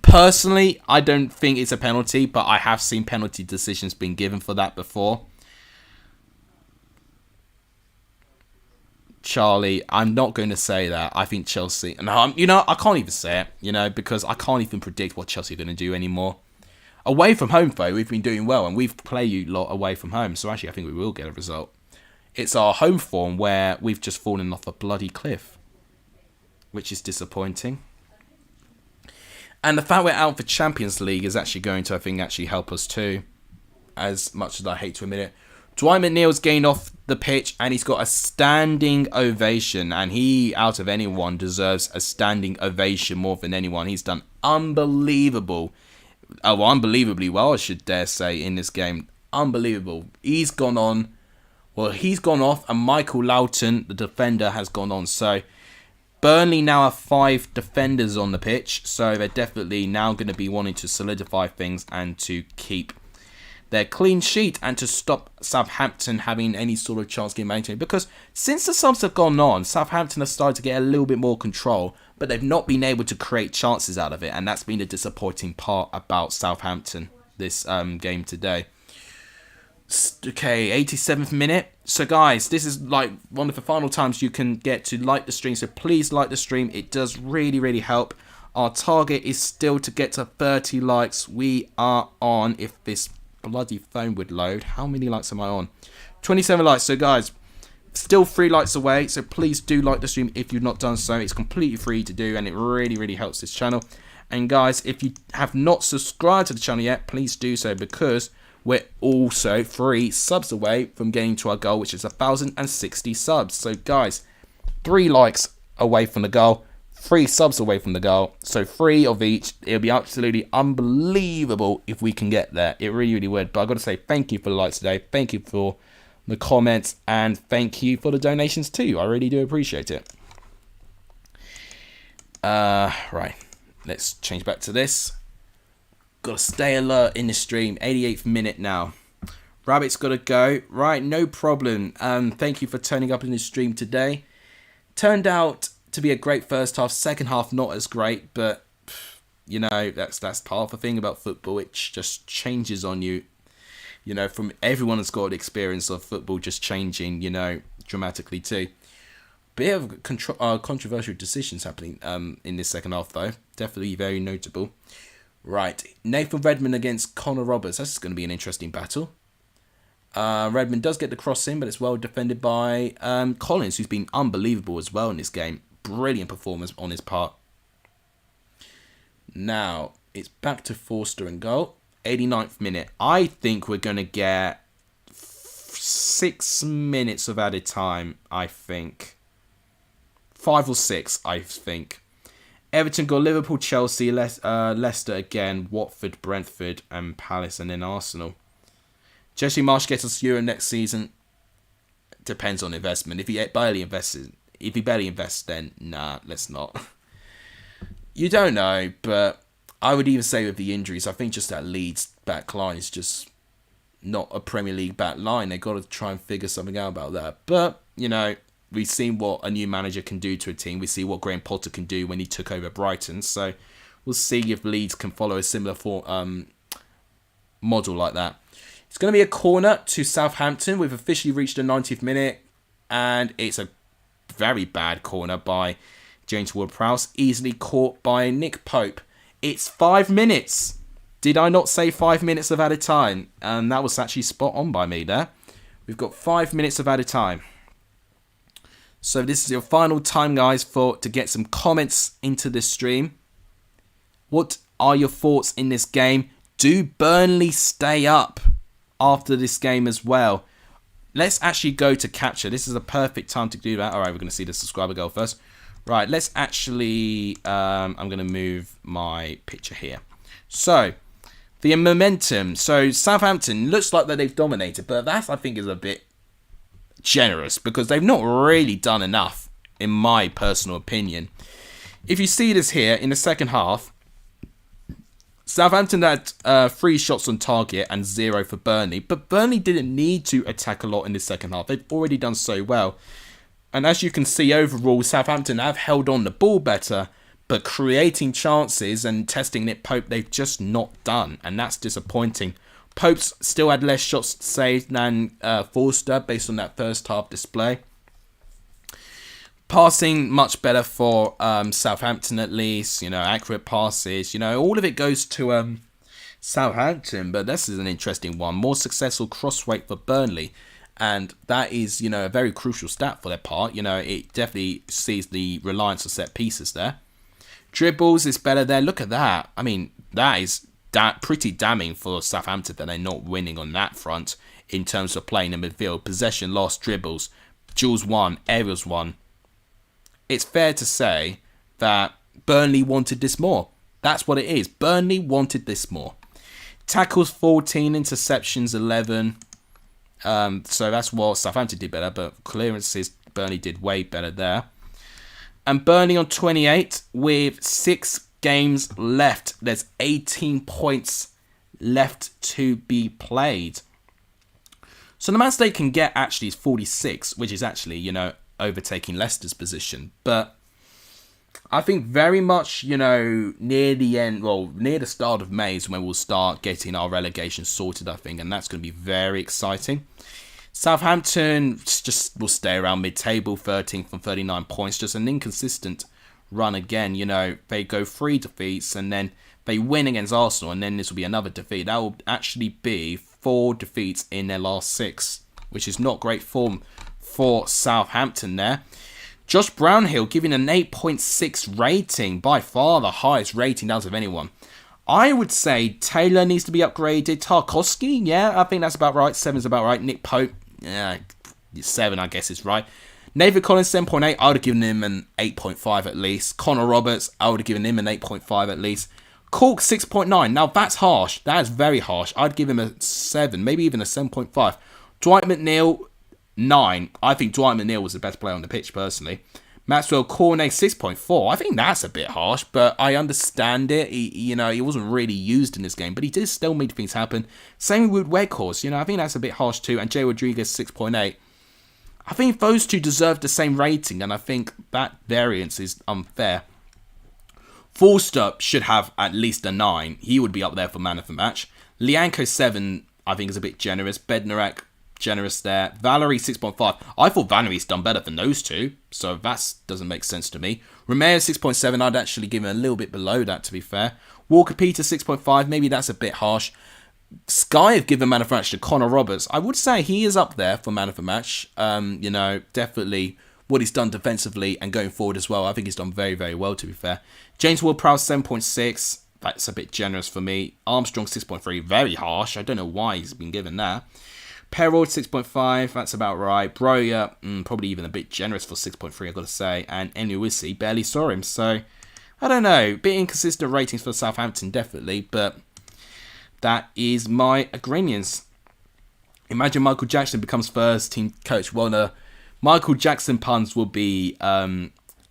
Personally, I don't think it's a penalty, but I have seen penalty decisions being given for that before. Charlie, I'm not going to say that. I think Chelsea... No, I can't even say it, because I can't even predict what Chelsea are going to do anymore. Away from home, though, we've been doing well, and we've played you lot away from home, so actually I think we will get a result. It's our home form where we've just fallen off a bloody cliff, which is disappointing. And the fact we're out for Champions League is actually going to, I think, actually help us too, as much as I hate to admit it. Dwight McNeil's gained off the pitch and he's got a standing ovation, and he, out of anyone, deserves a standing ovation more than anyone. He's done unbelievably well, I should dare say, in this game. Unbelievable. He's gone off, and Michael Loughton, the defender, has gone on. So Burnley now have 5 defenders on the pitch, so they're definitely now going to be wanting to solidify things and to keep their clean sheet and to stop Southampton having any sort of chance getting maintained. Because since the subs have gone on, Southampton have started to get a little bit more control, but they've not been able to create chances out of it, and that's been the disappointing part about Southampton this game today. Okay, 87th minute. So guys, this is one of the final times you can get to like the stream, so please like the stream. It does really, really help. Our target is still to get to 30 likes. We are on, if this bloody phone would load. How many likes am I on? 27 likes. So guys, still 3 likes away, so please do like the stream if you've not done so. It's completely free to do, and it really, really helps this channel. And guys, if you have not subscribed to the channel yet, please do so, because we're also 3 subs away from getting to our goal, which is 1,060 subs. So guys, 3 likes away from the goal, 3 subs away from the goal, so 3 of each. It'll be absolutely unbelievable if we can get there. It really, really would. But I've got to say thank you for the likes today, thank you for the comments, and thank you for the donations too. I really do appreciate it. Right, let's change back to this. Got to stay alert in the stream. 88th minute now. Rabbit's got to go. Right, no problem. Thank you for turning up in the stream today. Turned out to be a great first half. Second half not as great, but that's part of the thing about football. It just changes on you. From everyone that's got experience of football just changing, dramatically too. Bit of controversial decisions happening in this second half though. Definitely very notable. Right, Nathan Redmond against Connor Roberts. That's going to be an interesting battle. Redmond does get the cross in, but it's well defended by Collins, who's been unbelievable as well in this game. brilliant performance on his part. Now, it's back to Forster in goal. 89th minute. I think we're going to get 6 minutes of added time, I think. 5 or 6, I think. Everton got Liverpool, Chelsea, Leicester again, Watford, Brentford, and Palace, and then Arsenal. Jesse Marsh gets us Euro next season. Depends on investment. If he barely invests, then nah, let's not. You don't know, but I would even say with the injuries, I think just that Leeds back line is just not a Premier League back line. They've got to try and figure something out about that. But, we've seen what a new manager can do to a team. We see what Graham Potter can do when he took over Brighton. So we'll see if Leeds can follow a similar model like that. It's going to be a corner to Southampton. We've officially reached the 90th minute. And it's a very bad corner by James Ward-Prowse. Easily caught by Nick Pope. It's 5 minutes. Did I not say 5 minutes of added time? And that was actually spot on by me there. We've got 5 minutes of added time. So this is your final time, guys, to get some comments into this stream. What are your thoughts in this game? Do Burnley stay up after this game as well? Let's actually go to capture. This is a perfect time to do that. All right, we're going to see the subscriber goal first. Right, let's actually... I'm going to move my picture here. So, the momentum. So, Southampton looks like that they've dominated, but that, I think, is a bit generous because they've not really done enough, in my personal opinion. If you see this here, in the second half, Southampton had 3 shots on target and 0 for Burnley, but Burnley didn't need to attack a lot in the second half. They've already done so well. And as you can see, overall, Southampton have held on the ball better, but creating chances and testing Nick Pope, they've just not done, and that's disappointing. Pope's still had less shots saved than Forster, based on that first half display. Passing much better for Southampton at least, accurate passes, all of it goes to Southampton, but this is an interesting one. More successful cross rate for Burnley, and that is, a very crucial stat for their part. It definitely sees the reliance on set pieces there. Dribbles is better there. Look at that. I mean, that is pretty damning for Southampton that they're not winning on that front in terms of playing in midfield. Possession lost, dribbles, duels won, aerials won. It's fair to say that Burnley wanted this more. That's what it is. Burnley wanted this more. Tackles 14, interceptions 11. So that's what Southampton did better, but clearances Burnley did way better there. And Burnley on 28 with 6 games left. There's 18 points left to be played. So the Matchday can get actually is 46, which is actually, overtaking Leicester's position. But I think very much, near the end, near the start of May is when we'll start getting our relegation sorted, I think. And that's going to be very exciting. Southampton just will stay around mid-table, 13th from 39 points. Just an inconsistent run again. They go 3 defeats and then they win against Arsenal. And then this will be another defeat. That will actually be 4 defeats in their last 6, which is not great form for Southampton there. Josh Brownhill giving an 8.6 rating, by far the highest rating out of anyone. I would say Taylor needs to be upgraded. Tarkowski, yeah, I think that's about right. 7's about right. Nick Pope, yeah, 7 I guess is right. Nathan Collins, 7.8. I would have given him an 8.5 at least. Connor Roberts, I would have given him an 8.5 at least. Cork, 6.9. Now that's harsh. That is very harsh. I'd give him a 7, maybe even a 7.5. Dwight McNeil, 9. I think Dwight McNeil was the best player on the pitch, personally. Maxwell Cornet, 6.4. I think that's a bit harsh, but I understand it. He wasn't really used in this game, but he did still make things happen. Same with Weghorst. I think that's a bit harsh too. And Jay Rodriguez, 6.8. I think those two deserve the same rating, and I think that variance is unfair. Forster should have at least a 9. He would be up there for man of the match. Lianco, 7, I think is a bit generous. Bednarak, generous there. Valerie, 6.5. I thought Valerie's done better than those two, so that doesn't make sense to me. Romeo, 6.7. I'd actually give him a little bit below that, to be fair. Walker Peters, 6.5. Maybe that's a bit harsh. Sky have given man of the match to Connor Roberts. I would say he is up there for man of the match. Definitely what he's done defensively and going forward as well. I think he's done very, very well, to be fair. James Ward-Prowse, 7.6. That's a bit generous for me. Armstrong, 6.3. Very harsh. I don't know why he's been given that. Perrault, 6.5. That's about right. Broya, probably even a bit generous for 6.3, I've got to say. And Enuisi, barely saw him. So, I don't know. Bit inconsistent ratings for Southampton, definitely. But that is my agreements. Imagine Michael Jackson becomes first team coach. Well, the Michael Jackson puns will be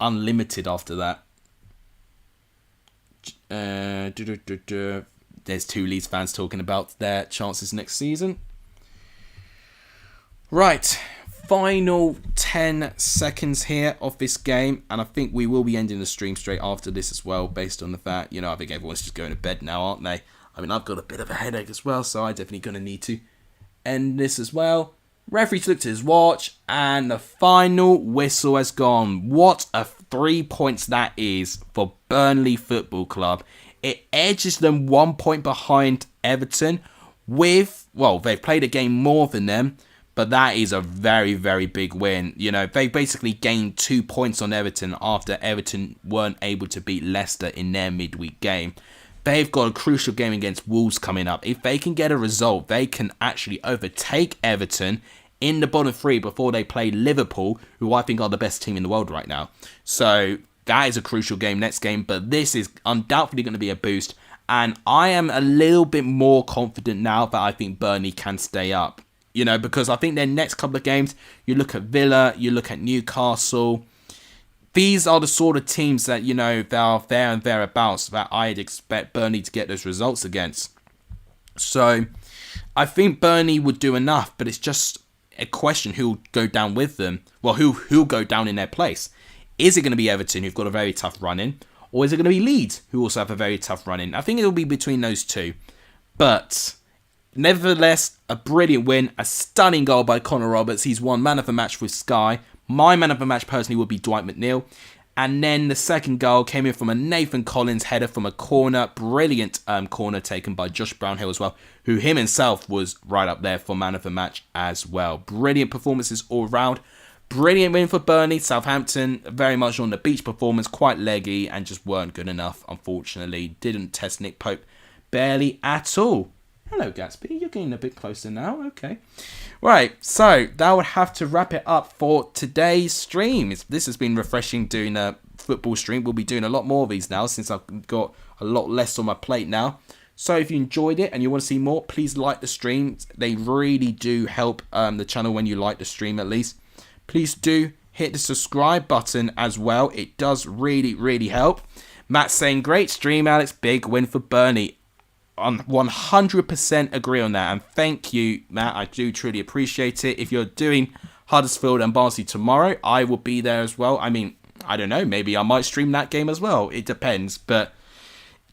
unlimited after that. There's two Leeds fans talking about their chances next season. Right, final 10 seconds here of this game, and I think we will be ending the stream straight after this as well, based on the fact, I think everyone's just going to bed now, aren't they? I mean, I've got a bit of a headache as well, so I'm definitely going to need to end this as well. Referee's looked at his watch, and the final whistle has gone. What a 3 points that is for Burnley Football Club. It edges them 1 point behind Everton with, they've played a game more than them, but that is a very, very big win. They basically gained 2 points on Everton after Everton weren't able to beat Leicester in their midweek game. They've got a crucial game against Wolves coming up. If they can get a result, they can actually overtake Everton in the bottom three before they play Liverpool, who I think are the best team in the world right now. So that is a crucial game next game, but this is undoubtedly going to be a boost. And I am a little bit more confident now that I think Burnley can stay up. Because I think their next couple of games, you look at Villa, you look at Newcastle. These are the sort of teams that, they are there and thereabouts that I'd expect Burnley to get those results against. So I think Burnley would do enough, but it's just a question who'll go down with them. Well, who'll go down in their place. Is it going to be Everton, who've got a very tough run in? Or is it going to be Leeds, who also have a very tough run in? I think it'll be between those two. But nevertheless, a brilliant win. A stunning goal by Connor Roberts. He's won man of the match with Sky. My man of the match personally would be Dwight McNeil. And then the second goal came in from a Nathan Collins header from a corner. Brilliant corner taken by Josh Brownhill as well, who himself was right up there for man of the match as well. Brilliant performances all round. Brilliant win for Burnley. Southampton, very much on the beach performance, quite leggy and just weren't good enough, unfortunately. Didn't test Nick Pope barely at all. Hello, Gatsby. You're getting a bit closer now. Okay. Right. So that would have to wrap it up for today's stream. This has been refreshing doing a football stream. We'll be doing a lot more of these now since I've got a lot less on my plate now. So if you enjoyed it and you want to see more, please like the stream. They really do help the channel when you like the stream at least. Please do hit the subscribe button as well. It does really, really help. Matt saying, great stream, Alex. Big win for Burnley. 100% agree on that, and thank you, Matt. I do truly appreciate it. If you're doing Huddersfield and Barnsley tomorrow, I will be there as well. I mean, I don't know, maybe I might stream that game as well. It depends, but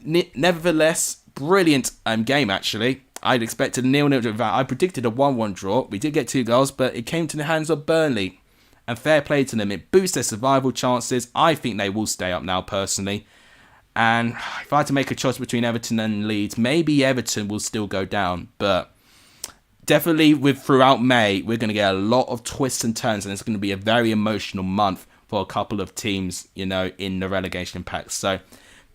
nevertheless, brilliant game actually. I'd expected a 0-0 I predicted a 1-1 draw. We did get 2 goals, but it came to the hands of Burnley, and fair play to them. It boosts their survival chances. I think they will stay up now personally. And if I had to make a choice between Everton and Leeds, maybe Everton will still go down. But definitely throughout May, we're going to get a lot of twists and turns. And it's going to be a very emotional month for a couple of teams, in the relegation pack. So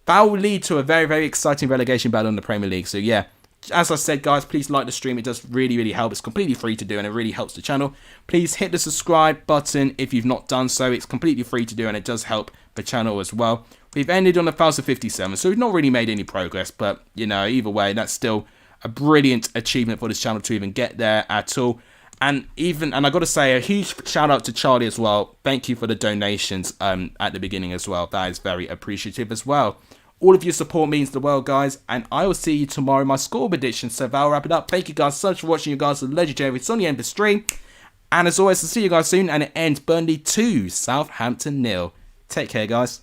that will lead to a very, very exciting relegation battle in the Premier League. So yeah, as I said, guys, please like the stream. It does really, really help. It's completely free to do and it really helps the channel. Please hit the subscribe button if you've not done so. It's completely free to do and it does help the channel as well. We've ended on 1,057, so we've not really made any progress, but, either way, that's still a brilliant achievement for this channel to even get there at all. And I got to say, a huge shout out to Charlie as well. Thank you for the donations at the beginning as well. That is very appreciative as well. All of your support means the world, guys, and I will see you tomorrow in my score prediction. So that'll wrap it up. Thank you guys so much for watching. You guys are legendary. It's on the end of the stream. And as always, I'll see you guys soon, and it ends Burnley 2, Southampton 0. Take care, guys.